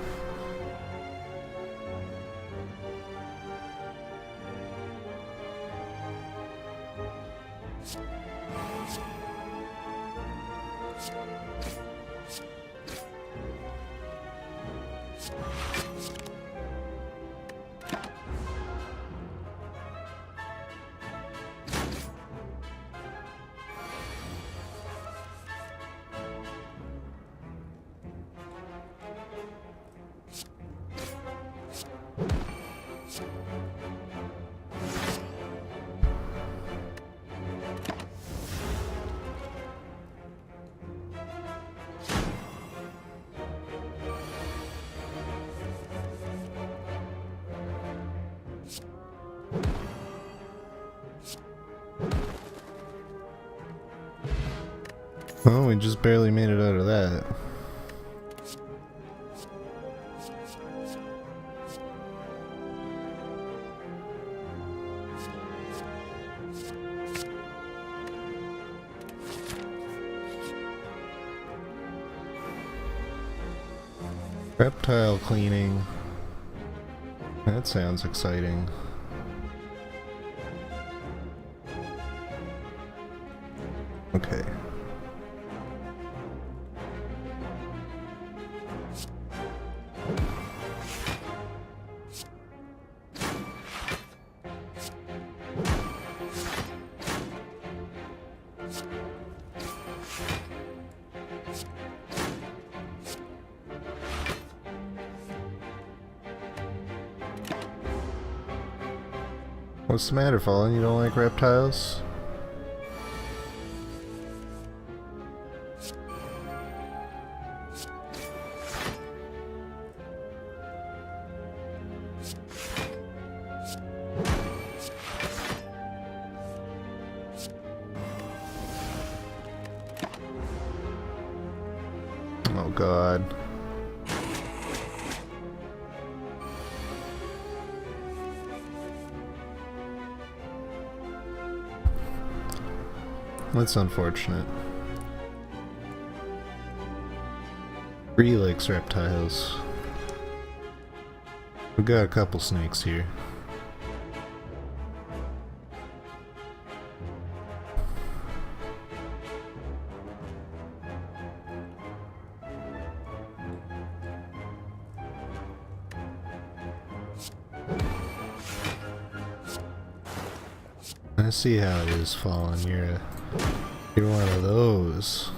Oh, we just barely made it out of that. Reptile cleaning. That sounds exciting. Okay. What's the matter, Fallen? You don't like reptiles? Oh God. That's unfortunate. Relix reptiles. We got a couple snakes here. I see how it is, Fallen. You're one of those.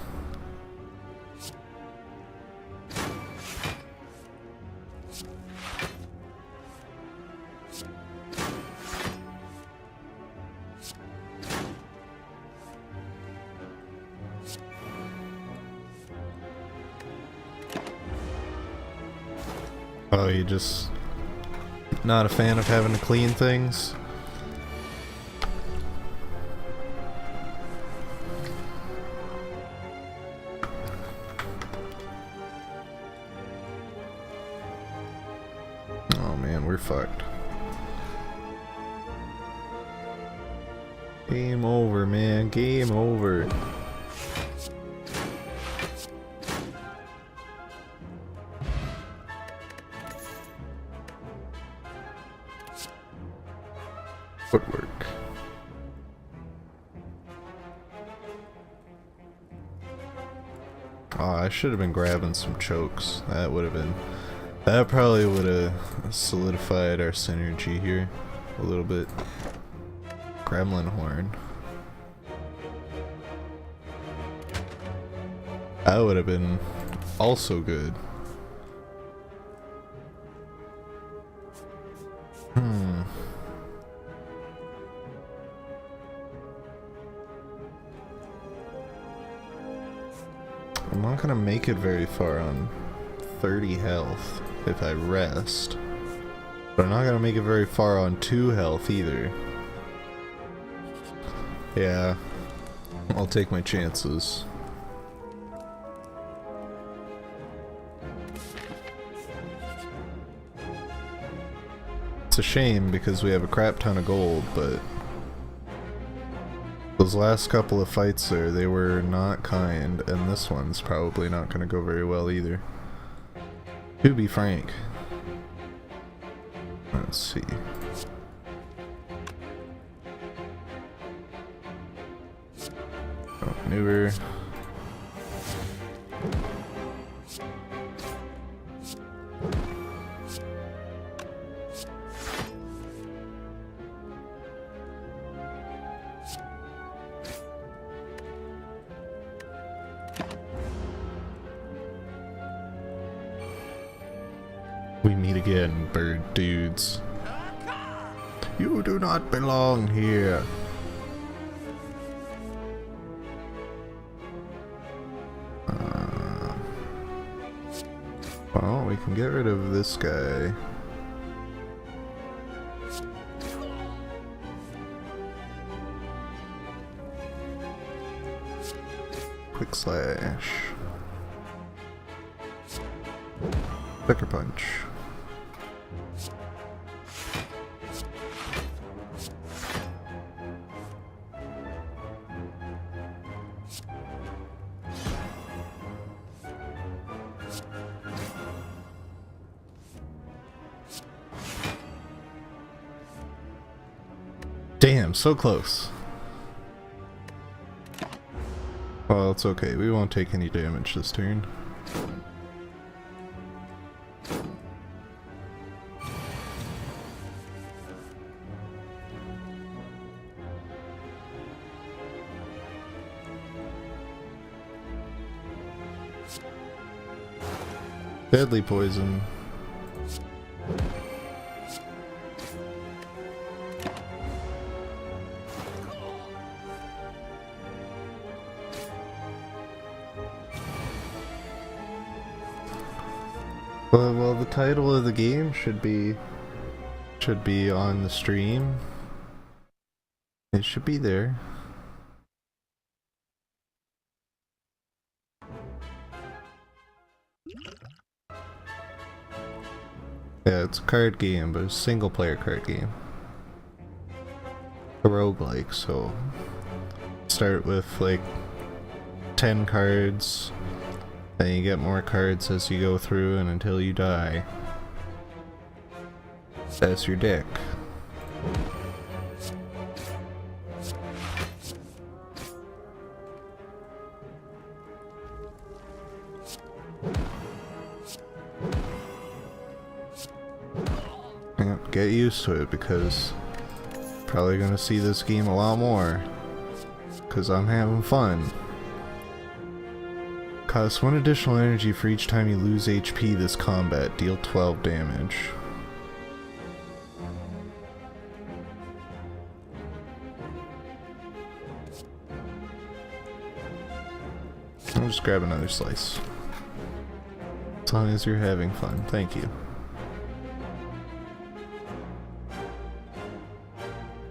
Oh, you just not a fan of having to clean things? Oh man, we're fucked. Game over, man. Game over. Footwork. Oh, I should have been grabbing some chokes. That would have been... That probably would have solidified our synergy here a little bit. Gremlin horn. That would have been also good. I'm not gonna make it very far on 30 health if I rest. But I'm not gonna make it very far on 2 health either. Yeah, I'll take my chances. It's a shame because we have a crap ton of gold, but those last couple of fights there, they were not kind, and this one's probably not going to go very well either. To be frank. Let's see. Oh, maneuver. We meet again, bird dudes. You do not belong here. Well, we can get rid of this guy. Quick slash. Sucker punch. Damn, so close. Well, it's okay. We won't take any damage this turn. Deadly poison. Well, the title of the game should be on the stream. It should be there. Yeah, it's a card game, but it's a single player card game. A roguelike, so start with like 10 cards. Then you get more cards as you go through and until you die. That's your deck. Yep, get used to it because probably gonna see this game a lot more. Cause I'm having fun. Costs 1 additional energy for each time you lose HP this combat. Deal 12 damage. I'll just grab another slice. As long as you're having fun. Thank you.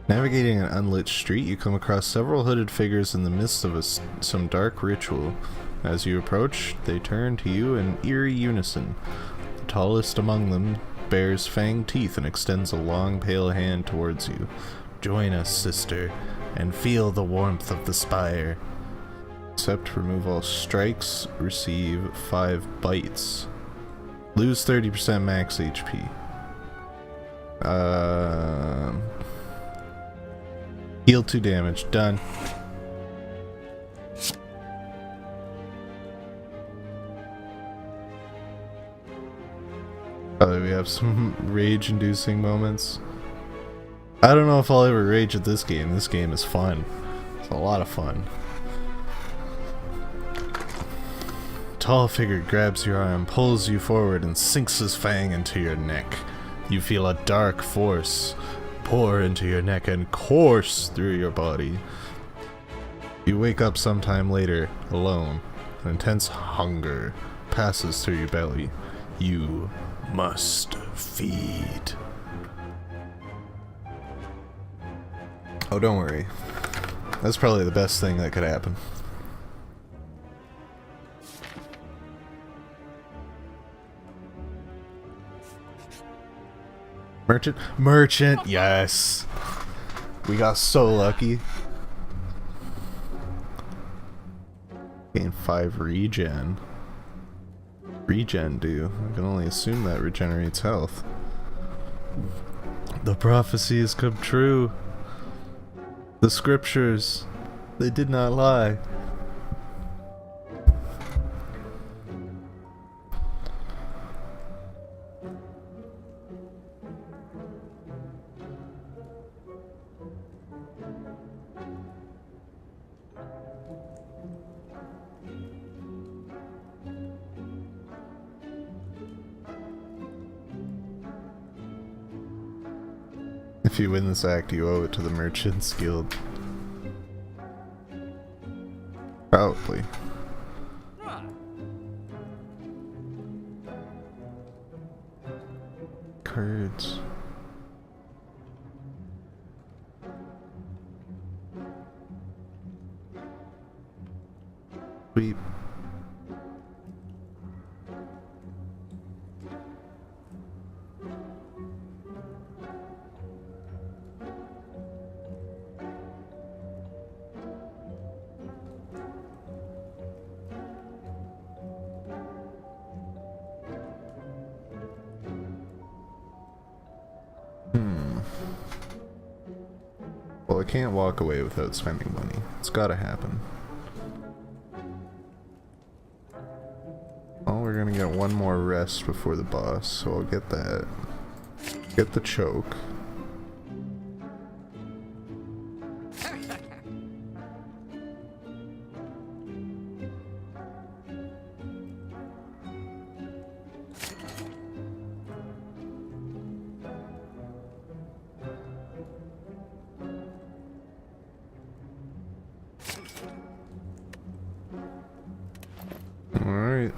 Navigating an unlit street, you come across several hooded figures in the midst of some dark ritual. As you approach, they turn to you in eerie unison. The tallest among them bears fanged teeth and extends a long, pale hand towards you. Join us, sister. and feel the warmth of the spire. Except remove all strikes, receive 5 bites. Lose 30% max HP. Heal 2 damage. Done. Oh, we have some rage-inducing moments. I don't know if I'll ever rage at this game. This game is fun. It's a lot of fun. Tall figure grabs your arm, pulls you forward, and sinks his fang into your neck. You feel a dark force pour into your neck and course through your body. You wake up sometime later, alone. An intense hunger passes through your belly. You must feed. Oh, don't worry. That's probably the best thing that could happen. Merchant? Merchant! Yes! We got so lucky. Gain 5 regen. Regen do? I can only assume that regenerates health. The prophecies come true. The scriptures, they did not lie. If you win this act, you owe it to the Merchants Guild. Probably. Cards. Sweep. Well, I can't walk away without spending money. It's gotta happen. Oh, we're gonna get one more rest before the boss, so I'll get that. Get the choke. Alright,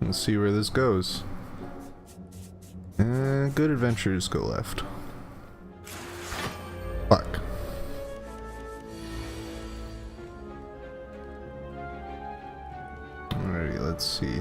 let's see where this goes. Good adventures go left. Fuck. Alrighty, let's see.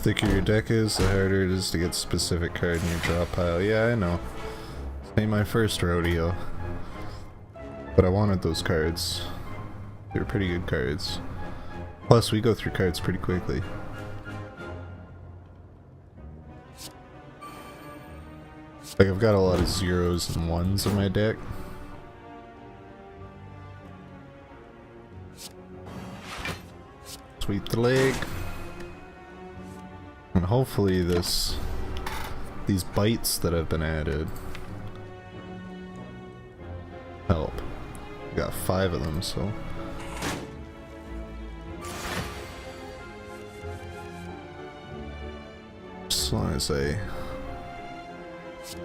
The thicker your deck is, the harder it is to get a specific card in your draw pile. Yeah, I know. This ain't my first rodeo. But I wanted those cards. They were pretty good cards. Plus, we go through cards pretty quickly. Like, I've got a lot of 0s and 1s in my deck. Sweep the leg. And hopefully these bites that have been added help. We got 5 of them, so. As long as I As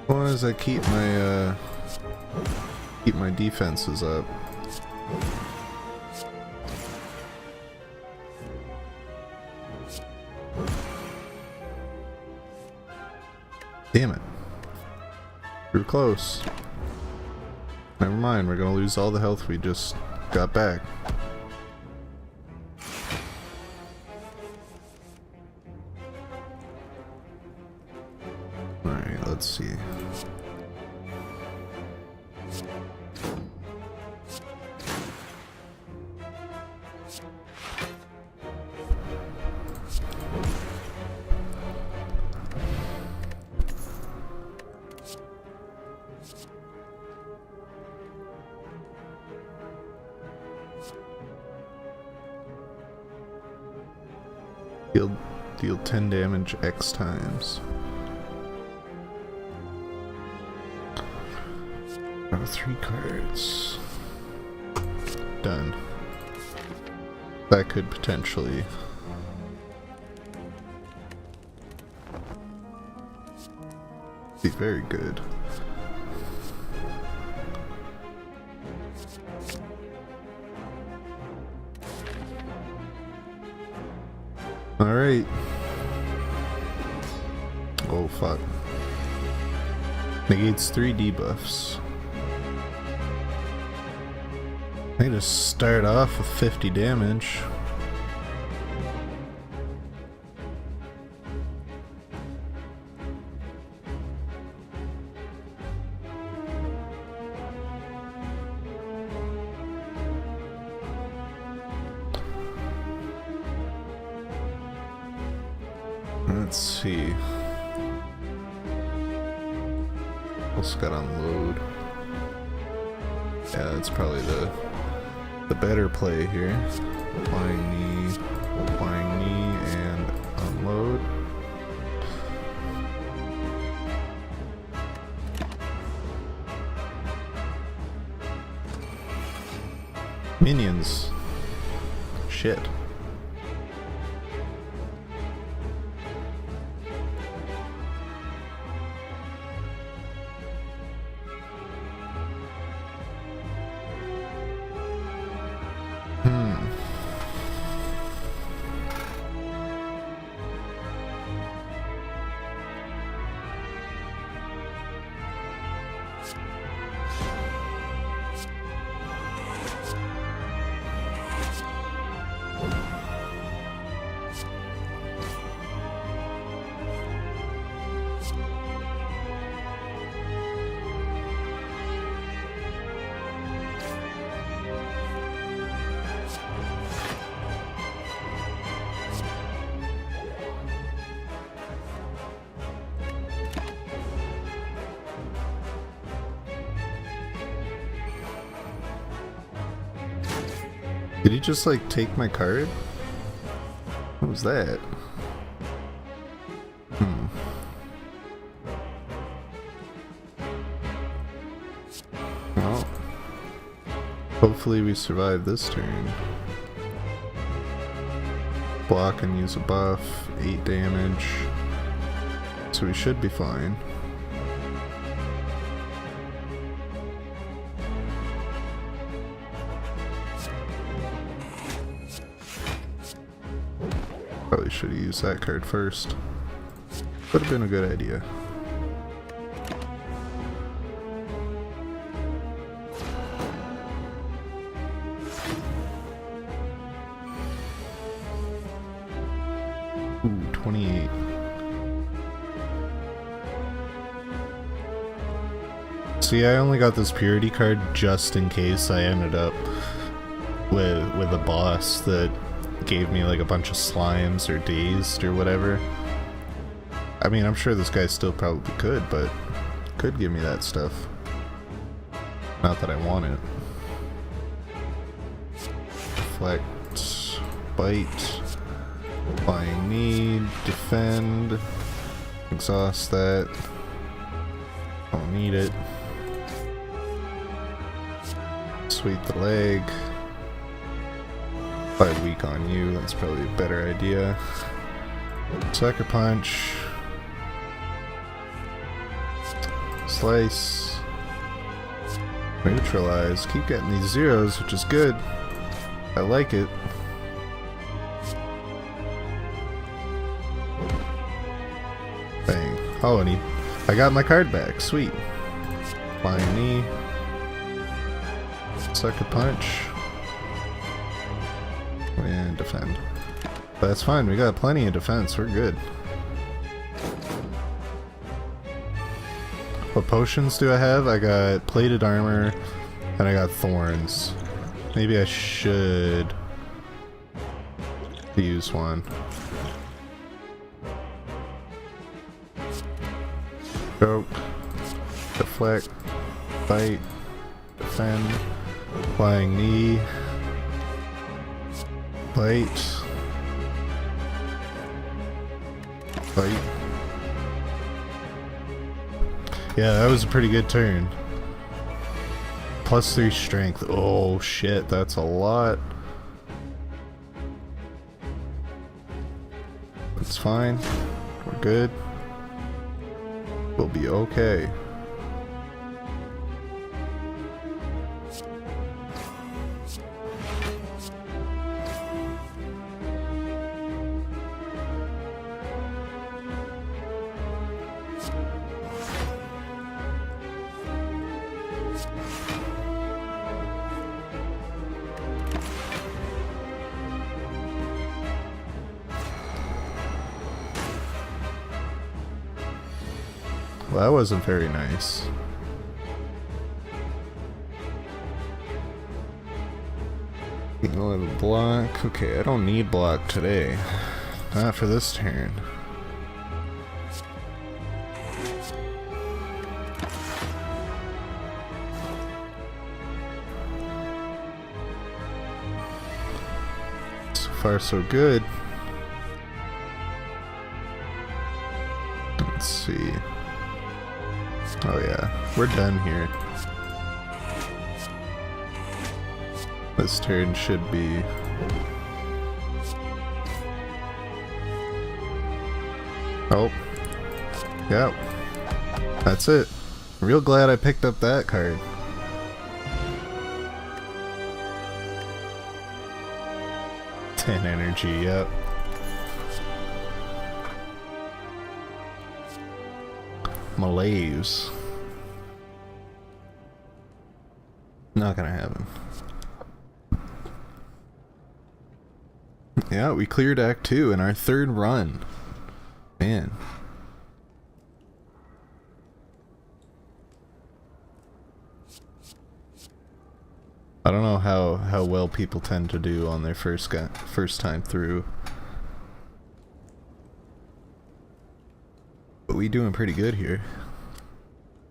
long as I keep my defenses up. Damn it. We're close. Never mind, we're gonna lose all the health we just got back. Alright, let's see. Deal 10 damage X times. Oh, 3 cards. Done. That could potentially be very good. Alright. Oh fuck. Negates 3 debuffs. I just start off with 50 damage. Let's see. Also got unload. Yeah, that's probably the better play here. Applying knee, and unload. Minions. Shit. Did he just like take my card? What was that? Well, hopefully we survive this turn. Block and use a buff, 8 damage. So we should be fine. Probably should have used that card first. Would have been a good idea. Ooh, 28. See, I only got this purity card just in case I ended up with a boss that gave me like a bunch of slimes or dazed or whatever. I mean, I'm sure this guy still probably could, but could give me that stuff. Not that I want it. Deflect, bite, flying knee, defend, exhaust that. Don't need it. Sweep the leg. Probably weak on you, that's probably a better idea. Sucker Punch. Slice. Neutralize. Keep getting these zeros, which is good. I like it. Bang. Oh, and I got my card back. Sweet. Flying Knee. Sucker Punch. And defend. But that's fine, we got plenty of defense, we're good. What potions do I have? I got plated armor, and I got thorns. Maybe I should use one. Go. Deflect. Fight. Defend. Flying Knee. Fight. Fight. Yeah, that was a pretty good turn. +3 strength. Oh shit, that's a lot. It's fine. We're good. We'll be okay. Well, that wasn't very nice. You know, I have a block. Okay, I don't need block today. Not for this turn. So far, so good. Let's see. Oh yeah, we're done here. This turn should be... Oh. Yep. That's it. Real glad I picked up that card. Ten energy, yep. Malaise. Not gonna happen. Yeah, we cleared Act 2 in our third run. Man. I don't know how well people tend to do on their first time through. But we doing pretty good here.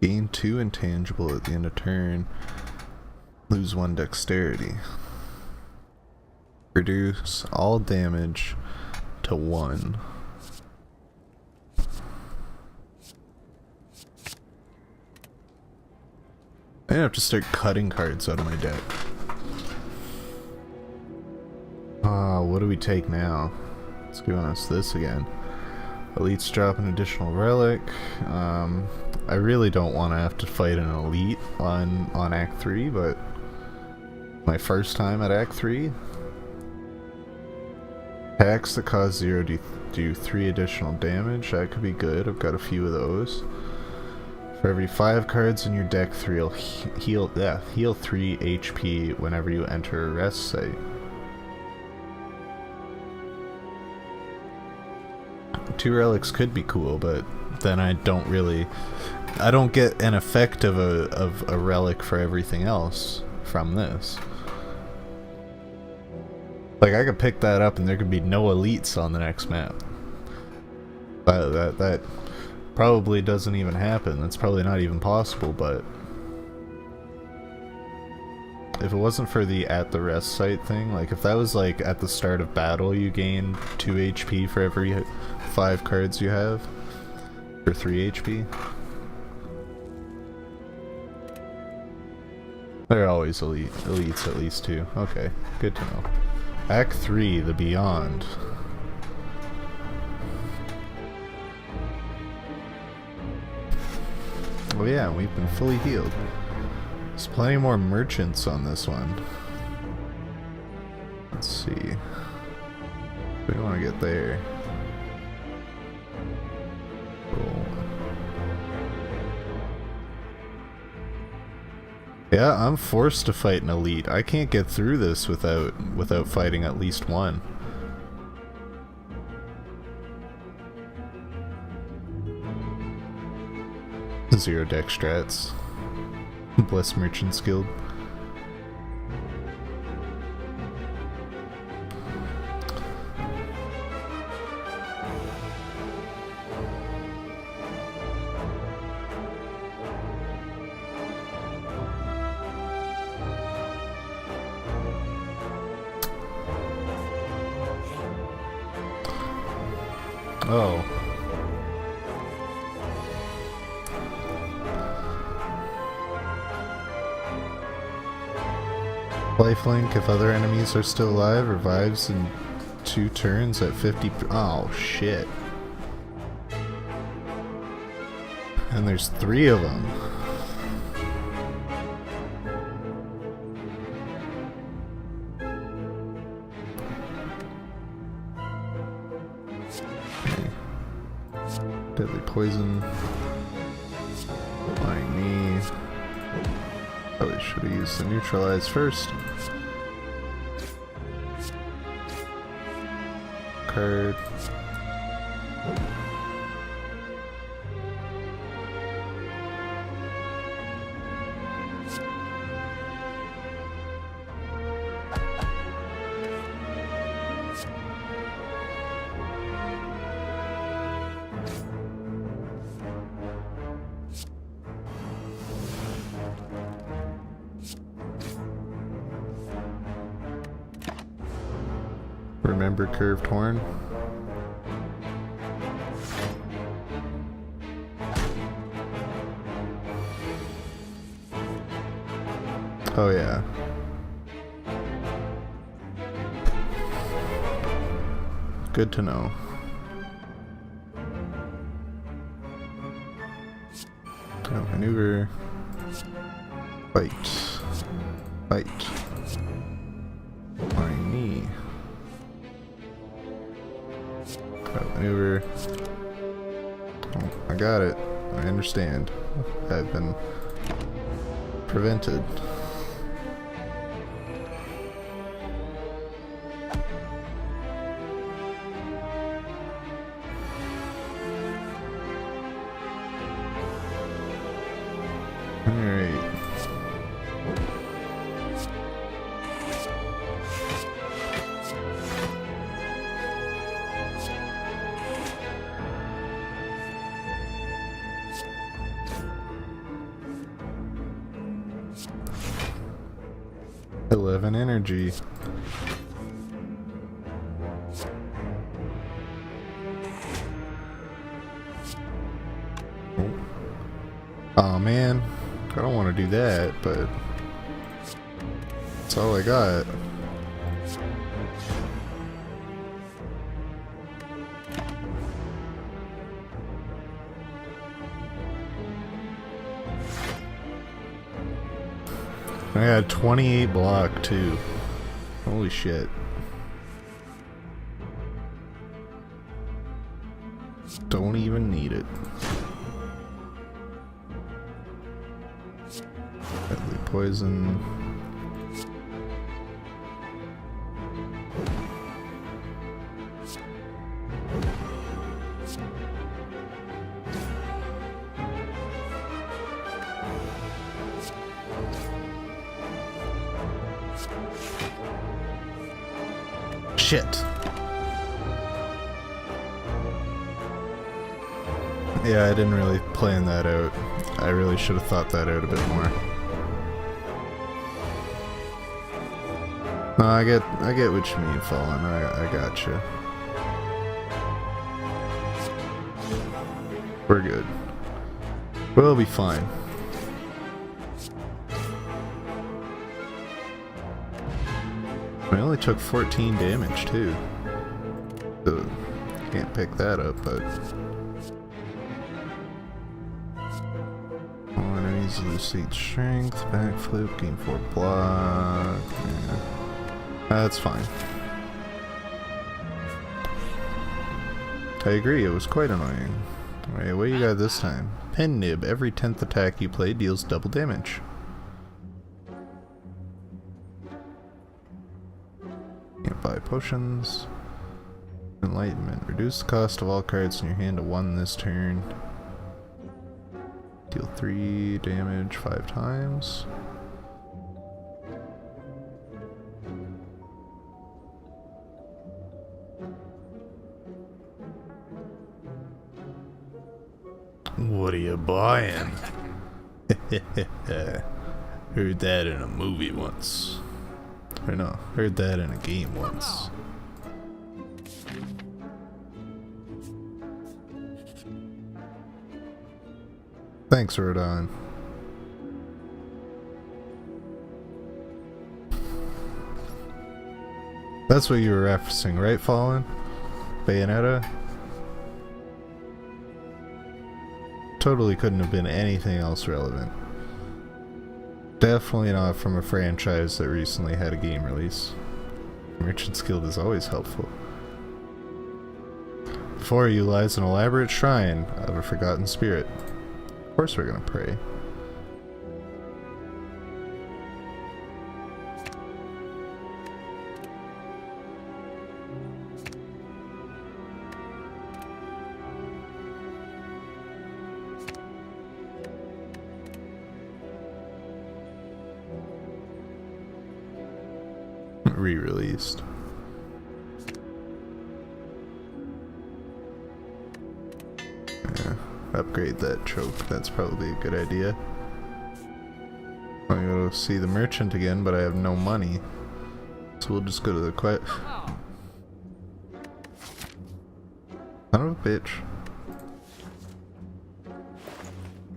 Gain 2 intangible at the end of turn. Lose 1 dexterity. Reduce all damage to 1. I'm gonna have to start cutting cards out of my deck. What do we take now? Let's give us this again. Elites drop an additional relic. I really don't want to have to fight an elite on Act 3, but my first time at Act 3. Attacks that cause 0 do 3 additional damage. That could be good. I've got a few of those. For every 5 cards in your deck, 3 will heal 3 HP whenever you enter a rest site. 2 relics could be cool, but then I don't get an effect of a relic for everything else from this. Like, I could pick that up and there could be no elites on the next map. That probably doesn't even happen. That's probably not even possible, but if it wasn't for the at the rest site thing, like if that was like at the start of battle you gain 2 HP for every 5 cards you have, or 3 HP. They're always elites at least 2. Okay, good to know. Act 3, The Beyond. Oh yeah, we've been fully healed. There's plenty more merchants on this one. Let's see. We want to get there. Cool. Yeah, I'm forced to fight an elite. I can't get through this without fighting at least one. Zero deck strats. Bless Merchants Guild. Oh. Lifelink, if other enemies are still alive, revives in 2 turns at 50. Oh, shit. And there's 3 of them. Okay. Deadly poison. Flying knee. Probably should have used the neutralize first. Card. Remember curved horn? Oh yeah. Good to know. Oh, maneuver. Fight. Fight. My knee. Maneuver. Oh, I got it. I understand. I've been prevented. Alright. Eleven energy. Oh man, I don't want to do that, but that's all I got. I had 28 block too. Holy shit. Don't even need it. Deadly poison. Shit. Yeah, I didn't really plan that out. I really should have thought that out a bit more. No, I get what you mean, Fallen. I gotcha. We're good. We'll be fine. I only took 14 damage too. So can't pick that up, but all enemies lose 8 strength, backflip, gain 4 block. Yeah. That's fine. I agree, it was quite annoying. Alright, what you got this time? Pen Nib. Every 10th attack you play deals double damage. Can't buy potions. Enlightenment. Reduce the cost of all cards in your hand to 1 this turn. Deal 3 damage 5 times. What are you buying? Heard that in a movie once. Or no, heard that in a game once. Thanks, Rodon. That's what you were referencing, right, Fallen? Bayonetta? Totally couldn't have been anything else relevant. Definitely not from a franchise that recently had a game release. Merchant's Guild is always helpful. Before you lies an elaborate shrine of a forgotten spirit. Of course we're gonna pray. Re-released. Yeah, upgrade that choke. That's probably a good idea. I'm gonna go see the merchant again, but I have no money, so we'll just go to the quest. Son of a bitch.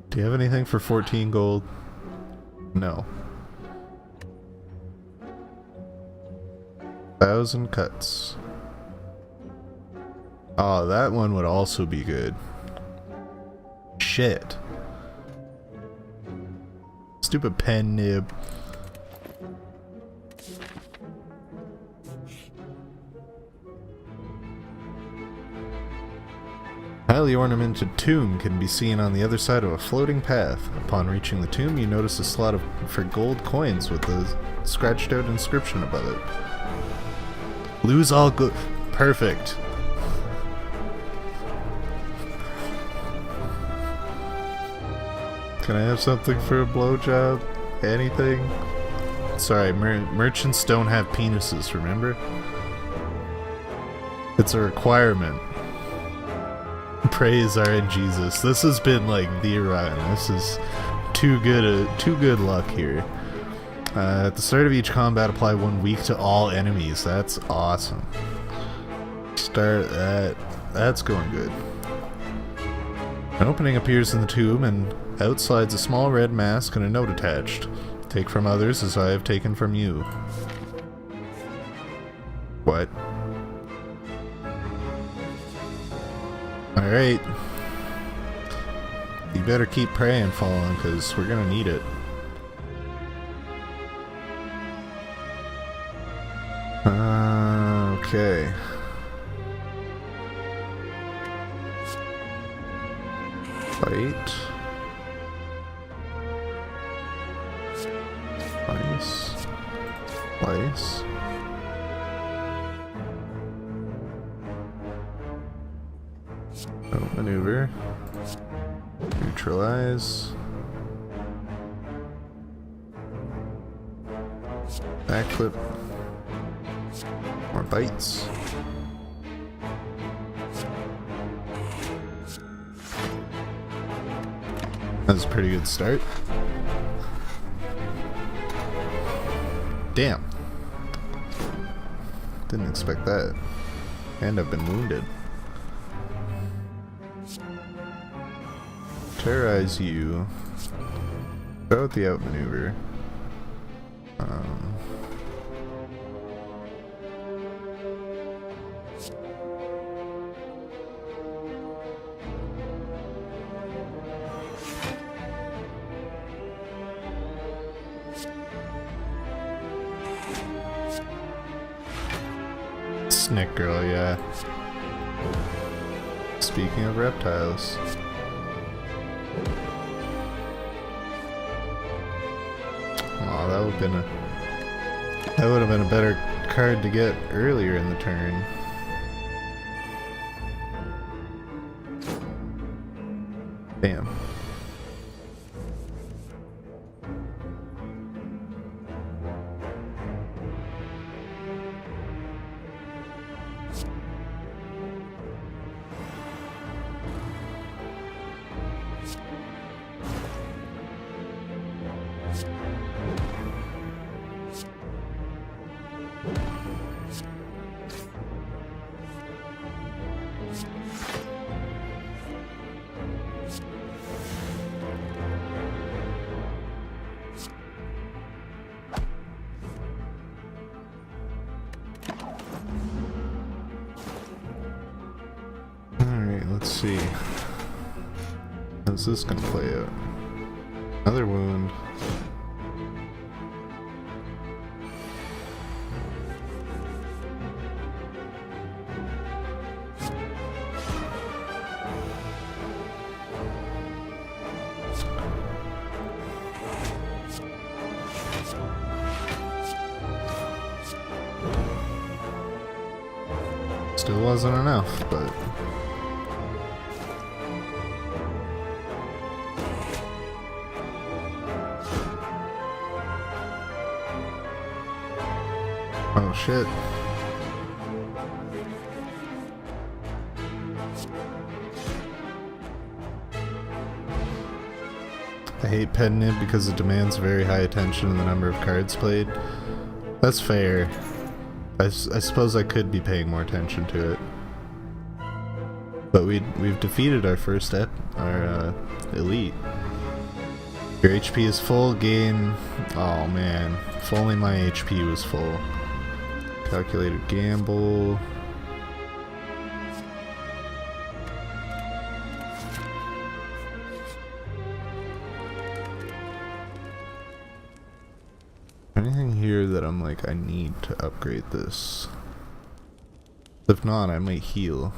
Do you have anything for 14 gold? No. 1,000 cuts. Oh, that one would also be good. Shit. Stupid pen nib. Highly ornamented tomb can be seen on the other side of a floating path. Upon reaching the tomb, you notice a slot for gold coins with a scratched out inscription above it. Lose all good. Perfect. Can I have something for a blowjob? Anything? Sorry, merchants don't have penises, remember? It's a requirement. Praise our in Jesus. This has been like the run. This is too good luck here. At the start of each combat, apply 1 week to all enemies. That's awesome. Start that. That's going good. An opening appears in the tomb, and out slides a small red mask and a note attached. Take from others as I have taken from you. What? Alright. You better keep praying, Fallen, because we're gonna need it. Okay. Fight. Slice. Slice. Oh, maneuver. Neutralize. Backflip. More bites. That's a pretty good start. Damn. Didn't expect that. And I've been wounded. Terrorize you. Go with the outmaneuver. Snake girl, yeah. Speaking of reptiles. Oh, that would have been a better card to get earlier in the turn. Damn. Let's see. How's this gonna play out? Another wound. Still wasn't enough, but oh shit. I hate petting it because it demands very high attention and the number of cards played. That's fair. I suppose I could be paying more attention to it. But we've defeated our first elite. Your HP is full, gain... Oh man, if only my HP was full. Calculated gamble. Anything here that I'm like, I need to upgrade this? If not, I might heal.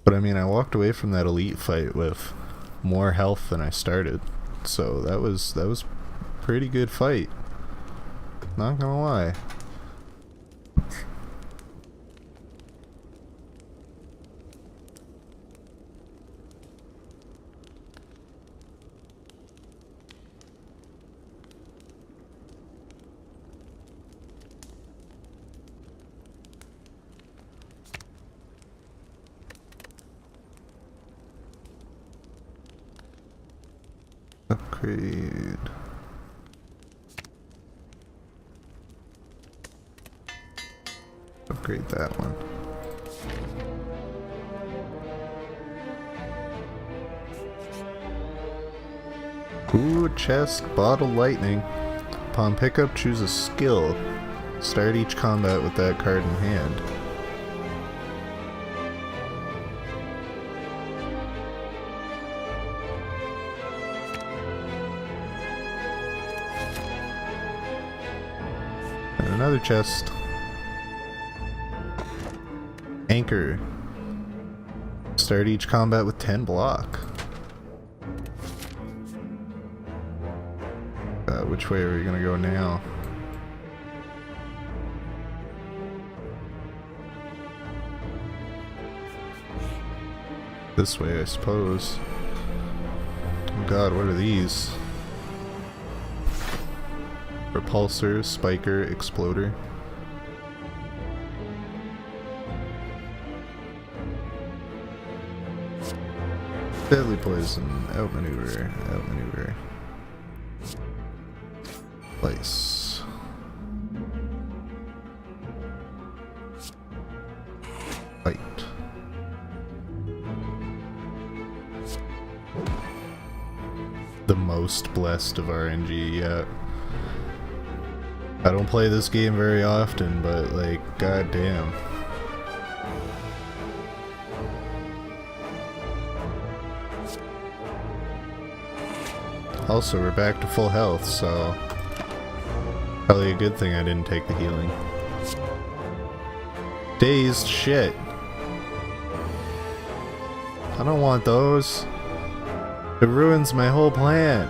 But I mean, I walked away from that elite fight with more health than I started, so that was pretty good fight. Not gonna lie. Upgrade. Upgrade that one. Ooh, chest, bottle lightning. Upon pickup, choose a skill. Start each combat with that card in hand. Another chest. Anchor. Start each combat with 10 block. Which way are we gonna go now? This way, I suppose. Oh god, what are these? Repulsor, Spiker, Exploder. Deadly Poison, outmaneuver, outmaneuver. Place. Fight. The most blessed of RNG yet. I don't play this game very often, but like, goddamn. Also, we're back to full health, so probably a good thing I didn't take the healing. Dazed shit. I don't want those. It ruins my whole plan.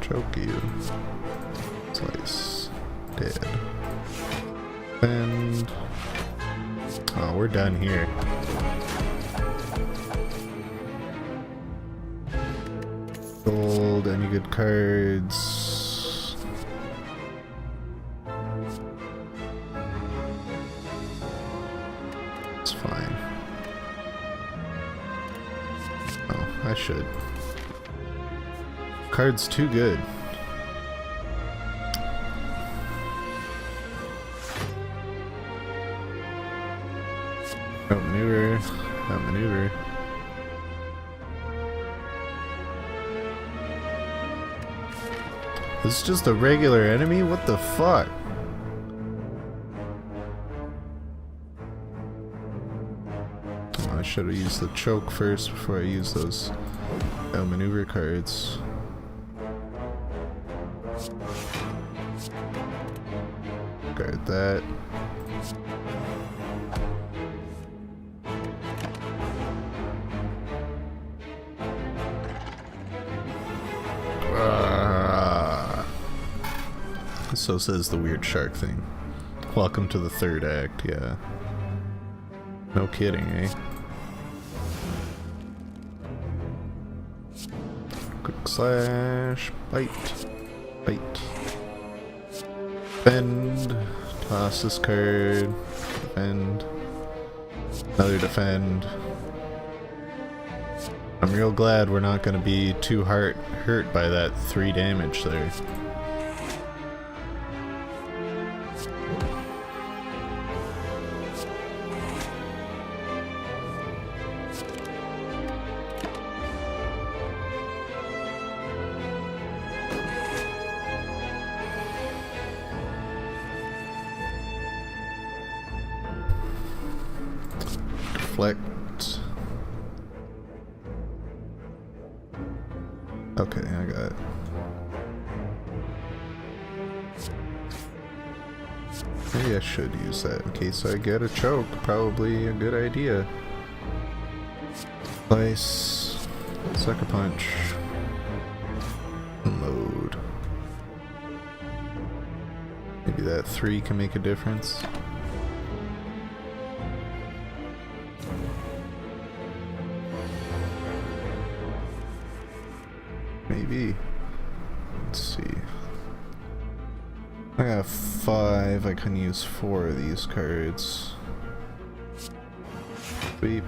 Choke you. Slice. Dead. And oh, we're done here. Gold, any good cards? It's fine. Oh, I should. Card's too good. Outmaneuver. Outmaneuver. This is just a regular enemy? What the fuck? Oh, I should have used the choke first before I use those outmaneuver cards. Guard that. So says the weird shark thing. Welcome to the third act, yeah. No kidding, eh? Quick slash, bite, bite. Defend, toss this card, defend, another defend. I'm real glad we're not gonna be too hurt by that 3 damage there. Deflect. Okay, I got it. Maybe I should use that in case I get a choke. Probably a good idea. Slice. Sucker punch. Load. Maybe that 3 can make a difference. Maybe. Let's see. I got 5. I can use 4 of these cards. Sweep.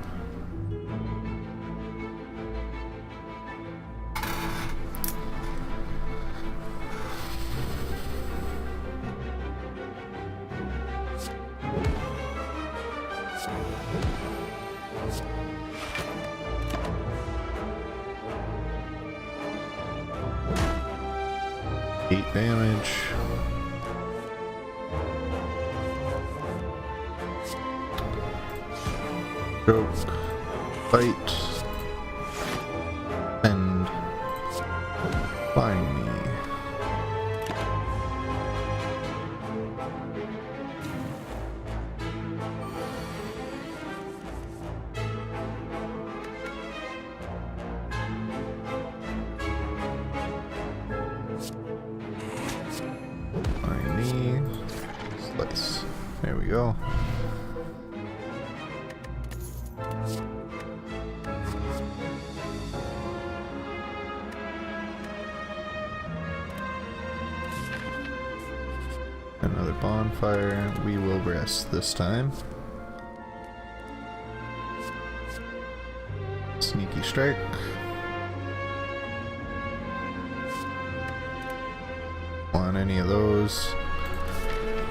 Damage. Stroke. Bite. And find me. Slice. There we go. Another bonfire. We will rest this time. Sneaky strike. Want any of those?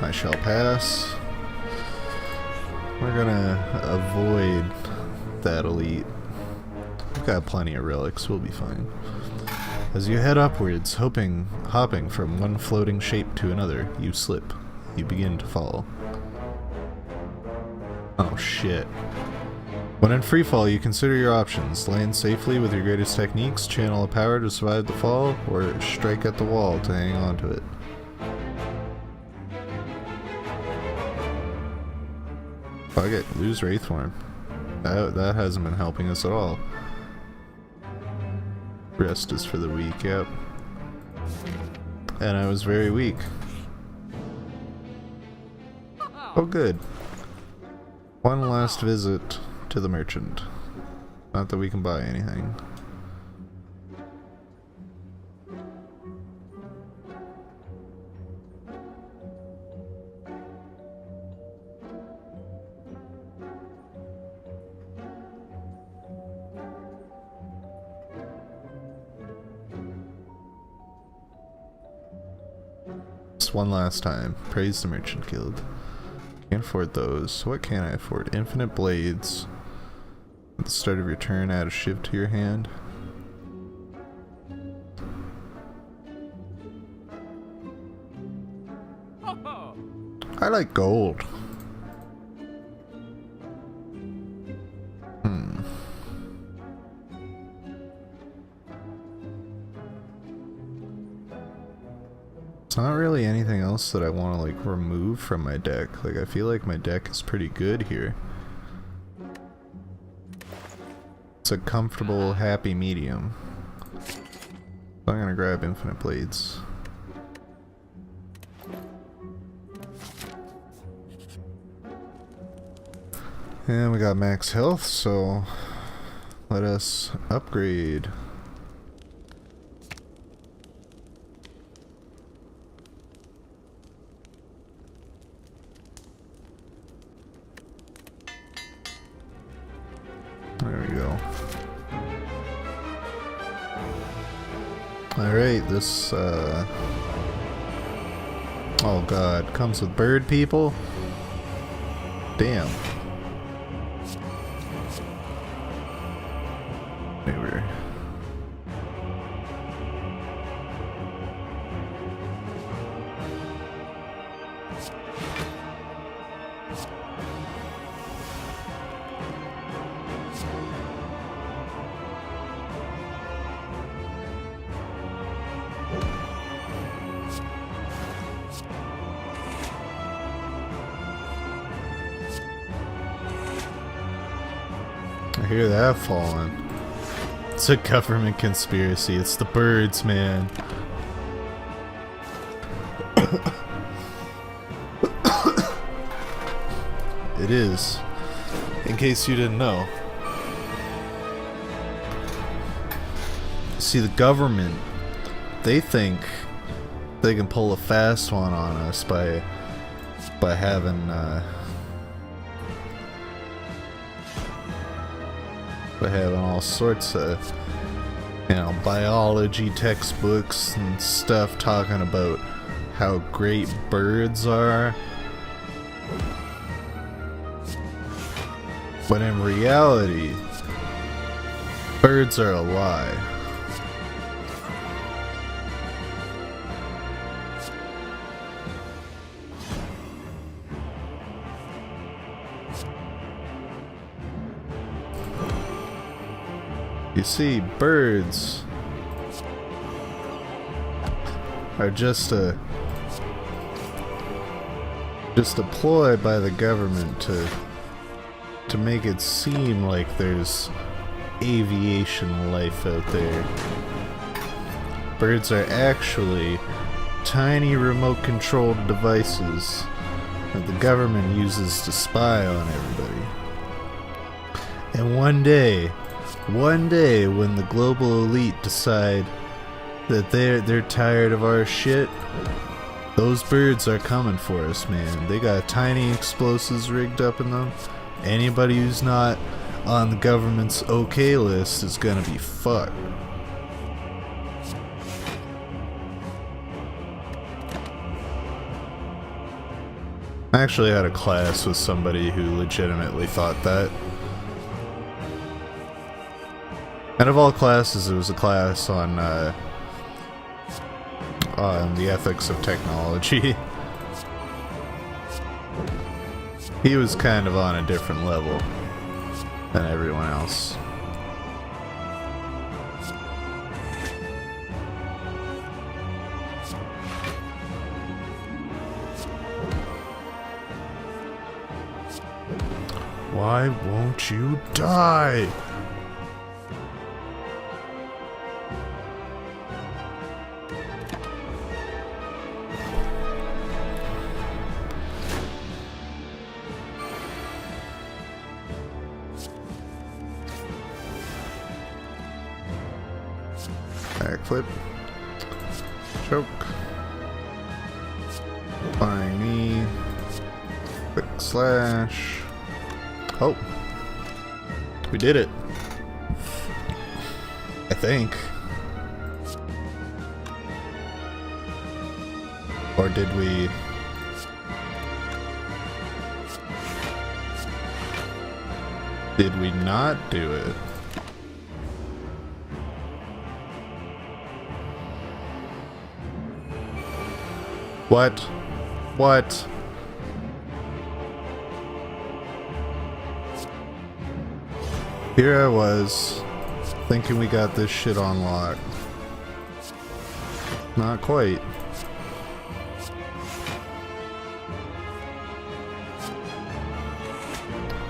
I shall pass. We're gonna avoid that elite. We've got plenty of relics, we'll be fine. As you head upwards, hopping from one floating shape to another, you slip. You begin to fall. Oh shit. When in freefall, you consider your options. Land safely with your greatest techniques, channel a power to survive the fall, or strike at the wall to hang on to it. Fuck it, lose Wraith Form. That hasn't been helping us at all. Rest is for the weak, yep. And I was very weak. Oh good. One last visit to the merchant. Not that we can buy anything. Just one last time. Praise the Merchant Guild. Can't afford those. What can I afford? Infinite blades. At the start of your turn, add a shiv to your hand. I like gold. It's not really anything else that I want to like remove from my deck. Like I feel like my deck is pretty good here. It's a comfortable, happy medium. So I'm gonna grab Infinite Blades. And we got max health, so let us upgrade. There we go. Alright, this, oh god, comes with bird people? Damn. Maybe. I hear that falling. It's a government conspiracy. It's the birds, man. It is. In case you didn't know. See, the government, they think they can pull a fast one on us by having all sorts of, you know, biology textbooks and stuff talking about how great birds are. But in reality, birds are a lie. You see, birds are just a ploy by the government to make it seem like there's aviation life out there. Birds are actually tiny remote controlled devices that the government uses to spy on everybody. And one day when the global elite decide that they're tired of our shit, those birds are coming for us, man. They got tiny explosives rigged up in them. Anybody who's not on the government's okay list is gonna be fucked. I actually had a class with somebody who legitimately thought that. And of all classes, it was a class on the ethics of technology. He was kind of on a different level. than everyone else. Why won't you die? Backflip. Choke. Flying knee. Quick slash. Oh. We did it. I think. Or did we... Did we not do it? What? What? Here I was, thinking we got this shit on lock. Not quite.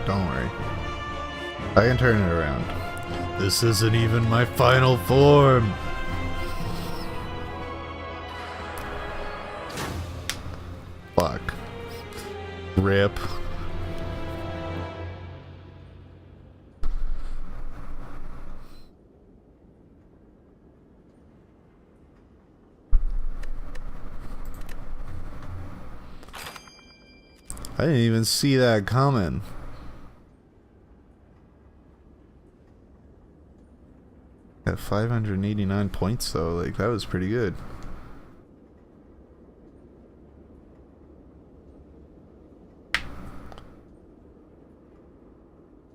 Don't worry. I can turn it around. This isn't even my final form! Fuck. Rip. I didn't even see that coming. Got 589 points though, like that was pretty good.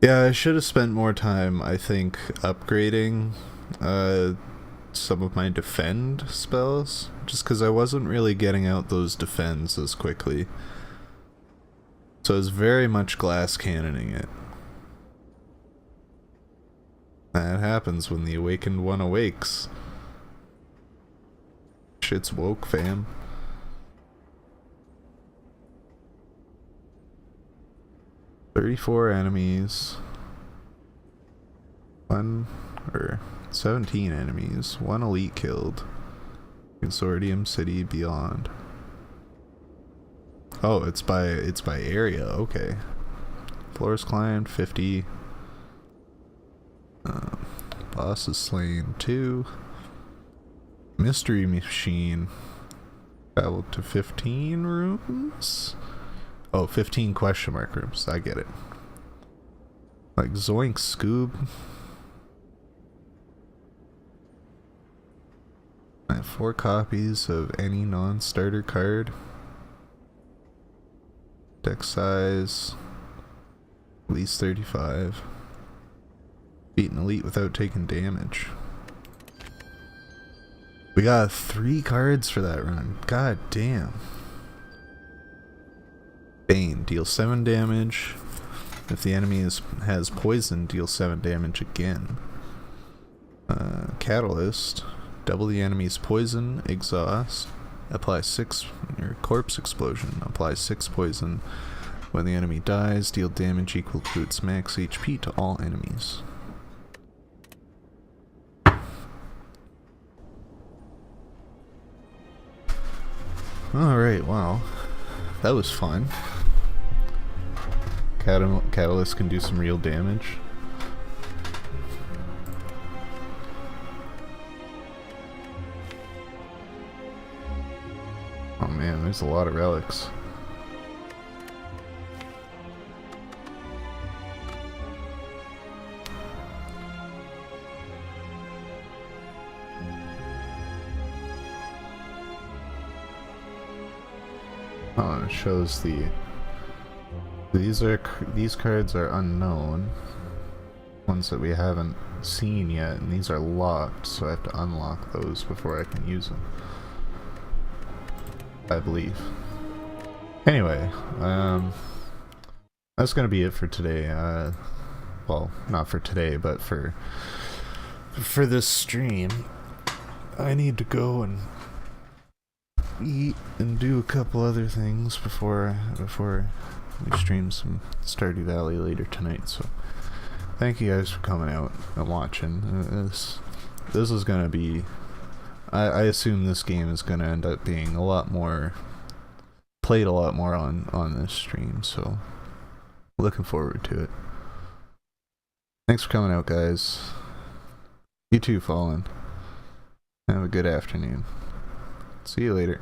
Yeah, I should have spent more time, I think, upgrading some of my defend spells, just because I wasn't really getting out those defends as quickly. So I was very much glass cannoning it. That happens when the awakened one awakes. Shit's woke, fam. "34 enemies. 17 enemies. 1 elite killed. Consortium City Beyond." Oh, it's by area, okay. Floors climbed, 50. Boss is slain, 2. Mystery Machine. Traveled to 15 rooms? Oh, 15 question mark rooms, I get it. Like Zoink Scoob. I have 4 copies of any non-starter card. Deck size, at least 35. Beat an elite without taking damage. We got 3 cards for that run. God damn. Bane, deal 7 damage. If the enemy has poison, deal 7 damage again. Catalyst, double the enemy's poison, exhaust. Apply 6, or corpse explosion. Apply 6 poison. When the enemy dies, deal damage equal to its max HP to all enemies. Alright, wow. That was fun. Catalyst can do some real damage. Oh man, there's a lot of relics. Oh, it shows these cards are unknown, ones that we haven't seen yet, and these are locked, so I have to unlock those before I can use them, I believe. Anyway, that's gonna be it for today. well, not for today, but for this stream, I need to go and eat and do a couple other things before we stream some Stardew Valley later tonight. So thank you guys for coming out and watching. This is gonna be, I assume this game is gonna end up being played a lot more on this stream, so looking forward to it. Thanks for coming out, guys. You too, Fallen. Have a good afternoon. See you later.